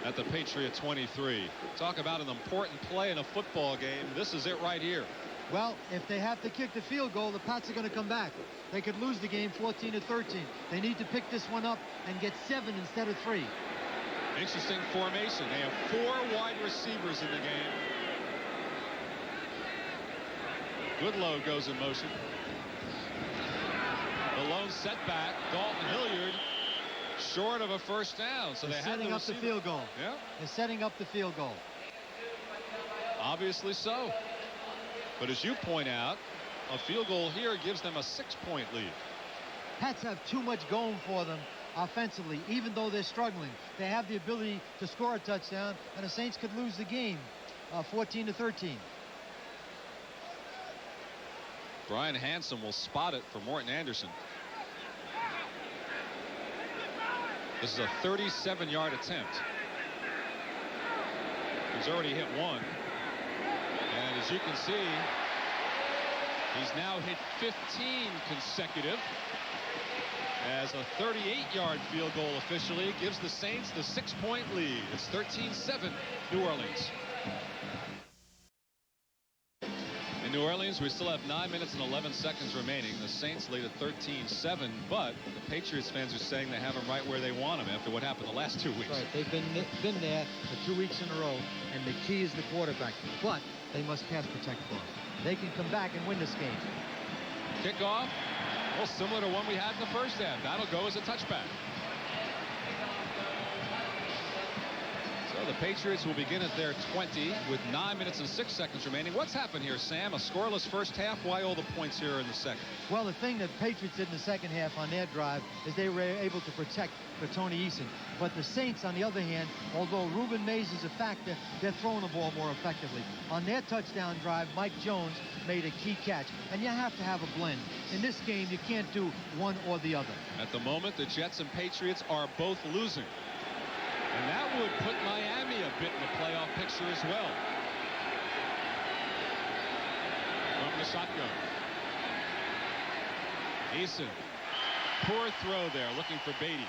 at the Patriot 23. Talk about an important play in a football game. This is it right here. Well, if they have to kick the field goal, the Pats are going to come back. They could lose the game 14-13. They need to pick this one up and get 7 instead of 3. Interesting formation. They have 4 wide receivers in the game. Goodlow goes in motion. The lone setback, Dalton Hilliard, short of a first down. So they're setting up the field goal. Yeah. They're setting up the field goal. Obviously so. But as you point out, a field goal here gives them a 6-point lead. Pats have too much going for them offensively, even though they're struggling. They have the ability to score a touchdown, and the Saints could lose the game 14-13. Brian Hansen will spot it for Morton Anderson. This is a 37-yard attempt. He's already hit 1. And as you can see, he's now hit 15 consecutive, as a 38-yard field goal officially gives the Saints the 6-point lead. It's 13-7 New Orleans. In New Orleans, we still have 9 minutes and 11 seconds remaining. The Saints lead at 13-7, but the Patriots fans are saying they have them right where they want them after what happened the last 2 weeks. Right, they've been there for 2 weeks in a row, and the key is the quarterback. But they must pass protect for him. They can come back and win this game. Kickoff, well, similar to one we had in the first half. That'll go as a touchback. So the Patriots will begin at their 20 with 9 minutes and 6 seconds remaining. What's happened here, Sam? A scoreless first half. Why all the points here in the second? Well, the thing that Patriots did in the second half on their drive is they were able to protect for Tony Eason. But the Saints, on the other hand, although Reuben Mays is a factor, they're throwing the ball more effectively. On their touchdown drive, Mike Jones made a key catch. And you have to have a blend. In this game, you can't do one or the other. At the moment, the Jets and Patriots are both losing. And that would put Miami a bit in the playoff picture as well. the shotgun. Eason, poor throw there, looking for Beatty.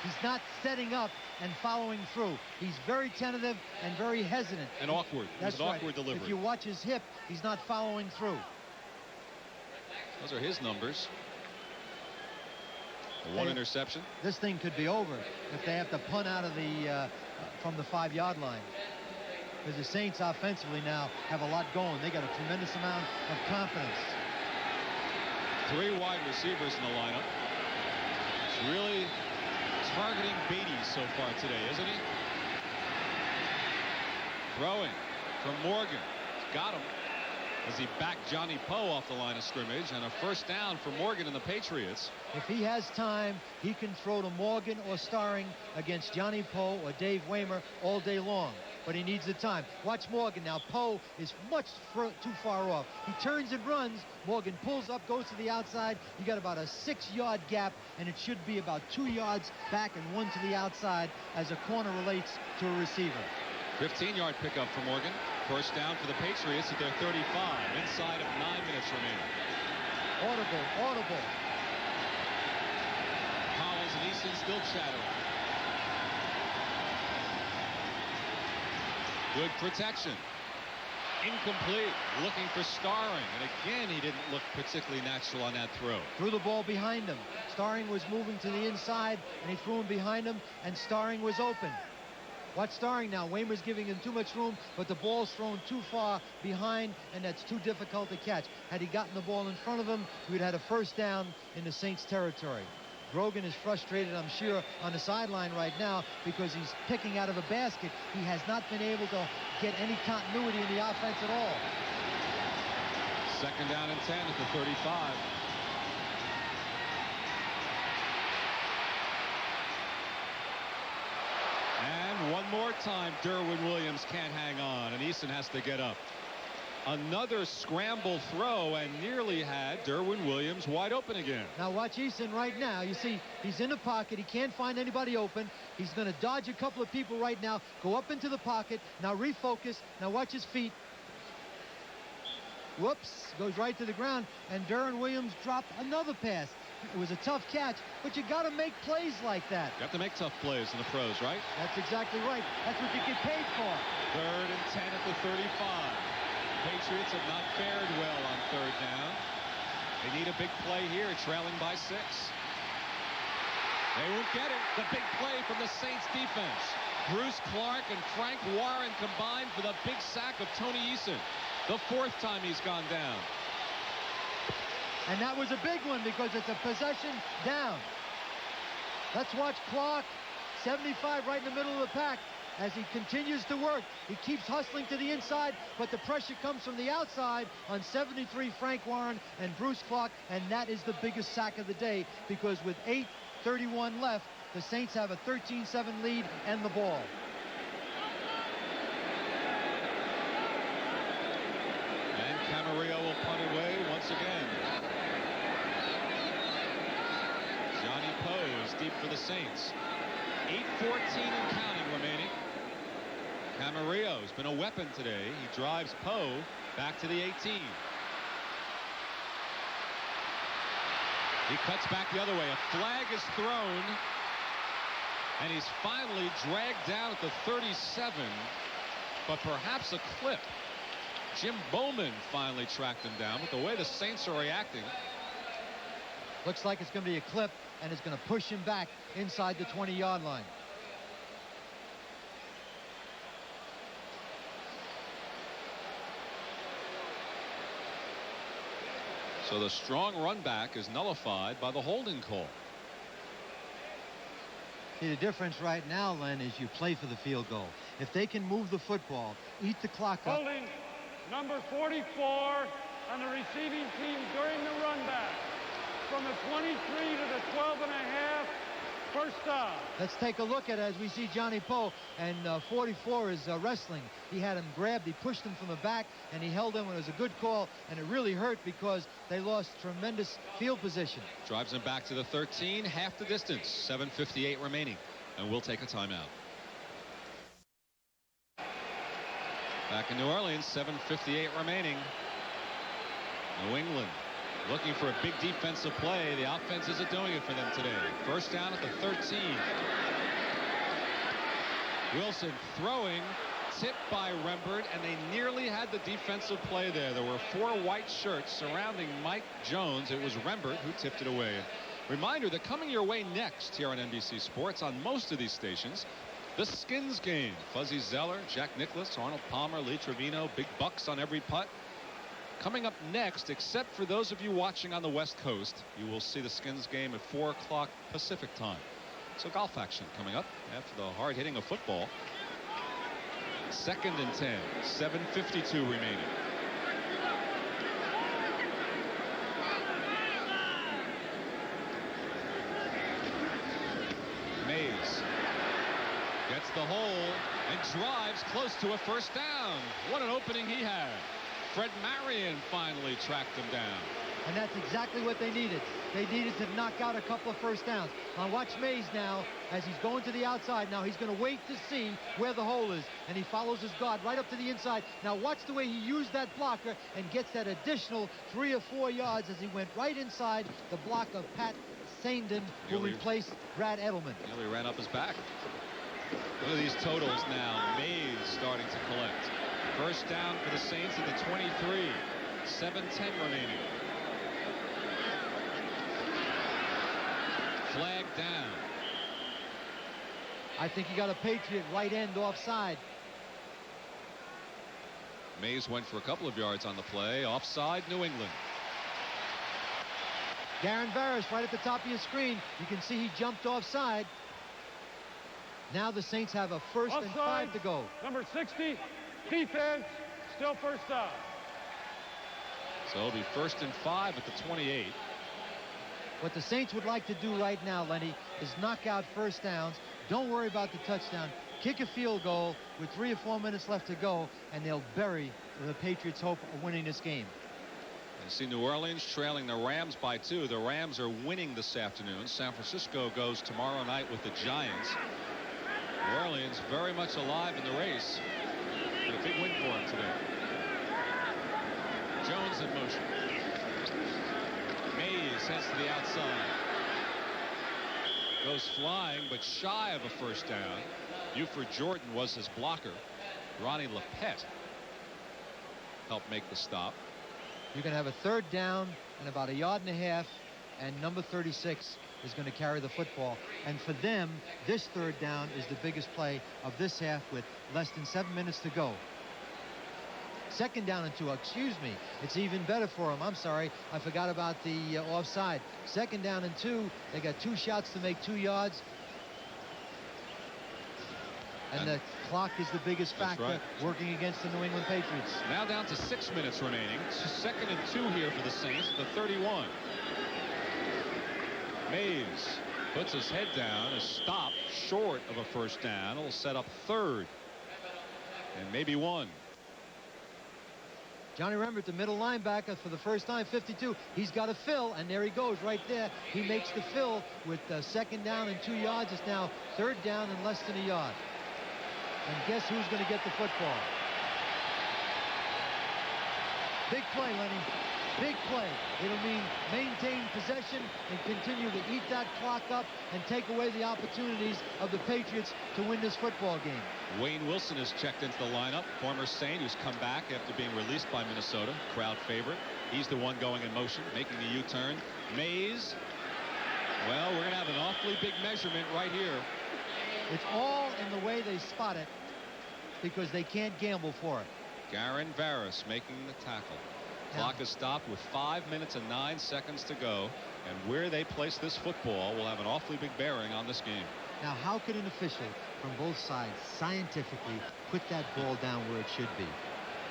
He's not setting up and following through. He's very tentative and very hesitant. And awkward. That's an right. awkward delivery. If you watch his hip, he's not following through. Those are his numbers. One interception. This thing could be over if they have to punt out of the from the 5-yard line. Because the Saints offensively now have a lot going. They got a tremendous amount of confidence. 3 wide receivers in the lineup. It's really targeting Beatty so far today, isn't he? Throwing from Morgan. Got him as he backed Johnny Poe off the line of scrimmage, and a first down for Morgan and the Patriots. If he has time, he can throw to Morgan or Starring against Johnny Poe or Dave Waymer all day long. But he needs the time. Watch Morgan now. Poe is much too far off. He turns and runs. Morgan pulls up, goes to the outside. You got about a 6-yard gap, and it should be about 2 yards back and 1 to the outside as a corner relates to a receiver. 15-yard pickup for Morgan. First down for the Patriots at their 35, inside of 9 minutes remaining. Audible. Collins and Eason still chattering. Good protection. Incomplete. Looking for Starring. And again, he didn't look particularly natural on that throw. Threw the ball behind him. Starring was moving to the inside, and he threw him behind him, and Starring was open. Watch Starring now. Waymer's giving him too much room, but the ball's thrown too far behind, and that's too difficult to catch. Had he gotten the ball in front of him, he would have had a first down in the Saints' territory. Grogan is frustrated, I'm sure, on the sideline right now because he's picking out of a basket. He has not been able to get any continuity in the offense at all. Second down and 10 at the 35. And one more time, Derwin Williams can't hang on, and Eason has to get up. Another scramble throw, and nearly had Derwin Williams wide open again. Now watch Eason right now. You see, he's in the pocket. He can't find anybody open. He's going to dodge a couple of people right now, go up into the pocket. Now refocus. Now watch his feet. Whoops, goes right to the ground, and Derwin Williams dropped another pass. It was a tough catch, but you got to make plays like that. You have to make tough plays in the pros, right? That's exactly right. That's what you get paid for. 3rd and 10 at the 35. Patriots have not fared well on 3rd down. They need a big play here, trailing by 6. They won't get it. The big play from the Saints defense. Bruce Clark and Frank Warren combined for the big sack of Tony Eason. The 4th time he's gone down. And that was a big one because it's a possession down. Let's watch Clark, 75 right in the middle of the pack. As he continues to work, he keeps hustling to the inside, but the pressure comes from the outside on 73 Frank Warren and Bruce Clark, and that is the biggest sack of the day because with 8:31 left, the Saints have a 13-7 lead and the ball. And Camarillo will punt away once again. Johnny Poe is deep for the Saints. 8:14 and counting remaining. Camarillo's been a weapon today. He drives Poe back to the 18. He cuts back the other way. A flag is thrown, and he's finally dragged down at the 37, but perhaps a clip. Jim Bowman finally tracked him down, but the way the Saints are reacting. Looks like it's going to be a clip, and it's going to push him back inside the 20-yard line. So the strong run back is nullified by the holding call. See, the difference right now, Len, is you play for the field goal. If they can move the football, eat the clock up. Holding number 44 on the receiving team during the run back. From the 23 to the 12 and a half, first down. Let's take a look at it as we see Johnny Poe, and 44 is wrestling. He had him grabbed, he pushed him from the back, and he held him. It was a good call, and it really hurt because they lost tremendous field position. Drives him back to the 13, half the distance, 7:58 remaining, and we'll take a timeout. Back in New Orleans, 7:58 remaining. New England looking for a big defensive play. The offense isn't doing it for them today. First down at the 13. Wilson throwing, tipped by Rembert, and they nearly had the defensive play there. There were 4 white shirts surrounding Mike Jones. It was Rembert who tipped it away. Reminder that coming your way next here on NBC Sports on most of these stations, the Skins game. Fuzzy Zeller, Jack Nicklaus, Arnold Palmer, Lee Trevino, big bucks on every putt. Coming up next, except for those of you watching on the West Coast, you will see the Skins game at 4 o'clock Pacific time. So golf action coming up after the hard hitting of football. 2nd and 10, 7:52 remaining. Mays gets the hole and drives close to a first down. What an opening he had. Fred Marion finally tracked him down. And that's exactly what they needed. They needed to knock out a couple of first downs. Now watch Mays now as he's going to the outside. Now he's going to wait to see where the hole is. And he follows his guard right up to the inside. Now watch the way he used that blocker and gets that additional 3 or 4 yards as he went right inside the block of Pat Saindon, who replaced Brad Edelman. Nearly ran up his back. Look at these totals now. Mays starting to collect. First down for the Saints at the 23. 7:10 remaining. Flag down. I think he got a Patriot right end offside. Mays went for a couple of yards on the play. Offside, New England. Garen Varus right at the top of your screen. You can see he jumped offside. Now the Saints have a first and 5 to go. Number 60, defense, still first down. So it'll be 1st and 5 at the 28. What the Saints would like to do right now, Lenny, is knock out first downs. Don't worry about the touchdown. Kick a field goal with 3 or 4 minutes left to go, and they'll bury the Patriots' hope of winning this game. You see New Orleans trailing the Rams by 2. The Rams are winning this afternoon. San Francisco goes tomorrow night with the Giants. New Orleans very much alive in the race. And a big win for him today. Jones in motion. Mays heads to the outside. Goes flying, but shy of a first down. Buford Jordan was his blocker. Ronnie Lepet helped make the stop. You're going to have a 3rd down and about 1.5 yards, and number 36 is going to carry the football. And for them, this 3rd down is the biggest play of this half with less than 7 minutes to go. 2nd down and 2. Excuse me. It's even better for them. I'm sorry. I forgot about the offside. 2nd down and 2. They got 2 shots to make 2 yards. And the clock is the biggest factor working against the New England Patriots. Now down to 6 minutes remaining. 2nd and 2 here for the Saints at the 31. Mays puts his head down. A stop short of a first down. It'll set up 3rd and maybe 1. Johnny Rembert, the middle linebacker for the first time, 52. He's got a fill, and there he goes right there. He makes the fill with 2nd down and 2 yards. It's now 3rd down and less than 1 yard. And guess who's going to get the football? Big play, Lenny. Big play. It'll mean maintain possession and continue to eat that clock up and take away the opportunities of the Patriots to win this football game. Wayne Wilson has checked into the lineup. Former Saint who's come back after being released by Minnesota. Crowd favorite. He's the one going in motion, making the U-turn. Mays. Well, we're going to have an awfully big measurement right here. It's all in the way they spot it because they can't gamble for it. Garen Varus making the tackle. Clock is stopped with 5 minutes and 9 seconds to go. And where they place this football will have an awfully big bearing on this game. Now, how could an official from both sides scientifically put that ball down where it should be?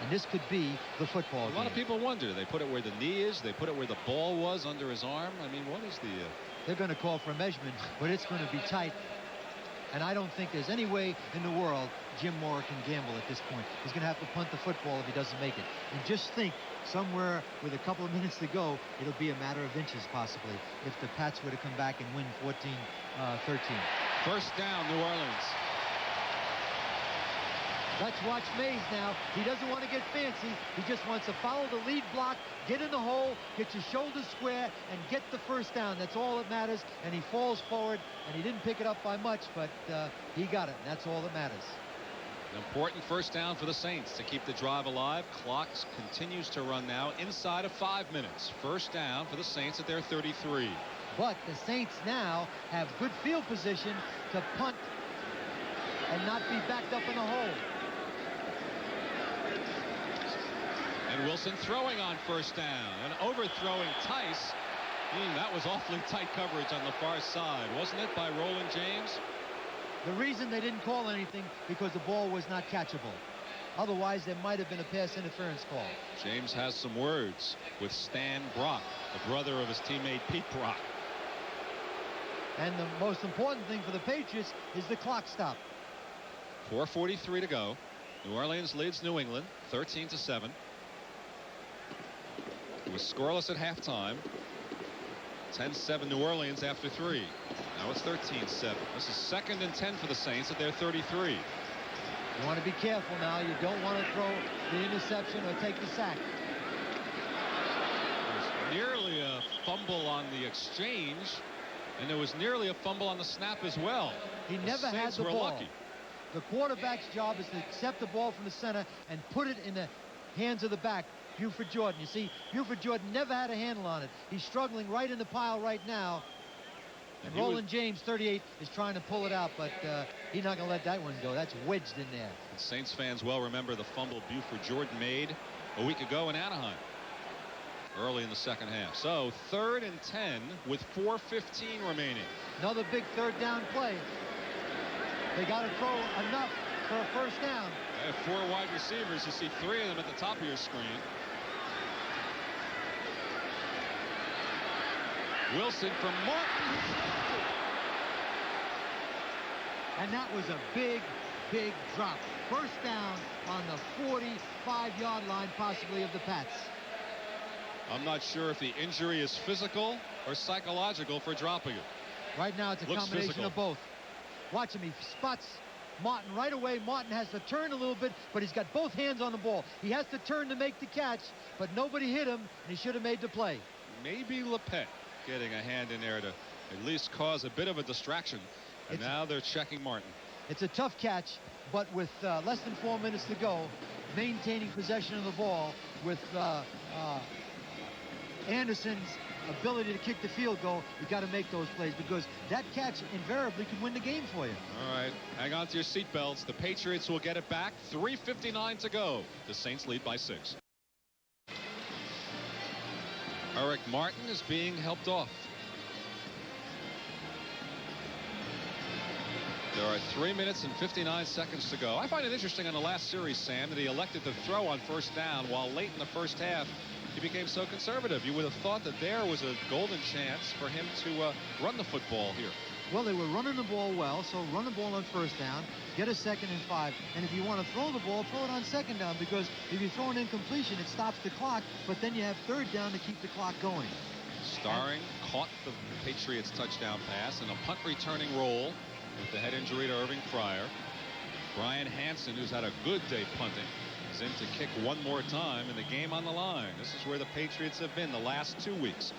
And this could be the football game. A lot of people wonder. They put it where the knee is. They put it where the ball was under his arm. I mean, what is the... They're going to call for a measurement, but it's going to be tight. And I don't think there's any way in the world Jim Mora can gamble at this point. He's going to have to punt the football if he doesn't make it. And just think, somewhere with a couple of minutes to go, it'll be a matter of inches possibly if the Pats were to come back and win 14-13. First down, New Orleans. Let's watch Mays now. He doesn't want to get fancy. He just wants to follow the lead block, get in the hole, get your shoulders square, and get the first down. That's all that matters. And he falls forward, and he didn't pick it up by much, but he got it, and that's all that matters. An important first down for the Saints to keep the drive alive. Clock continues to run now inside of 5 minutes. First down for the Saints at their 33. But the Saints now have good field position to punt and not be backed up in the hole. And Wilson throwing on first down and overthrowing Tice. That was awfully tight coverage on the far side, wasn't it, by Roland James? The reason they didn't call anything because the ball was not catchable. Otherwise, there might have been a pass interference call. James has some words with Stan Brock, the brother of his teammate Pete Brock. And the most important thing for the Patriots is the clock stop. 4:43 to go. New Orleans leads New England 13-7. It was scoreless at halftime. 10-7 New Orleans after 3. Now it's 13-7. This is 2nd and 10 for the Saints at their 33. You want to be careful now. You don't want to throw the interception or take the sack. There's nearly a fumble on the exchange, and there was nearly a fumble on the snap as well. He never had the ball. Lucky. The quarterback's job is to accept the ball from the center and put it in the hands of the back. Buford Jordan. You see, Buford Jordan never had a handle on it. He's struggling right in the pile right now. And Roland James, 38, is trying to pull it out, but he's not going to let that one go. That's wedged in there. And Saints fans well remember the fumble Buford Jordan made a week ago in Anaheim early in the second half. So 3rd and 10 with 4:15 remaining. Another big third down play. They got to throw enough for a first down. They have 4 wide receivers. You see 3 of them at the top of your screen. Wilson from Martin. And that was a big, big drop. First down on the 45-yard line, possibly, of the Pats. I'm not sure if the injury is physical or psychological for dropping it. Right now, it's a combination of both. Watch him. He spots Martin right away. Martin has to turn a little bit, but he's got both hands on the ball. He has to turn to make the catch, but nobody hit him, and he should have made the play. Maybe Lepet getting a hand in there to at least cause a bit of a distraction. And now they're checking Martin. It's a tough catch, but with less than 4 minutes to go, maintaining possession of the ball with Anderson's ability to kick the field goal, you got to make those plays because that catch invariably can win the game for you. All right, hang on to your seatbelts. The Patriots will get it back. 3:59 to go. The Saints lead by 6. Eric Martin is being helped off. There are 3 minutes and 59 seconds to go. I find it interesting on the last series, Sam, that he elected to throw on first down while late in the first half he became so conservative. You would have thought that there was a golden chance for him to run the football here. Well, they were running the ball well, so run the ball on first down, get a 2nd and 5, and if you want to throw the ball, throw it on 2nd down, because if you throw an incompletion, it stops the clock, but then you have 3rd down to keep the clock going. Starring caught the Patriots touchdown pass in a punt returning role with the head injury to Irving Fryer. Brian Hansen, who's had a good day punting, is in to kick one more time in the game on the line. This is where the Patriots have been the last 2 weeks.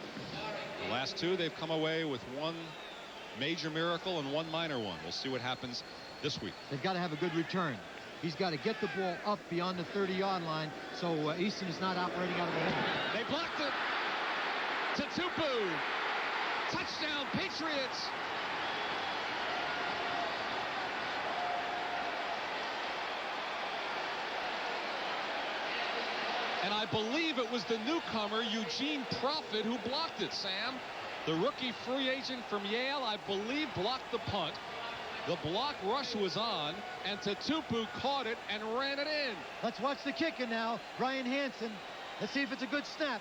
The last 2, they've come away with 1 major miracle and 1 minor one. We'll see what happens this week. They've got to have a good return. He's got to get the ball up beyond the 30-yard line, so Easton is not operating out of the hole. They blocked it to Tupu. Touchdown, Patriots. And I believe it was the newcomer, Eugene Profit, who blocked it, Sam. The rookie free agent from Yale, I believe, blocked the punt. The block rush was on, and Tupu caught it and ran it in. Let's watch the kicker now, Brian Hansen. Let's see if it's a good snap.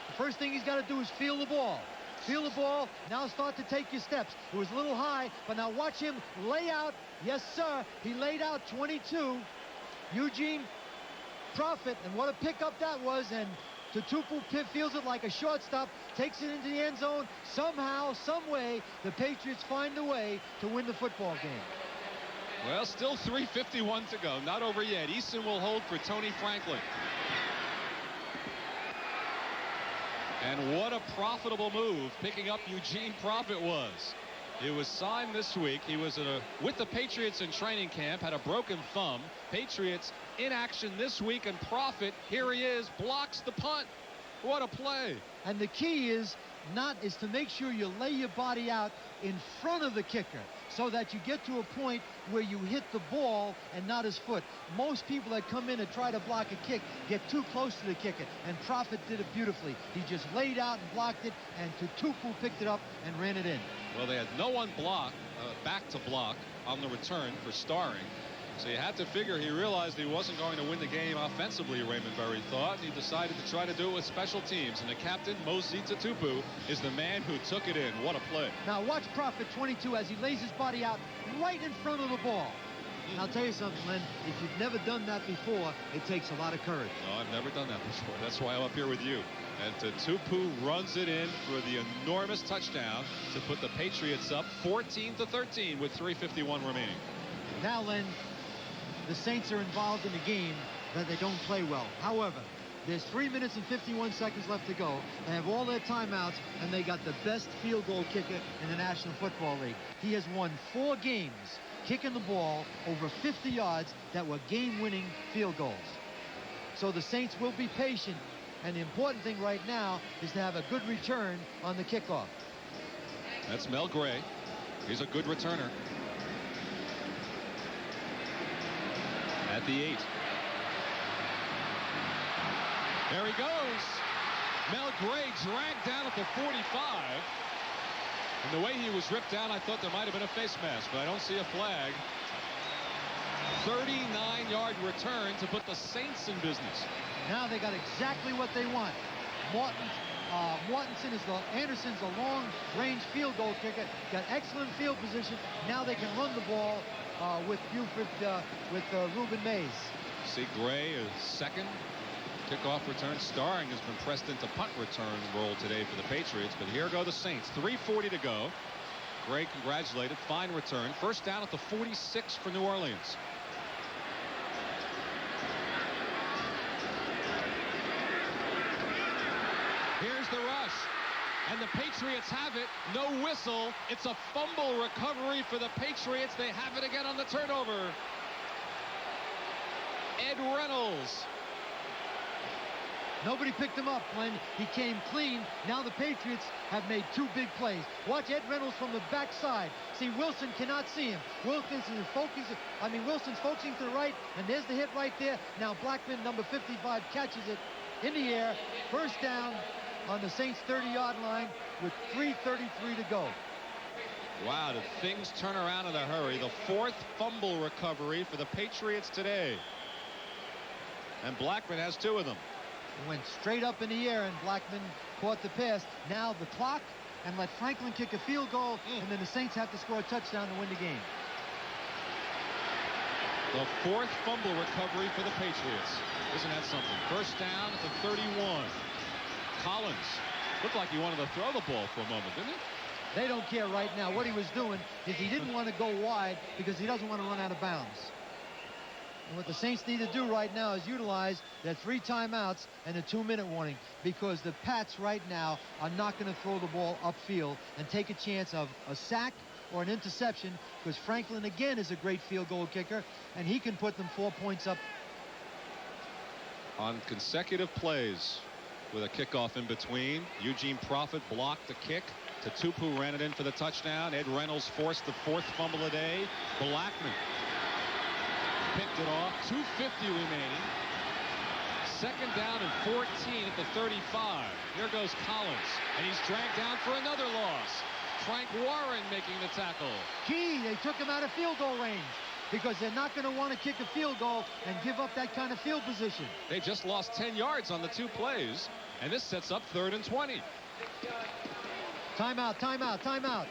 The first thing he's got to do is feel the ball. Feel the ball, now start to take your steps. It was a little high, but now watch him lay out. Yes, sir, he laid out 22. Eugene Profit, and what a pickup that was, and Tupu feels it like a shortstop, takes it into the end zone. Somehow, some way, the Patriots find a way to win the football game. Well, still 3:51 to go. Not over yet. Eason will hold for Tony Franklin. And what a profitable move picking up Eugene Profit was. He was signed this week. He was with the Patriots in training camp, had a broken thumb. Patriots in action this week, and Profit, here he is, blocks the punt. What a play. And the key is to make sure you lay your body out in front of the kicker so that you get to a point where you hit the ball and not his foot. Most people that come in and try to block a kick get too close to the kicker, and Profit did it beautifully. He just laid out and blocked it, and Tutupu picked it up and ran it in. Well, they had no one back to block on the return for Starring. So you had to figure he realized he wasn't going to win the game offensively, Raymond Berry thought. He decided to try to do it with special teams. And the captain, Mosita Tupu, is the man who took it in. What a play. Now watch Profit 22 as he lays his body out right in front of the ball. And I'll tell you something, Len, if you've never done that before, it takes a lot of courage. No, I've never done that before. That's why I'm up here with you. And Tupu runs it in for the enormous touchdown to put the Patriots up 14-13 with 3:51 remaining. Now, Len, the Saints are involved in a game that they don't play well. However, there's 3 minutes and 51 seconds left to go. They have all their timeouts, and they got the best field goal kicker in the National Football League. He has won 4 games kicking the ball over 50 yards that were game-winning field goals. So the Saints will be patient, and the important thing right now is to have a good return on the kickoff. That's Mel Gray. He's a good returner. At the 8. There he goes. Mel Gray dragged down at the 45. And the way he was ripped down, I thought there might have been a face mask, but I don't see a flag. 39-yard return to put the Saints in business. Now they got exactly what they want. Anderson's a long-range field goal kicker. Got excellent field position. Now they can run the ball with Buford, with Reuben Mays. See Gray is second. Kickoff return. Starring has been pressed into punt return role today for the Patriots, but here go the Saints. 3:40 to go. Gray congratulated. Fine return. First down at the 46 for New Orleans. Here's the rush. And the Patriots have it. No whistle. It's a fumble recovery for the Patriots. They have it again on the turnover. Ed Reynolds. Nobody picked him up when he came clean. Now the Patriots have made 2 big plays. Watch Ed Reynolds from the backside. See, Wilson cannot see him. Wilson's focusing to the right, and there's the hit right there. Now Blackman, number 55, catches it in the air. First down on the Saints' 30-yard line with 3:33 to go. Wow, did things turn around in a hurry. The 4th fumble recovery for the Patriots today. And Blackman has 2 of them. It went straight up in the air, and Blackman caught the pass. Now the clock, and let Franklin kick a field goal, and then the Saints have to score a touchdown to win the game. The 4th fumble recovery for the Patriots. Isn't that something? First down at the 31. Collins looked like he wanted to throw the ball for a moment, didn't he? They don't care right now. What he was doing is he didn't want to go wide because he doesn't want to run out of bounds. And what the Saints need to do right now is utilize their 3 timeouts and a 2-minute warning, because the Pats right now are not going to throw the ball upfield and take a chance of a sack or an interception, because Franklin again is a great field goal kicker, and he can put them 4 points up. On consecutive plays with a kickoff in between, Eugene Profit blocked the kick. Tutupu ran it in for the touchdown. Ed Reynolds forced the 4th fumble a day. Blackman picked it off. 2:50 remaining. Second down and 14 at the 35. Here goes Collins, and he's dragged down for another loss. Frank Warren making the tackle. Key, they took him out of field goal range because they're not going to want to kick a field goal and give up that kind of field position. They just lost 10 yards on the 2 plays, and this sets up 3rd and 20. Timeout, timeout, timeout.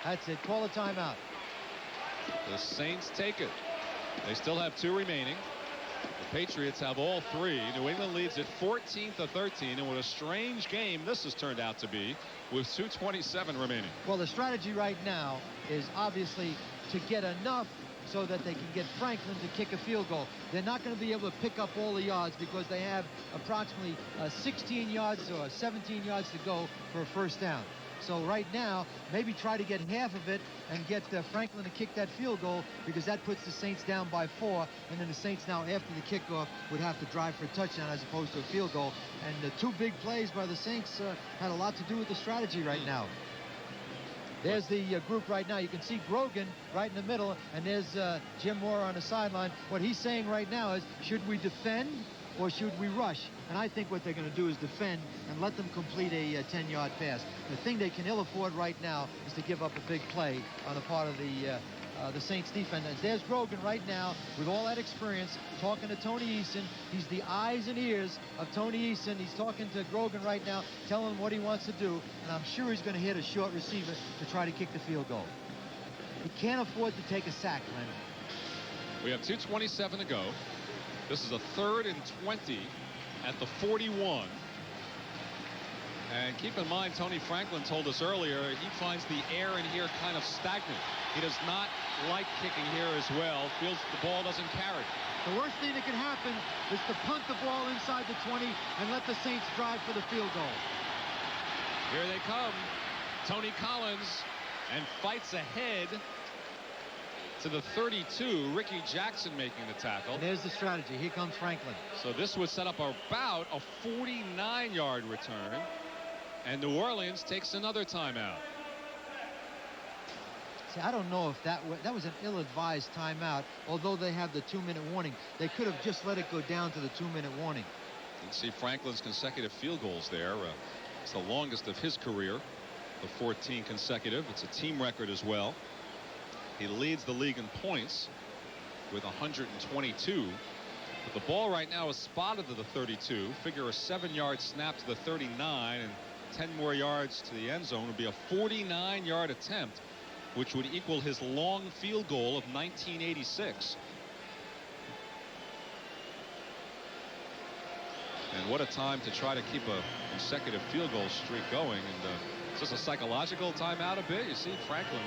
That's it. Call a timeout. The Saints take it. They still have 2 remaining. The Patriots have all 3. New England leads at 14-13, and what a strange game this has turned out to be with 2:27 remaining. Well, the strategy right now is obviously to get enough so that they can get Franklin to kick a field goal. They're not going to be able to pick up all the yards because they have approximately 16 yards or 17 yards to go for a first down. So right now, maybe try to get half of it and get Franklin to kick that field goal, because that puts the Saints down by 4, and then the Saints now, after the kickoff, would have to drive for a touchdown as opposed to a field goal. And the 2 big plays by the Saints had a lot to do with the strategy right now. There's the group right now. You can see Grogan right in the middle, and there's Jim Moore on the sideline. What he's saying right now is, should we defend or should we rush? And I think what they're going to do is defend and let them complete a 10-yard pass. The thing they can ill afford right now is to give up a big play on the part of the Saints defense. And there's Grogan right now with all that experience talking to Tony Eason. He's the eyes and ears of Tony Eason. He's talking to Grogan right now, telling him what he wants to do. And I'm sure he's going to hit a short receiver to try to kick the field goal. He can't afford to take a sack, Len. We have 2:27 to go. This is a 3rd and 20 at the 41. And keep in mind, Tony Franklin told us earlier, he finds the air in here kind of stagnant. He does not like kicking here as well. Feels the ball doesn't carry. The worst thing that can happen is to punt the ball inside the 20 and let the Saints drive for the field goal. Here they come. Tony Collins, and fights ahead to the 32. Ricky Jackson making the tackle. And there's the strategy. Here comes Franklin. So this would set up about a 49-yard return. And New Orleans takes another timeout. See, I don't know if that was an ill-advised timeout, although they have the 2-minute warning. They could have just let it go down to the 2-minute warning. You can see Franklin's consecutive field goals there. It's the longest of his career, the 14 consecutive. It's a team record as well. He leads the league in points with 122. But the ball right now is spotted to the 32. Figure a 7-yard snap to the 39, and 10 more yards to the end zone would be a 49-yard attempt, which would equal his long field goal of 1986. And what a time to try to keep a consecutive field goal streak going. And is this a psychological timeout a bit? You see Franklin.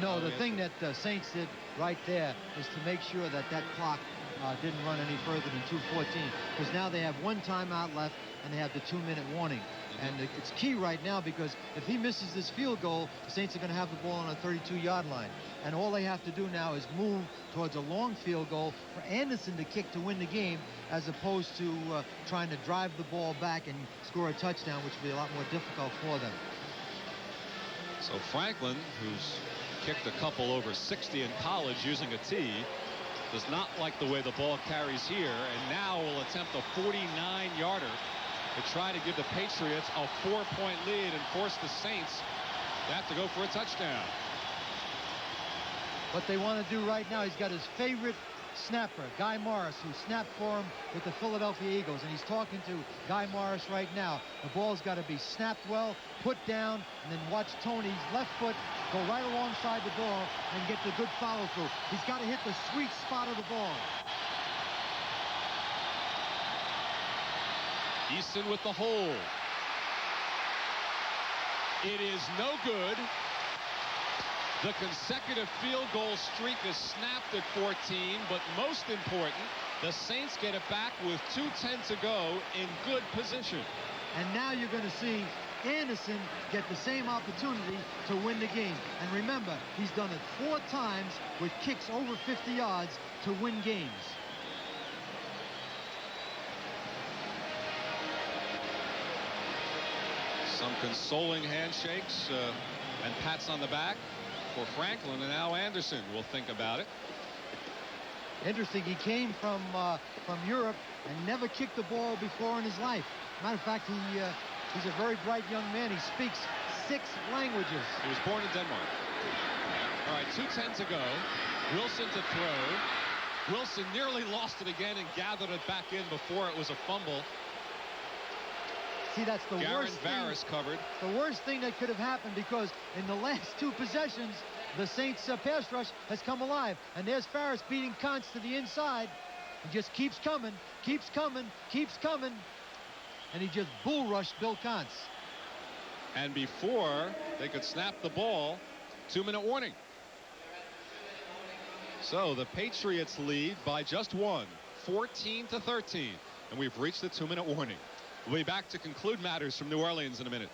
No, the thing that Saints did right there is to make sure that that clock didn't run any further than 2:14, because now they have 1 timeout left and they have the 2-minute warning. And it's key right now, because if he misses this field goal, the Saints are going to have the ball on a 32-yard line. And all they have to do now is move towards a long field goal for Anderson to kick to win the game, as opposed to trying to drive the ball back and score a touchdown, which would be a lot more difficult for them. So Franklin, who's kicked a couple over 60 in college using a tee, does not like the way the ball carries here, and now will attempt a 49-yarder to try to give the Patriots a 4-point lead and force the Saints to have to go for a touchdown. What they want to do right now, he's got his favorite snapper, Guy Morris, who snapped for him with the Philadelphia Eagles, and he's talking to Guy Morris right now. The ball's got to be snapped well, put down, and then watch Tony's left foot go right alongside the ball and get the good follow through. He's got to hit the sweet spot of the ball. Easton with the hold. It is no good. The consecutive field goal streak is snapped at 14, but most important, the Saints get it back with 2:10 to go in good position. And now you're going to see Anderson get the same opportunity to win the game. And remember, he's done it 4 times with kicks over 50 yards to win games. Some consoling handshakes and pats on the back for Franklin, and now Anderson will think about it. Interesting, he came from Europe and never kicked the ball before in his life. Matter of fact, he's a very bright young man. He speaks 6 languages. He was born in Denmark. All right, 2:10 to go. Wilson to throw. Wilson nearly lost it again and gathered it back in before it was a fumble. See, that's the worst thing. Varus covered. The worst thing that could have happened, because in the last 2 possessions, the Saints pass rush has come alive. And there's Farris beating Kontz to the inside. He just keeps coming, keeps coming, keeps coming. And he just bull rushed Bill Kontz. And before they could snap the ball, 2-minute warning. So the Patriots lead by just one, 14-13. And we've reached the 2-minute warning. We'll be back to conclude matters from New Orleans in a minute.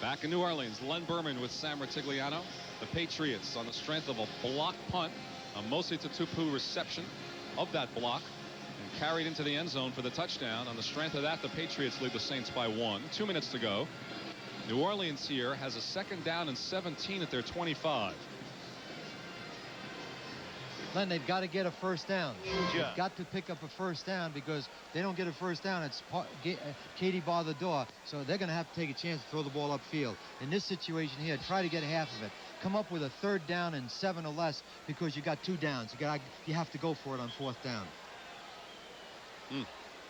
Back in New Orleans, Len Berman with Sam Ratigliano. The Patriots on the strength of a block punt, a Mosi Tutupu reception of that block, and carried into the end zone for the touchdown. On the strength of that, the Patriots lead the Saints by 1. 2 minutes to go. New Orleans here has a 2nd down and 17 at their 25. Len, they've got to get a first down. They've got to pick up a first down, because they don't get a first down, it's Katie bar the door. So they're going to have to take a chance to throw the ball upfield. In this situation here, try to get half of it. Come up with a 3rd down and 7 or less, because you got 2 downs. You have to go for it on 4th down.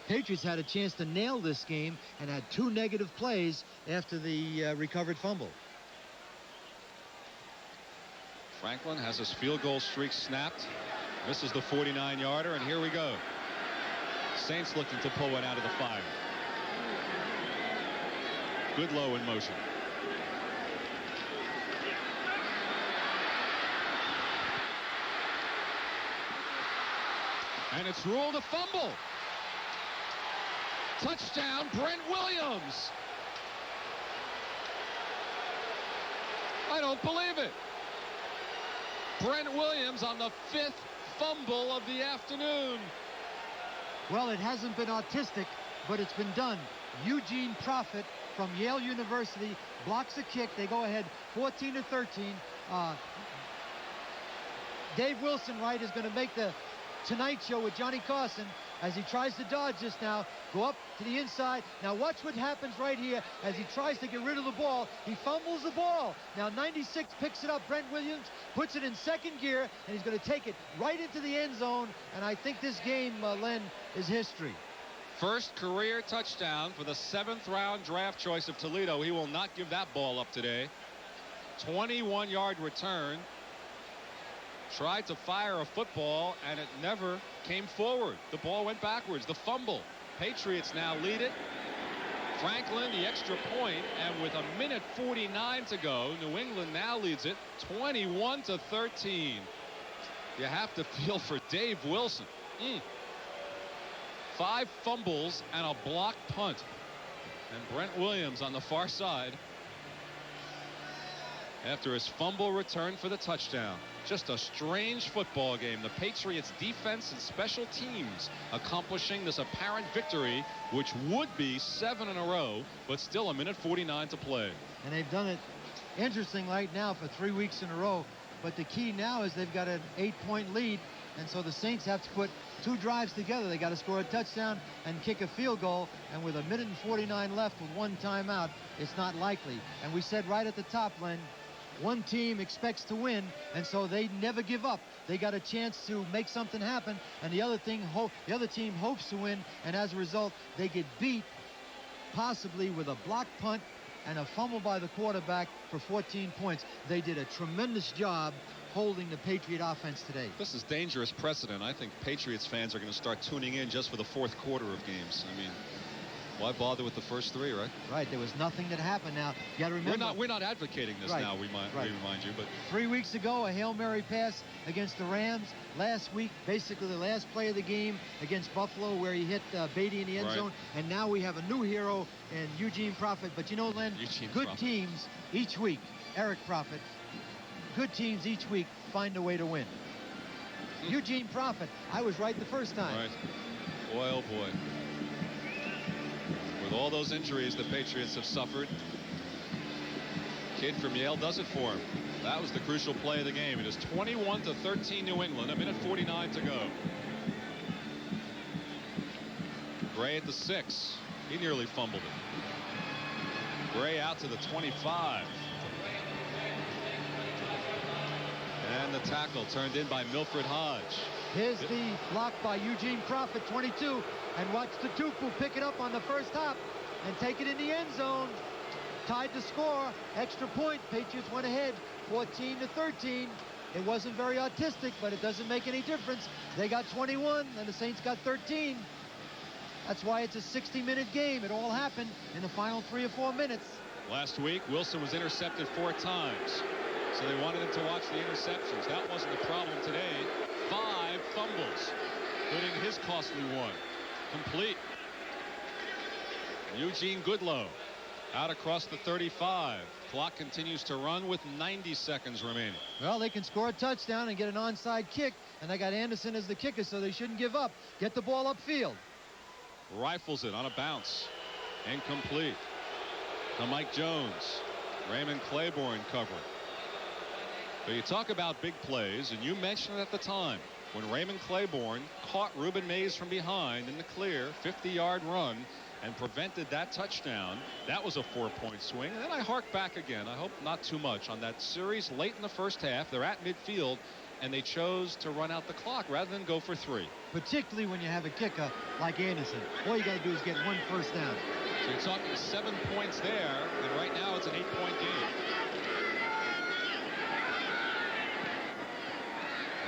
Patriots had a chance to nail this game and had 2 negative plays after the recovered fumble. Franklin has his field goal streak snapped. Misses the 49-yarder, and here we go. Saints looking to pull one out of the fire. Good low in motion. And it's ruled a fumble. Touchdown, Brent Williams. I don't believe it. Brent Williams on the 5th fumble of the afternoon. Well, it hasn't been artistic, but it's been done. Eugene Profit from Yale University blocks a kick. They go ahead 14-13. Dave Wilson, right, is going to make the Tonight Show with Johnny Carson as he tries to dodge this now. Go up to the inside. Now watch what happens right here as he tries to get rid of the ball. He fumbles the ball. Now 96 picks it up. Brent Williams puts it in 2nd gear, and he's going to take it right into the end zone. And I think this game, Len, is history. First career touchdown for the 7th round draft choice of Toledo. He will not give that ball up today. 21-yard return. Tried to fire a football, and it never came forward. The ball went backwards. The fumble. Patriots now lead it. Franklin the extra point, and with 1:49 to go, New England now leads it 21-13. You have to feel for Dave Wilson. 5 fumbles and a blocked punt. And Brent Williams on the far side after his fumble return for the touchdown. Just a strange football game. The Patriots defense and special teams accomplishing this apparent victory, which would be 7 in a row, but still 1:49 to play. And they've done it interesting right now for 3 weeks in a row. But the key now is they've got an 8-point lead, and so the Saints have to put 2 drives together. They got to score a touchdown and kick a field goal, and with 1:49 left with 1 timeout, it's not likely. And we said right at the top, Len, one team expects to win, and so they never give up. They got a chance to make something happen, and the other team hopes to win, and as a result, they get beat, possibly with a blocked punt and a fumble by the quarterback for 14 points. They did a tremendous job holding the Patriot offense today. This is dangerous precedent. I think Patriots fans are going to start tuning in just for the 4th quarter of games. I mean, why bother with the first 3, right? Right. There was nothing that happened. Now, you got to remember. We're not advocating this now, we remind you. But 3 weeks ago, a Hail Mary pass against the Rams. Last week, basically the last play of the game against Buffalo, where he hit Beatty in the end zone. And now we have a new hero in Eugene Profit. But you know, Len, good teams each week. Eric Profit. Good teams each week find a way to win. Eugene Profit. I was right the first time. Right. Boy, oh boy. With all those injuries the Patriots have suffered, kid from Yale does it for him. That was the crucial play of the game. It is 21-13 New England. 1:49 to go. Gray at the 6. He nearly fumbled it. Gray out to the 25. And the tackle turned in by Milfred Hodge. Here's the block by Eugene Profit, 22. And watch Tutupu pick it up on the first hop and take it in the end zone. Tied the score. Extra point. Patriots went ahead 14-13. It wasn't very artistic, but it doesn't make any difference. They got 21 and the Saints got 13. That's why it's a 60-minute game. It all happened in the final 3 or 4 minutes. Last week, Wilson was intercepted 4 times. So they wanted him to watch the interceptions. That wasn't the problem today. 5 fumbles, including his costly one. Complete. Eugene Goodlow out across the 35. Clock continues to run with 90 seconds remaining. Well, they can score a touchdown and get an onside kick, and they got Anderson as the kicker, so they shouldn't give up. Get the ball upfield. Rifles it on a bounce. Incomplete. To Mike Jones. Raymond Claiborne covering. But you talk about big plays, and you mentioned it at the time when Raymond Claiborne caught Reuben Mays from behind in the clear 50-yard run and prevented that touchdown. That was a 4-point swing. And then I hark back again. I hope not too much on that series late in the first half. They're at midfield, and they chose to run out the clock rather than go for 3. Particularly when you have a kicker like Anderson. All you got to do is get 1 first down. So you're talking 7 points there, and right now it's an 8-point game.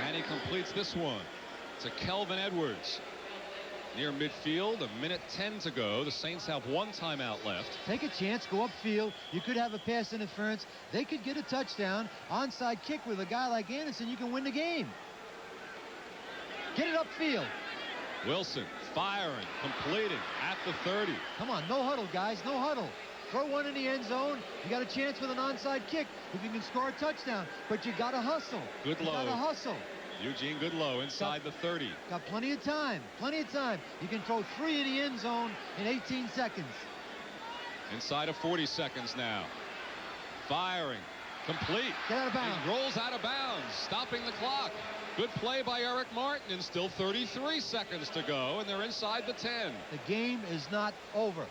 And he completes this one to Kelvin Edwards. Near midfield, 1:10 to go. The Saints have 1 timeout left. Take a chance, go upfield. You could have a pass interference. They could get a touchdown. Onside kick with a guy like Anderson, you can win the game. Get it upfield. Wilson firing, completing at the 30. Come on, no huddle, guys, no huddle. Throw one in the end zone. You got a chance with an onside kick if you can score a touchdown. But you got to hustle. Goodlow. You got to hustle. Eugene Goodlow inside the 30. Got plenty of time. Plenty of time. You can throw 3 in the end zone in 18 seconds. Inside of 40 seconds now. Firing. Complete. Get out of bounds. And rolls out of bounds, stopping the clock. Good play by Eric Martin, and still 33 seconds to go, and they're inside the 10. The game is not over.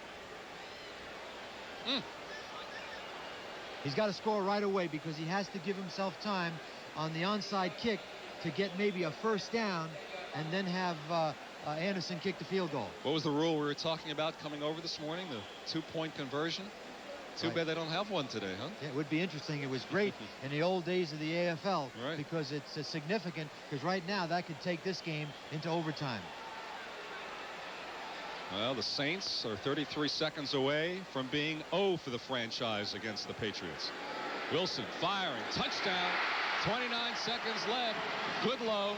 He's got to score right away because he has to give himself time on the onside kick to get maybe a first down and then have Anderson kick the field goal. What was the rule we were talking about coming over this morning? The 2-point conversion? Too bad they don't have one today, huh? Yeah, it would be interesting. It was great in the old days of the AFL because it's significant, because right now that could take this game into overtime. Well, the Saints are 33 seconds away from being 0 for the franchise against the Patriots. Wilson firing, touchdown, 29 seconds left. Goodlow.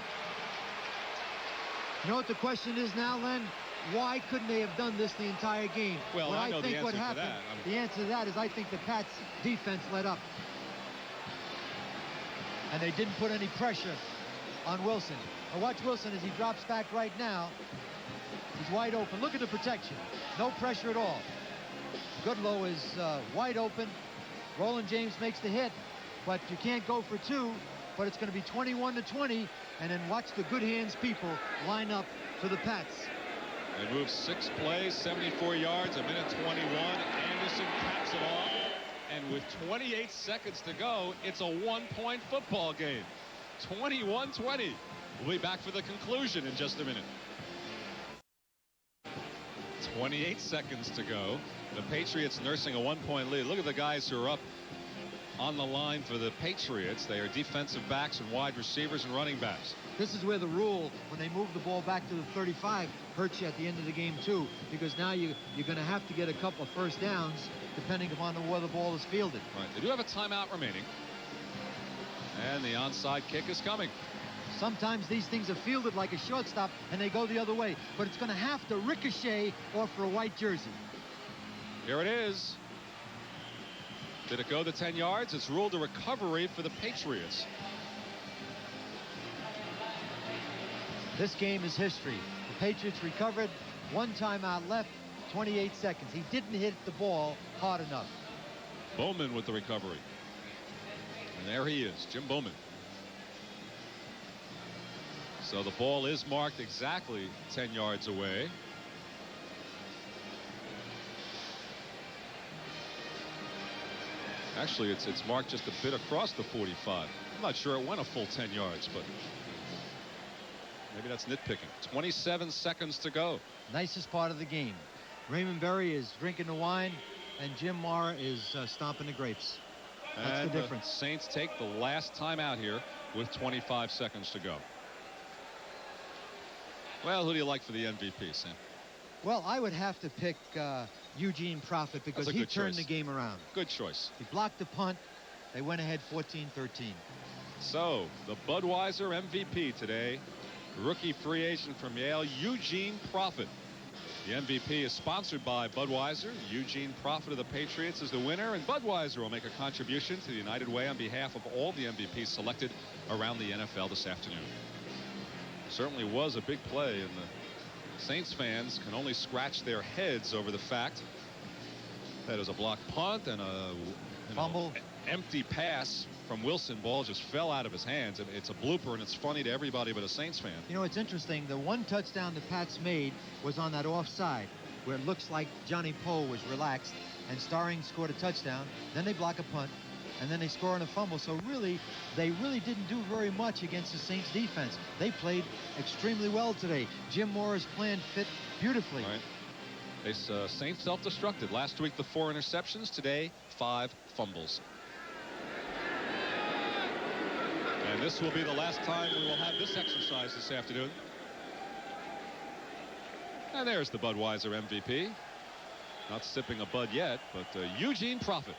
You know what the question is now, Len? Why couldn't they have done this the entire game? Well, I know the answer to that. The answer to that is I think the Pats defense let up. And they didn't put any pressure on Wilson. Now watch Wilson as he drops back right now. He's wide open. Look at the protection. No pressure at all. Goodlow is wide open. Roland James makes the hit, but you can't go for 2. But it's going to be 21-20, and then watch the good hands people line up for the Pats. They move 6 plays, 74 yards, 1:21. Anderson caps it off. And with 28 seconds to go, it's a 1-point football game. 21-20. We'll be back for the conclusion in just a minute. 28 seconds to go. The Patriots nursing a 1-point lead. Look at the guys who are up on the line for the Patriots. They are defensive backs and wide receivers and running backs. This is where the rule, when they move the ball back to the 35, hurts you at the end of the game too, because now you're going to have to get a couple of first downs depending upon where the ball is fielded. Right. They do have a timeout remaining. And the onside kick is coming. Sometimes these things are fielded like a shortstop and they go the other way, but it's going to have to ricochet off for a white jersey. Here it is. Did it go the 10 yards? It's ruled a recovery for the Patriots. This game is history. The Patriots recovered, 1 timeout left, 28 seconds. He didn't hit the ball hard enough. Bowman with the recovery. And there he is, Jim Bowman. So the ball is marked exactly 10 yards away. Actually, it's marked just a bit across the 45. I'm not sure it went a full 10 yards, but maybe that's nitpicking. 27 seconds to go. Nicest part of the game. Raymond Berry is drinking the wine, and Jim Mara is stomping the grapes. That's And the difference. The Saints take the last time out here with 25 seconds to go. Well, who do you like for the MVP, Sam? Well, I would have to pick Eugene Profit because he turned the game around. Good choice. He blocked the punt. They went ahead 14-13. So the Budweiser MVP today, rookie free agent from Yale, Eugene Profit. The MVP is sponsored by Budweiser. Eugene Profit of the Patriots is the winner, and Budweiser will make a contribution to the United Way on behalf of all the MVPs selected around the NFL this afternoon. Certainly was a big play, and the Saints fans can only scratch their heads over the fact that it was a blocked punt and a fumble, empty pass from Wilson. Ball just fell out of his hands. It's a blooper, and it's funny to everybody but a Saints fan. You know, it's interesting. The one touchdown the Pats made was on that offside, where it looks like Johnny Poe was relaxed, and Starring scored a touchdown. Then they block a punt, and then they score on a fumble. So really, they really didn't do very much against the Saints defense. They played extremely well today. Jim Mora's plan fit beautifully. All right. They Saints self-destructed. Last week, the 4 interceptions. Today, 5 fumbles. And this will be the last time we will have this exercise this afternoon. And there's the Budweiser MVP. Not sipping a Bud yet, but Eugene Profit.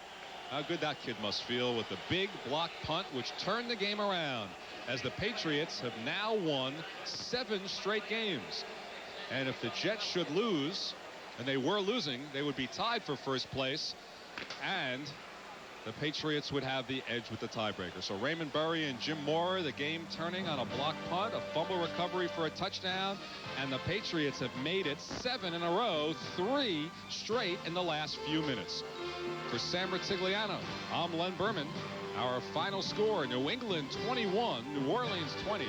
How good that kid must feel with the big block punt, which turned the game around, as the Patriots have now won 7 straight games. And if the Jets should lose, and they were losing, they would be tied for first place, and the Patriots would have the edge with the tiebreaker. So Raymond Burry and Jim Mora, the game turning on a block punt, a fumble recovery for a touchdown, and the Patriots have made it 7 in a row, 3 straight in the last few minutes. For Sam Ratigliano, I'm Len Berman. Our final score, New England 21, New Orleans 20.